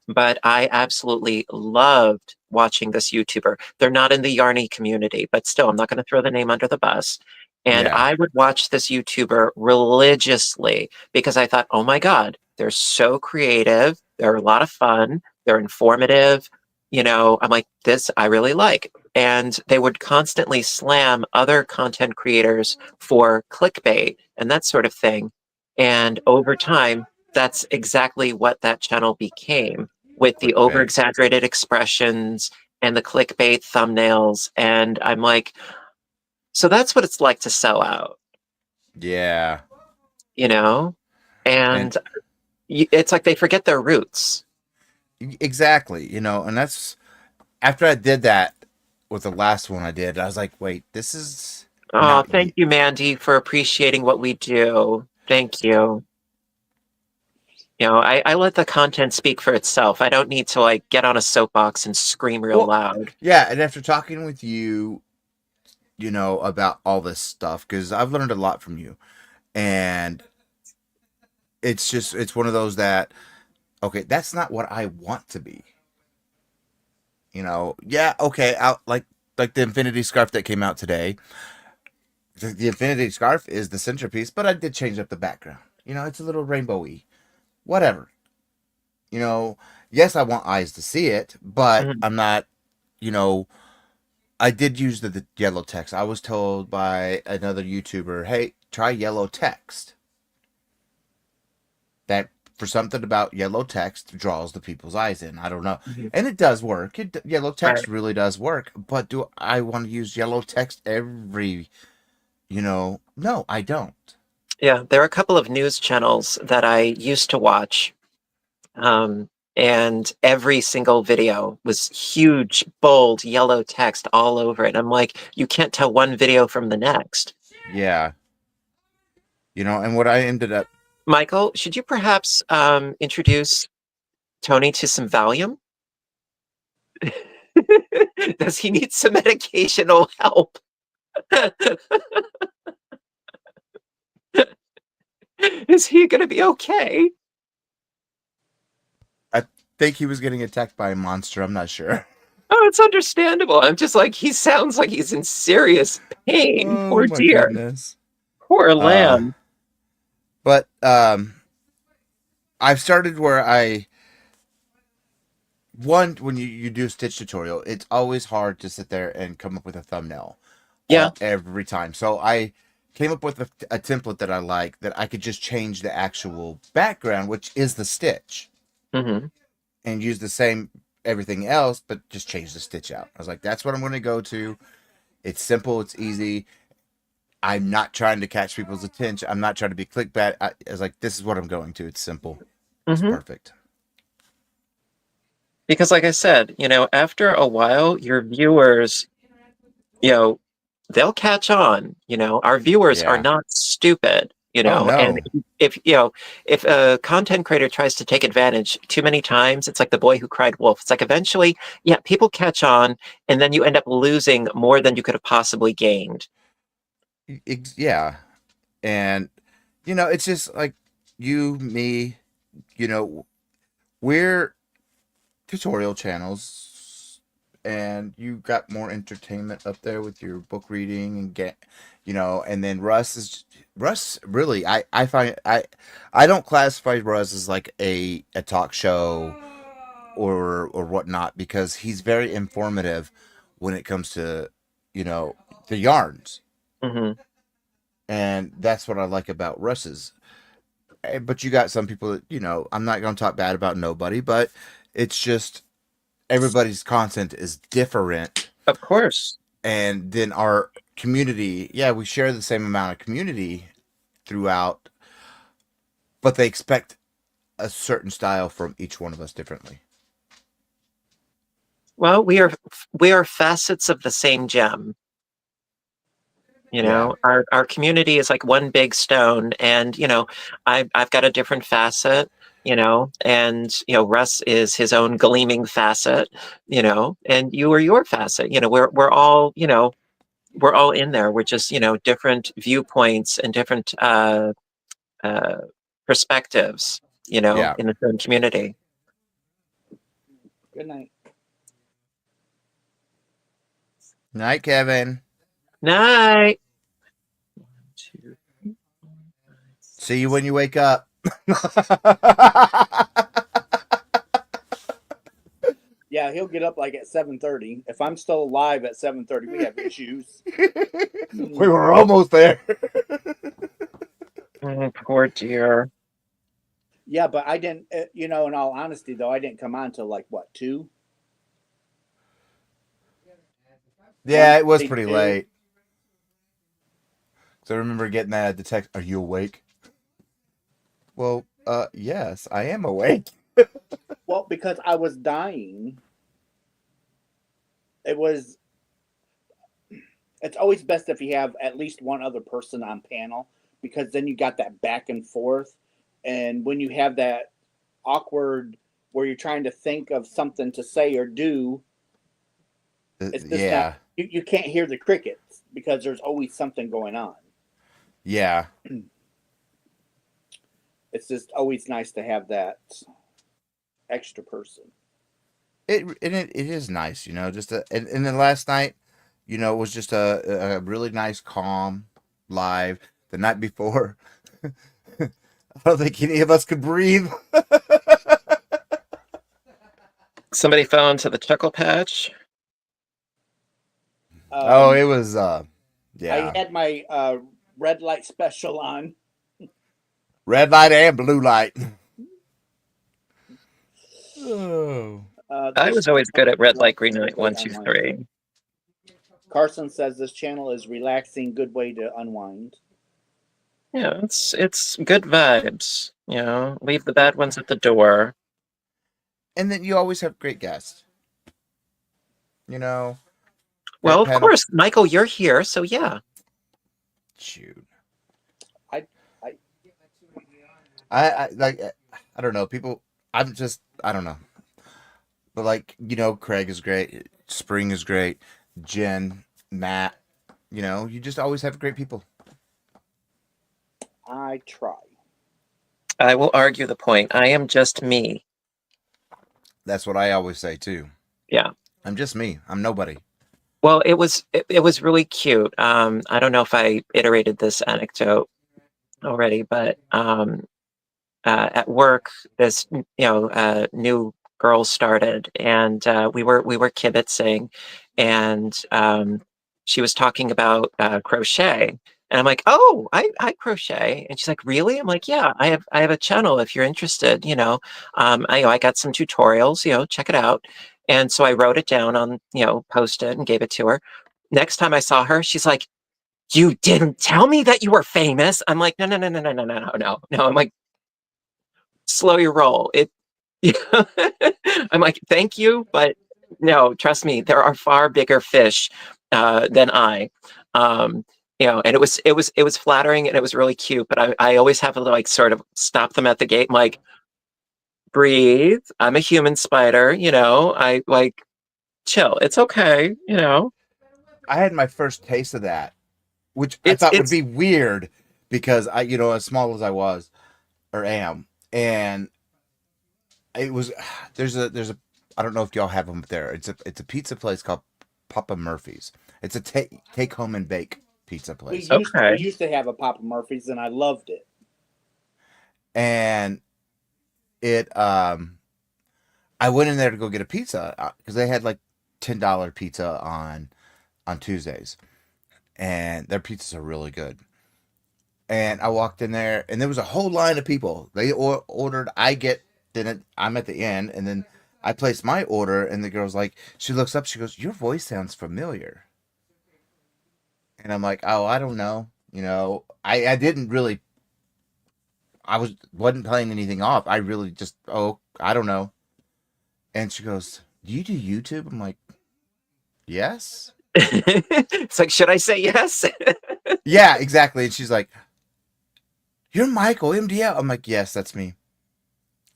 but I absolutely loved watching this YouTuber. They're not in the Yarny community, but still, I'm not going to throw the name under the bus. And Yeah. I would watch this YouTuber religiously because I thought, oh my God, they're so creative. They're a lot of fun. They're informative. I'm like, this I really like. And they would constantly slam other content creators for clickbait and that sort of thing. And over time, that's exactly what that channel became, with the over Clickbait. exaggerated expressions and the clickbait thumbnails. And I'm like, so that's what it's like to sell out, Yeah. you know? And And it's like they forget their roots. exactly, and that's after I did that with the last one I did, I was like, wait, this is Oh, not thank you, Mandy, for appreciating what we do. Thank you. I let the content speak for itself. I don't need to like get on a soapbox and scream real well, loud. yeah, and after talking with you, about all this stuff because I've learned a lot from you, and it's one of those that okay, that's not what I want to be. Yeah, okay, out like the infinity scarf that came out today. The infinity scarf is the centerpiece, but I did change up the background. It's a little rainbowy. Whatever. You know, yes, I want eyes to see it, but Mhm. I'm not. You know, I did use the yellow text. I was told by another YouTuber, "Hey, try yellow text." That for something about yellow text draws the people's eyes in. I don't know, Mhm. and it does work. Yellow Right. text really does work. But do I want to use yellow text every? No, I don't. Yeah, there are a couple of news channels that I used to watch. And every single video was huge, bold, yellow text all over it. I'm like, you can't tell one video from the next. Yeah, and what I ended up. Michael, should you perhaps introduce Tony to some Valium? Does he need some medicational help? Is he going to be okay? I think he was getting attacked by a monster. I'm not sure. Oh, it's understandable. I'm just like, he sounds like he's in serious pain. Oh Poor my dear. goodness. Poor lamb. But I've started where when you do a stitch tutorial, it's always hard to sit there and come up with a thumbnail Yeah. every time. So I came up with a template that I like, that I could just change the actual background, which is the stitch, Mm-hmm. and use the same everything else, but just change the stitch out. I was like, that's what I'm going to go to. It's simple. It's easy. I'm not trying to catch people's attention. I'm not trying to be clickbait. I was like, this is what I'm going to. It's simple. It's Mm-hmm. perfect. Because, like I said, after a while, your viewers, they'll catch on. Our viewers are Yeah. not stupid. Oh, no. And if a content creator tries to take advantage too many times, it's like the boy who cried wolf. It's like eventually, yeah, people catch on, and then you end up losing more than you could have possibly gained. Yeah. And, it's just like you, me, we're tutorial channels, and you got more entertainment up there with your book reading and then Russ really, I find, I don't classify Russ as like a talk show or whatnot, because he's very informative when it comes to, the yarns. Mm-hmm. And that's what I like about Russ's. But you got some people that, I'm not going to talk bad about nobody, but it's just everybody's content is different. Of course. And then our community, yeah, we share the same amount of community throughout, but they expect a certain style from each one of us differently. Well, we are facets of the same gem. Yeah. Our community is like one big stone, and I've got a different facet, and Russ is his own gleaming facet, and you are your facet. We're all we're all in there. We're just different viewpoints and different uh, perspectives, Yeah. in the same community. Good night. Night, Kevin. Night. See you when you wake up. Yeah, he'll get up like at 7:30. If I'm still alive at 7:30, we have issues. We were almost there. Oh, poor dear. Yeah, but I didn't. In all honesty, though, I didn't come on till like what 2? Yeah, it was pretty 2. late. So I remember getting that at the text. Are you awake? Well, yes, I am awake. Well, because I was dying. It's always best if you have at least one other person on panel, because then you got that back and forth. And when you have that awkward where you're trying to think of something to say or do, it's just Yeah. you can't hear the crickets because there's always something going on. Yeah. It's just always nice to have that extra person. It is nice, just and then last night, it was just a really nice, calm live. The night before, I don't think any of us could breathe. Somebody fell into the chuckle patch. Oh, it was yeah. I had my red light special on. Red light and blue light. Oh. I was always good at red light, green light, 1, 2, 3. Carson says this channel is relaxing, good way to unwind. Yeah, it's good vibes. Leave the bad ones at the door. And then you always have great guests. Well, of panel. course, Michael, you're here, so yeah. Shoot. I like, I don't know. People, I don't know. But like, Craig is great. Spring is great. Jen, Matt, you know, you just always have great people. I try. I will argue the point. I am just me. That's what I always say too. Yeah. I'm just me. I'm nobody. Well, it was really cute. I don't know if I iterated this anecdote already, but at work, this new girl started, and we were kibitzing, and she was talking about crochet, and I'm like, oh, I crochet, and she's like, really? I'm like, yeah, I have a channel if you're interested. I got some tutorials. Check it out. And so I wrote it down on post-it and gave it to her. Next time I saw her, she's like, you didn't tell me that you were famous. I'm like, no, no, no, no, no, no, no, no, no. I'm like, slow your roll. I'm like, thank you, but no, trust me, there are far bigger fish than I. And it was flattering and it was really cute, but I always have to like sort of stop them at the gate. I'm like, breathe. I'm a human spider. I like chill. It's okay. I had my first taste of that, which I It's thought would it's be weird because I, as small as I was or am, and it was there's a I don't know if y'all have them there. It's a pizza place called Papa Murphy's. It's a take home and bake pizza We place, used we okay. used to have a Papa Murphy's, and I loved it. and it I went in there to go get a pizza because they had like $10 pizza on Tuesdays, and their pizzas are really good. And I walked in there, and there was a whole line of people. They ordered. I'm at the end, and then I placed my order, and the girl's like, she looks up, she goes, "Your voice sounds familiar." And I'm like, "Oh, I don't know. I didn't really. Wasn't playing anything off. I really just, oh, I don't know." And she goes, "Do you do YouTube?" I'm like, "Yes." It's like, should I say yes? Yeah, exactly. And she's like, "You're Michael MDL." I'm like, "Yes, that's me."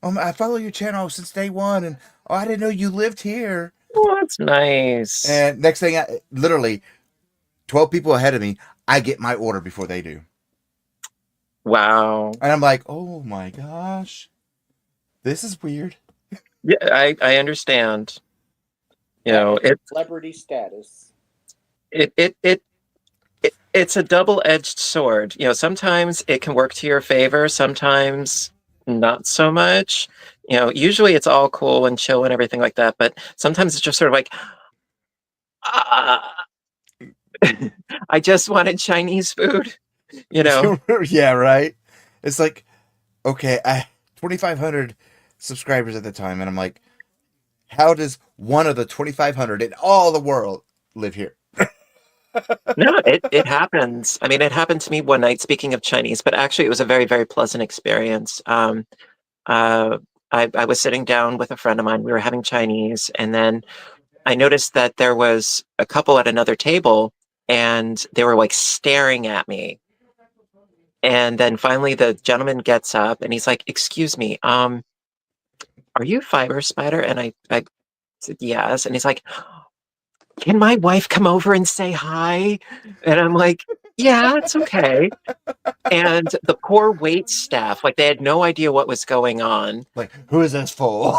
I follow your channel since day one, and I didn't know you lived here." Oh, that's nice. And next thing, literally 12 people ahead of me, I get my order before they do. Wow. And I'm like, oh my gosh, this is weird. Yeah, I understand. Celebrity status. It's a double-edged sword. Sometimes it can work to your favor, sometimes not so much. Usually it's all cool and chill and everything like that, but sometimes it's just sort of like, ah, I just wanted Chinese food, Yeah, right. It's like, okay, I 2,500 subscribers at the time, and I'm like, how does one of the 2,500 in all the world live here? No, it happens. I mean, it happened to me one night, speaking of Chinese, but actually it was a very, very pleasant experience. Uh, I was sitting down with a friend of mine. We were having Chinese, and then I noticed that there was a couple at another table, and they were like staring at me. And then finally, the gentleman gets up, and he's like, "Excuse me, are you Fiber Spider?" And I said, "Yes." And he's like, "Can my wife come over and say hi?" And I'm like, "Yeah, it's okay." And the poor wait staff, like they had no idea what was going on. Like, who is this fool?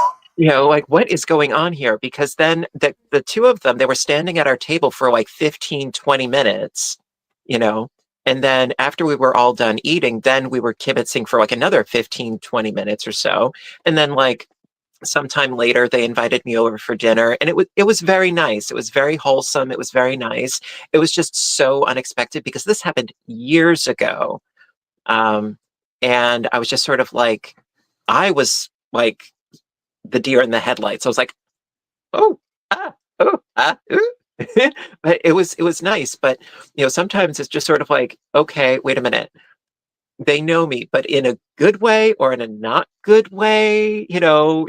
Like, what is going on here? Because then the two of them, they were standing at our table for like 15, 20 minutes, you know, and then after we were all done eating, then we were kibitzing for like another 15, 20 minutes or so. And then like sometime later, they invited me over for dinner, and it was very nice. It was very wholesome. It was very nice. It was just so unexpected because this happened years ago. Um, and I was just sort of like, I was like the deer in the headlights. I was like, oh, ah, oh, ah, ooh. But it was nice. But sometimes it's just sort of like, okay, wait a minute. They know me, but in a good way or in a not good way.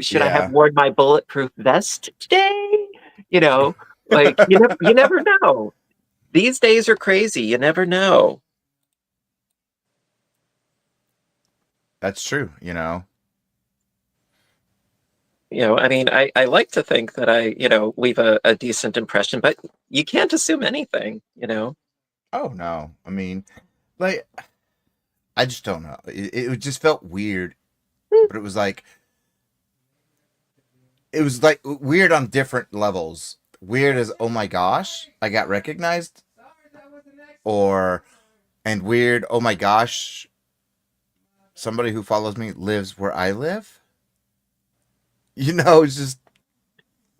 Should I have Yeah, worn my bulletproof vest today? You know, like you never know. These days are crazy. You never know. that's true. I mean, I like to think that I, leave a decent impression, but you can't assume anything, Oh no, I mean, like I just don't know. It just felt weird, but it was like weird on different levels. Weird as oh my gosh, I got recognized, or and weird oh my gosh, somebody who follows me lives where I live. It's just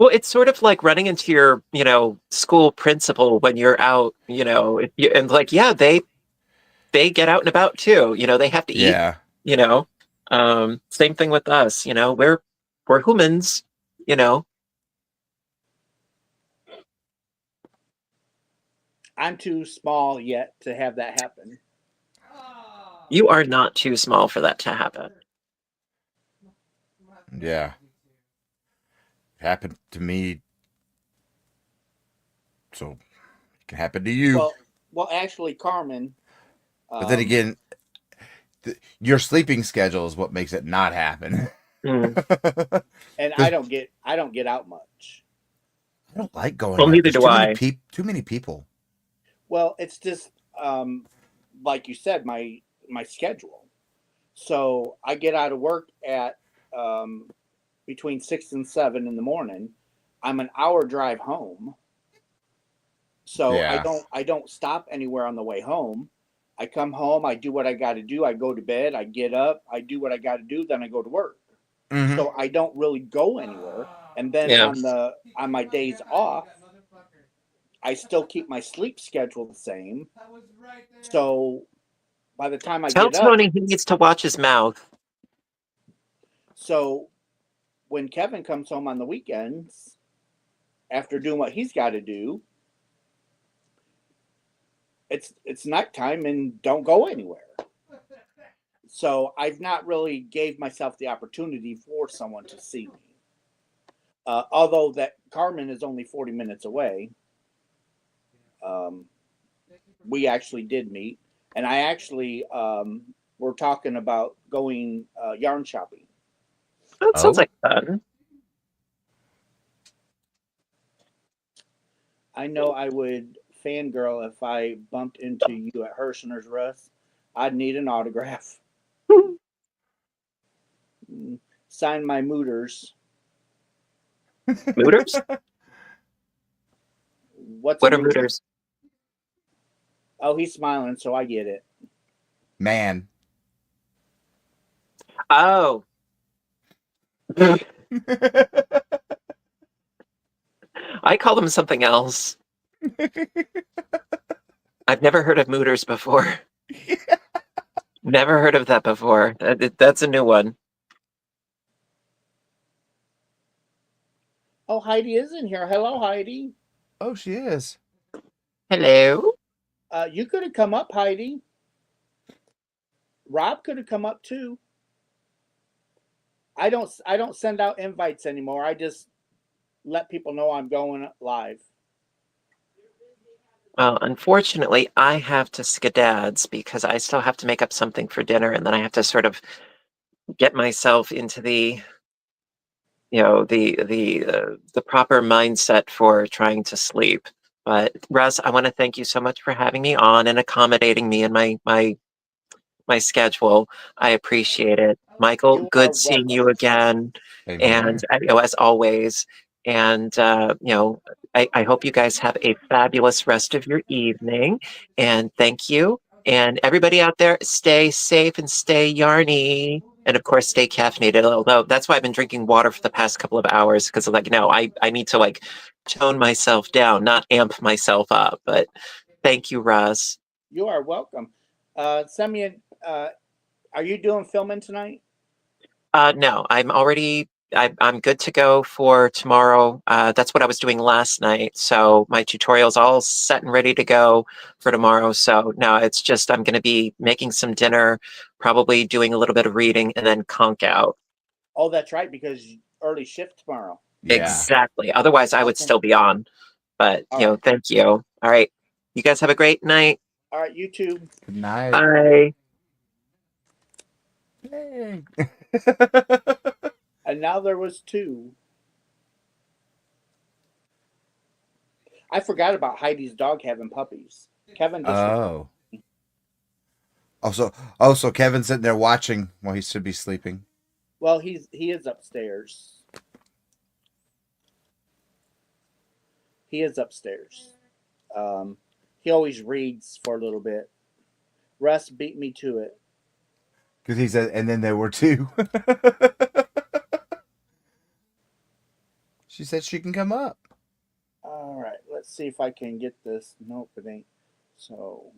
Well, it's sort of like running into your, school principal when you're out, and like, yeah, they get out and about too. They have to eat, yeah, you know. Same thing with us, we're humans, you know. I'm too small yet to have that happen. You are not too small for that to happen. yeah. It happened to me, so it can happen to you. Well, actually, Carmen. But then again, your sleeping schedule is what makes it not happen. Mm. And I don't get out much. I don't like going Well, out. neither There's do I. Too many people. Well, it's just like you said, my schedule. So I get out of work at between 6 and 7 in the morning. I'm an hour drive home. So Yeah. I don't stop anywhere on the way home. I come home, I do what I got to do, I go to bed, I get up, I do what I got to do, then I go to work. Mm-hmm. So I don't really go anywhere. And then Yeah. on my days off, I still keep my sleep schedule the same. So by the time I Tell get up, Tony he needs to watch his mouth. so when Kevin comes home on the weekends, after doing what he's got to do, it's nighttime and don't go anywhere. So I've not really gave myself the opportunity for someone to see me. Although that Carmen is only 40 minutes away, we actually did meet, and I actually we're talking about going yarn shopping. That sounds like fun. I know I would fangirl if I bumped into you at Hirschner's, Russ. I'd need an autograph. Sign my mooters. Mooters? What's What a are mooter? mooters? Oh, he's smiling, so I get it. Man. Oh. I call them something else. I've never heard of mooters before. Never heard of that before. That's a new one. Oh, Heidi is in here. Hello, Heidi. Oh, she is. Hello. You could have come up, Heidi. Rob could have come up too. I don't send out invites anymore. I just let people know I'm going live. Well, unfortunately, I have to skedads because I still have to make up something for dinner, and then I have to sort of get myself into the proper mindset for trying to sleep. But Russ, I want to thank you so much for having me on and accommodating me in my schedule. I appreciate it. Michael, You are good seeing welcome. you again. Same And here. as always. And I hope you guys have a fabulous rest of your evening. And thank you. And everybody out there, stay safe and stay yarny. And of course, stay caffeinated. Although that's why I've been drinking water for the past couple of hours because, I need to tone myself down, not amp myself up. But thank you, Russ. You are welcome. Send me are you doing filming tonight? No, I'm good to go for tomorrow. That's what I was doing last night. So my tutorial's all set and ready to go for tomorrow. So no, it's just I'm going to be making some dinner, probably doing a little bit of reading, and then conk out. Oh, that's right, because early shift tomorrow. Yeah. Exactly. Otherwise, I would Okay. still be on. But, All right. thank you. All right. You guys have a great night. All right, you too. Good night. Bye. Yay. And now there was 2. I forgot about Heidi's dog having puppies. Kevin just Oh. So Kevin's sitting there watching while he should be sleeping. well, he is upstairs. He is upstairs. He always reads for a little bit. Russ beat me to it. Because he said, and then there were 2. She said she can come up. All right, let's see if I can get this. Nope, it ain't. So,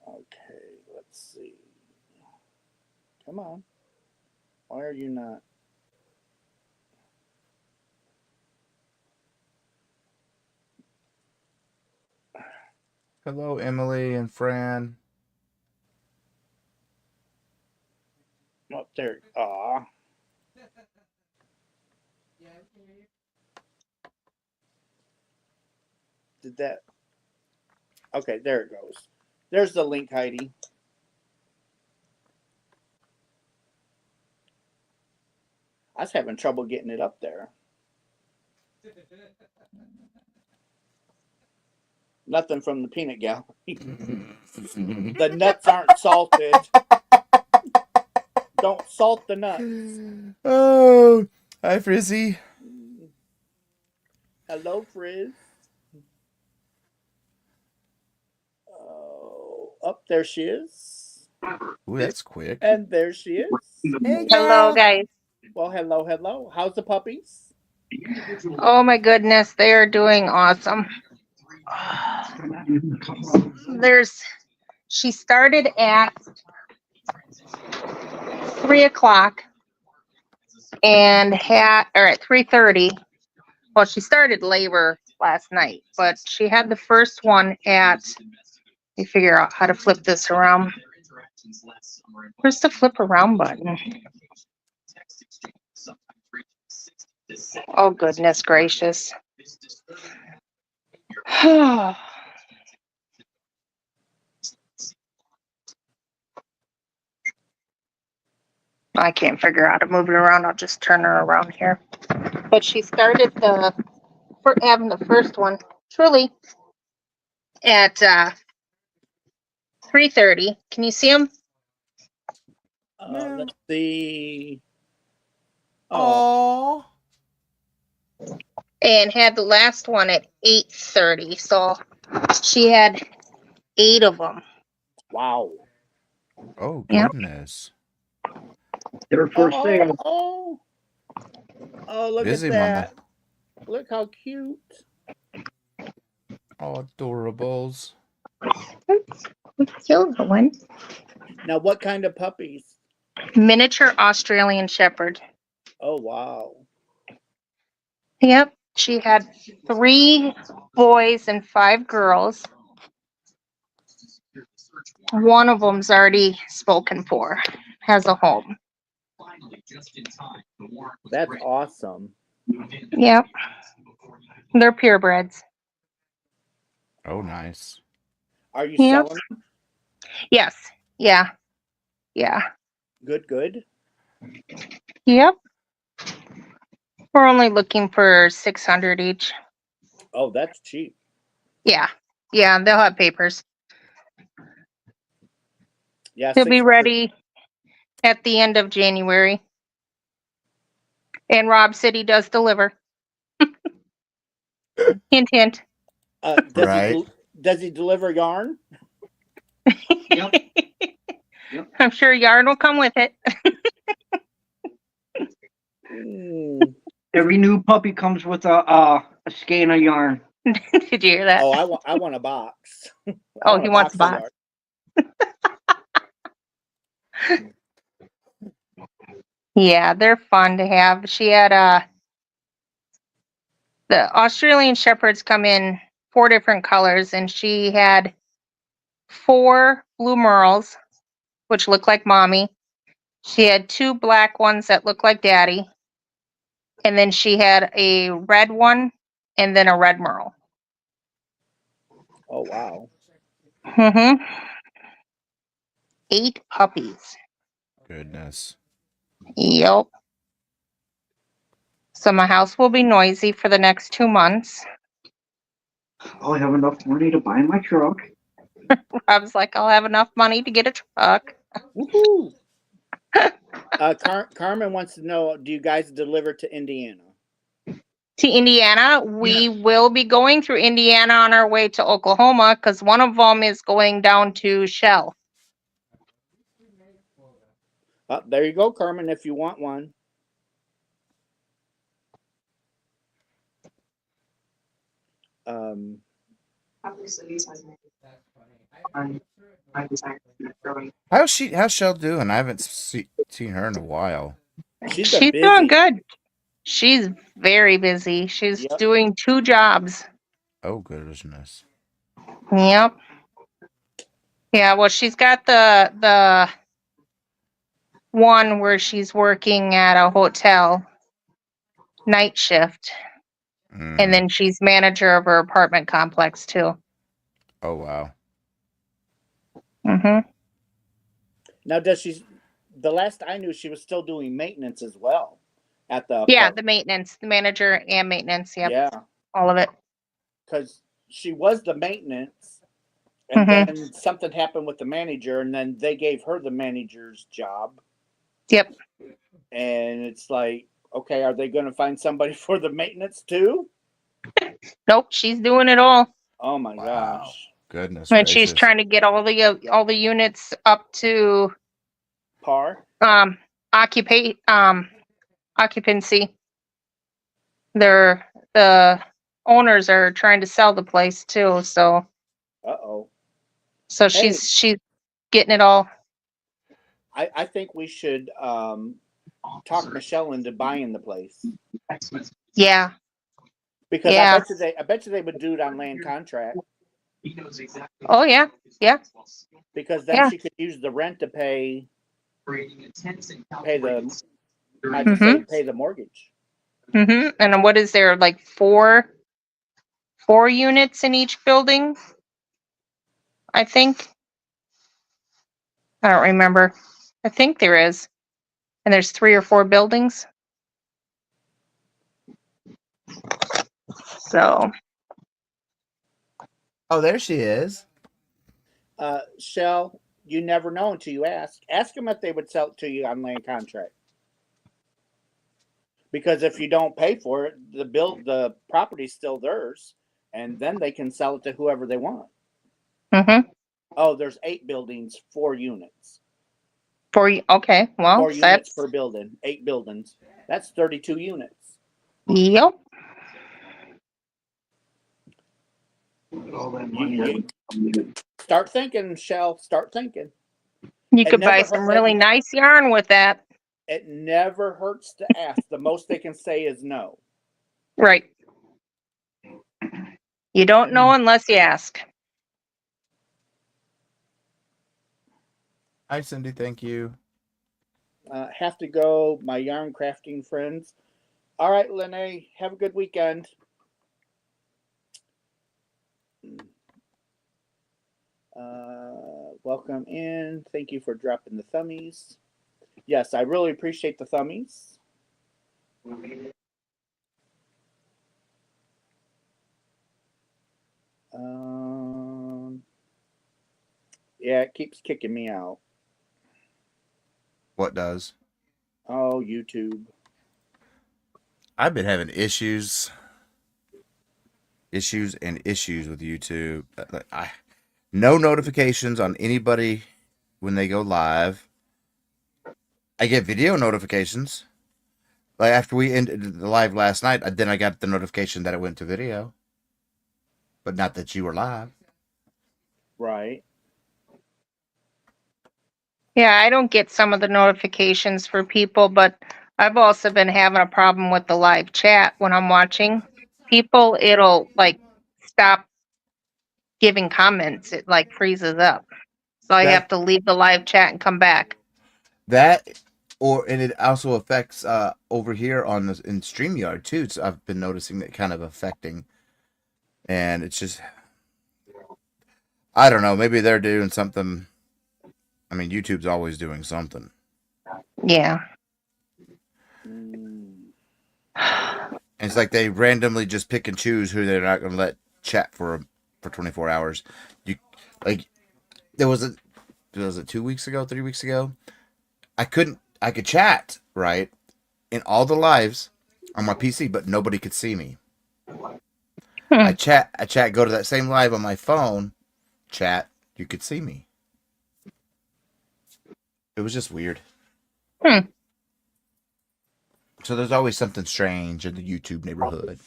okay, let's see. Come on. Why are you not? Hello, Emily and Fran. Up there. Aw. Did that? Okay, there it goes. There's the link, Heidi. I was having trouble getting it up there. Nothing from the peanut gallery. The nuts aren't salted. Don't salt the nuts. Oh, hi, Frizzy. Hello, Frizz. Oh, up there she is. Ooh, that's quick. And there she is. Hey, Hello, girl. guys. Well, hello, hello. How's the puppies? Oh my goodness, they are doing awesome. She started at 3 o'clock and at 3:30. Well, she started labor last night, but she had the first one at, you figure out how to flip this around. Where's the flip around button? Oh, goodness gracious. I can't figure out how to move it around. I'll just turn her around here. But she started having the first one truly at 3:30. Can you see them? Let's see. Oh. And had the last one at 8:30. So she had 8 of them. Wow. Oh, Yep. goodness. They're for sale. Oh, look Busy at that. mama. Look how cute. Oh, adorables. Kill the one. Now, what kind of puppies? Miniature Australian Shepherd. Oh, wow. Yep. She had 3 boys and 5 girls. One of them's already spoken for, has a home. That's awesome. Yep. They're purebreds. Oh, nice. Are you Yep. selling them? Yes. Yeah. Yeah. Good. Yep. We're only looking for 600 each. Oh, that's cheap. Yeah. Yeah, they'll have papers. Yeah, They'll be 600. ready at the end of January. And Rob City does deliver. Hint, hint. Right. Does he deliver yarn? Yep. I'm sure yarn will come with it. Every new puppy comes with a skein of yarn. Did you hear that? Oh, I want a box. Oh, he wants a of box. yarn. Yeah, they're fun to have. She had the Australian Shepherds come in 4 different colors, and she had 4 blue merles, which look like mommy. She had 2 black ones that look like daddy. And then she had a red one and then a red merle. Oh, wow. 8 puppies. Goodness. Yep. So my house will be noisy for the next 2 months. I'll have enough money to buy my truck. I was like, I'll have enough money to get a truck. Woohoo! Carmen wants to know: do you guys deliver to Indiana? To Indiana, we will be going through Indiana on our way to Oklahoma because one of them is going down to Shell. There you go, Carmen. If you want one. How's Shell doing? I haven't seen her in a while. She's doing good. She's very busy. She's Yep. doing 2 jobs. Oh, goodness. Yep. Yeah, well, she's got the one where she's working at a hotel night shift, and then she's manager of her apartment complex too. Oh, wow. Mm-hmm. Now, does she? The last I knew, she was still doing maintenance as well at the The maintenance, the manager and maintenance. Yep. Yeah, all of it. Because she was the maintenance, and then something happened with the manager, and then they gave her the manager's job. Yep. And it's like, okay, are they going to find somebody for the maintenance too? Nope, she's doing it all. Oh my gosh! Goodness And gracious. she's trying to get all the units up to par. Occupancy. The owners are trying to sell the place too, so. Uh-oh. So she's getting it all. I think we should talk Michelle into buying the place. Yeah. Because I bet you they would do it on land contract. Oh yeah. Yeah. Because then she could use the rent to pay the mortgage. Mm-hmm. And what is there, like four units in each building? I think. I don't remember. I think there is. And there's 3 or 4 buildings. So. Oh, there she is. Shell, you never know until you ask. Ask them if they would sell it to you on land contract. Because if you don't pay for it, the property's still theirs, and then they can sell it to whoever they want. Mm-hmm. Oh, there's 8 buildings, 4 units. Okay, well, 4 units per building, 8 buildings. That's 32 units. Yep. Start thinking, Shell. Start thinking. You could buy some really nice yarn with that. It never hurts to ask. The most they can say is no. Right. You don't know unless you ask. Hi, Cindy. Thank you. Have to go. My yarn crafting friends. All right, Lene. Have a good weekend. Welcome in. Thank you for dropping the thummies. Yes, I really appreciate the thummies. Yeah, it keeps kicking me out. What does? Oh, YouTube. I've been having issues with YouTube. No notifications on anybody when they go live. I get video notifications. Like after we ended the live last night, then I got the notification that it went to video. But not that you were live. Right. Yeah, I don't get some of the notifications for people, but I've also been having a problem with the live chat when I'm watching people. It'll like stop giving comments. It like freezes up. So I have to leave the live chat and come back. And it also affects over here in StreamYard too. So I've been noticing that kind of affecting. And it's just, I don't know, maybe they're doing something. I mean, YouTube's always doing something. Yeah. And it's like they randomly just pick and choose who they're not going to let chat for 24 hours. You like there was it 2 weeks ago, 3 weeks ago? I could chat, right? In all the lives on my PC, but nobody could see me. I chat, go to that same live on my phone, chat, you could see me. It was just weird. So there's always something strange in the YouTube neighborhood.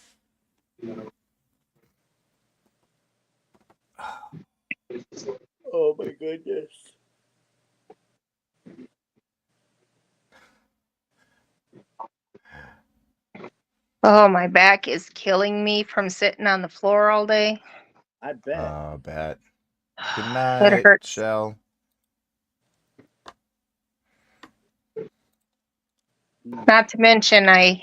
Oh my goodness. Oh, my back is killing me from sitting on the floor all day. I bet. Oh, bet. Good It night, hurts. Shell. Not to mention, I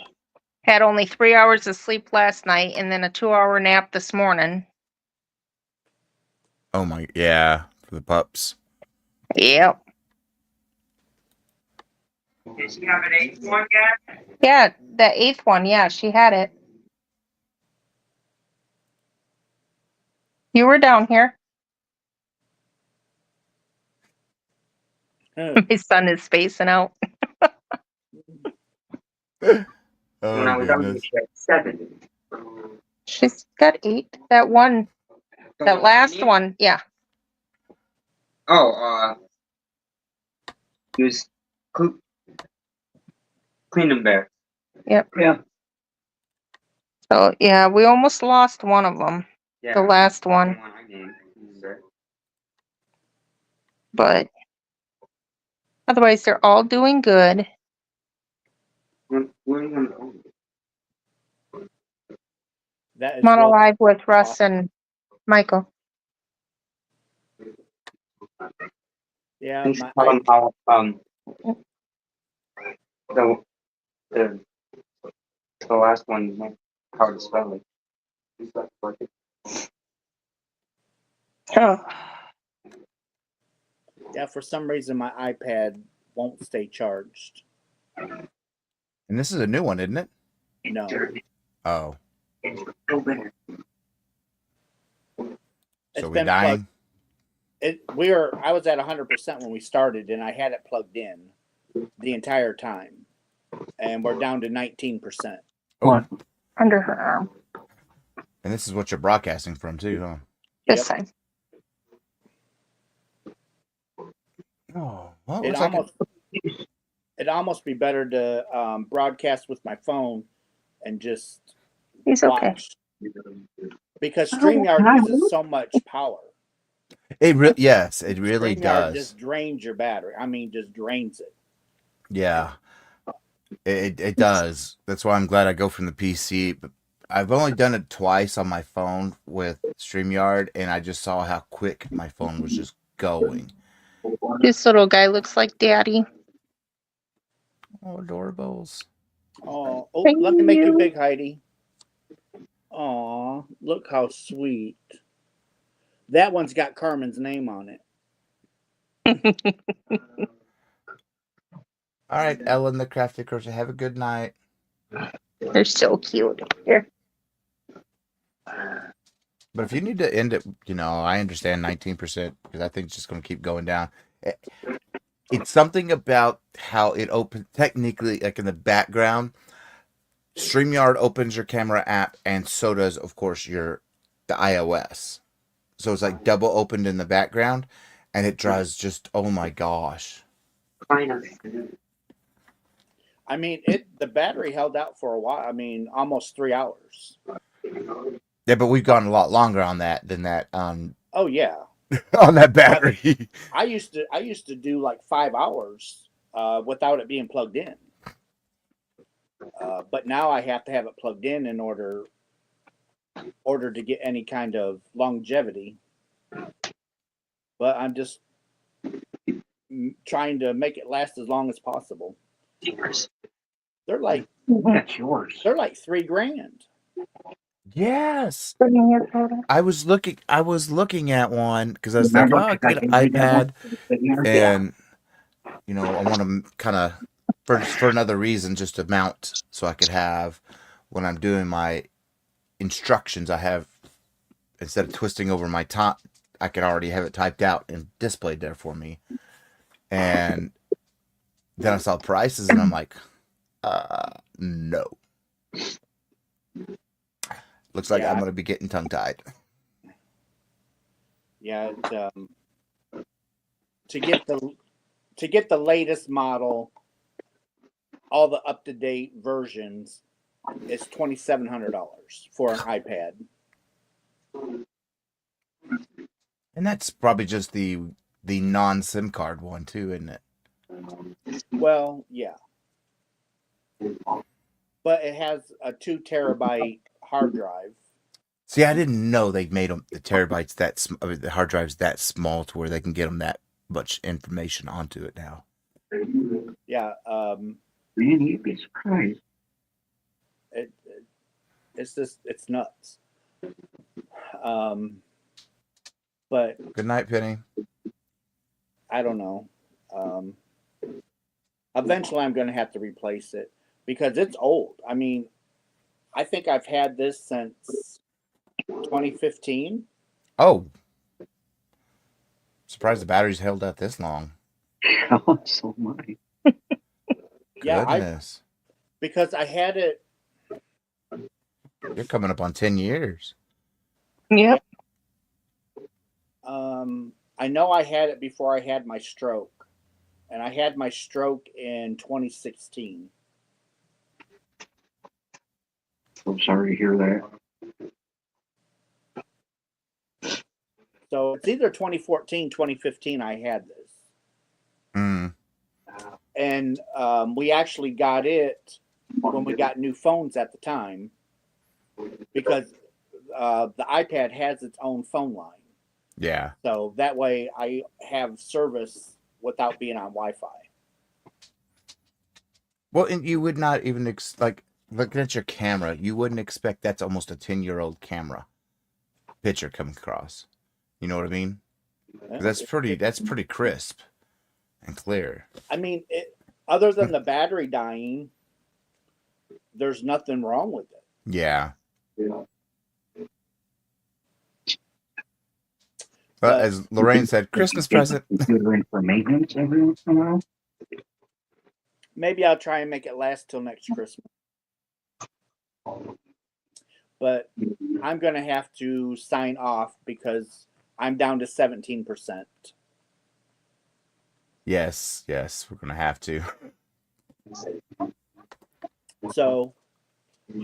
had only 3 hours of sleep last night and then a 2-hour nap this morning. Oh my, yeah, for the pups. Yep. Did she have an 8th one yet? Yeah, the 8th one. Yeah, she had it. You were down here. My son is spacing out. Oh, When I was on, goodness. she had 7. She's got 8. That one, that last one. Yeah. Oh, he was cleaning bear. Yep. Yeah. So, yeah, we almost lost one of them. Yeah. The last one. But otherwise, they're all doing good. That is I'm on real. live with Russ and Michael. Yeah, You should my tell him how the the last one, how to spell it. Oh, yeah, for some reason my iPad won't stay charged. And this is a new one, isn't it? No. Oh. Go better. So we dying? I was at 100% when we started, and I had it plugged in the entire time, and we're down to 19%. Oh. under her arm. And this is what you're broadcasting from too, huh? This Yep. side. Oh, well, It'd almost be better to broadcast with my phone and just He's okay. watch, because StreamYard uses so much power. Yes, it really StreamYard does. just drains your battery. I mean, just drains it. Yeah, it does. That's why I'm glad I go from the PC. But I've only done it twice on my phone with StreamYard, and I just saw how quick my phone was just going. This little guy looks like Daddy. Oh, adorables. Oh, let me make you big, Heidi. Aw, look how sweet. That one's got Carmen's name on it. All right, Ellen the Crafty Crochet. Have a good night. They're so cute. Here. But if you need to end it, I understand 19% because I think it's just going to keep going down. It's something about how it opens, technically, like in the background. StreamYard opens your camera app, and so does, of course, the iOS. So it's like double opened in the background, and it drives just, oh my gosh. I mean, the battery held out for a while. I mean, almost 3 hours. Yeah, but we've gone a lot longer on that than that. Oh yeah. On that battery. I used to do like 5 hours without it being plugged in. But now I have to have it plugged in order to get any kind of longevity. But I'm just trying to make it last as long as possible. They're like That's yours. They're like $3,000. Yes. I was looking at one because I was like, I could get an iPad, and I want to kind of for another reason, just to mount, so I could have, when I'm doing my instructions, I have, instead of twisting over my top, I can already have it typed out and displayed there for me. And then I saw prices, and I'm like, no. Looks like I'm going to be getting tongue-tied. Yeah, to get the latest model, all the up-to-date versions, it's $2,700 for an iPad. And that's probably just the non-SIM card one too, isn't it? Well, yeah. But it has a 2 terabyte hard drive. See, I didn't know they made them the terabytes the hard drives that small to where they can get them that much information onto it now. Yeah. Man, you'd be surprised. It's nuts. But Good night, Penny. I don't know. Eventually, I'm going to have to replace it because it's old. I mean, I think I've had this since 2015. Oh, surprised the batteries held out this long. Oh, so much. Yeah, Goodness. because I had it. You're coming up on 10 years. Yep. I know I had it before I had my stroke, and I had my stroke in 2016. I'm sorry to hear that. So it's either 2014, 2015 I had this. Mm. And we actually got it when we got new phones at the time, because the iPad has its own phone line. Yeah. So that way I have service without being on Wi-Fi. Well, and you would not even like looking at your camera, you wouldn't expect that's almost a 10-year-old camera picture coming across. You know what I mean? That's pretty crisp and clear. I mean, other than the battery dying, there's nothing wrong with it. Yeah. Yeah. But as Lorraine said, Christmas present. Computer in for maintenance every once in a while. Maybe I'll try and make it last till next Christmas. But I'm going to have to sign off because I'm down to 17%. Yes, we're gonna have to. So,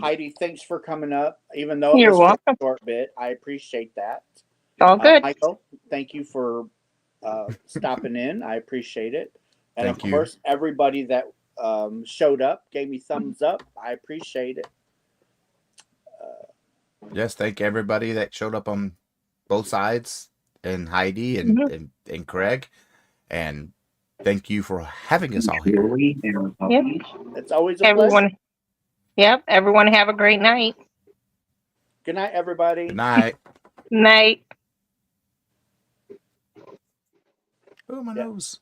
Heidi, thanks for coming up. Even though You're it was welcome. a short bit, I appreciate that. All good. Michael, thank you for stopping in. I appreciate it. And Thank of you. course, everybody that showed up, gave me thumbs up. I appreciate it. Yes, thank everybody that showed up on both sides, and Heidi and Craig, and thank you for having us all here. Yep. It's always a pleasure. Everyone. Yep. Everyone have a great night. Good night, everybody. Good night. Night. Oh, my nose.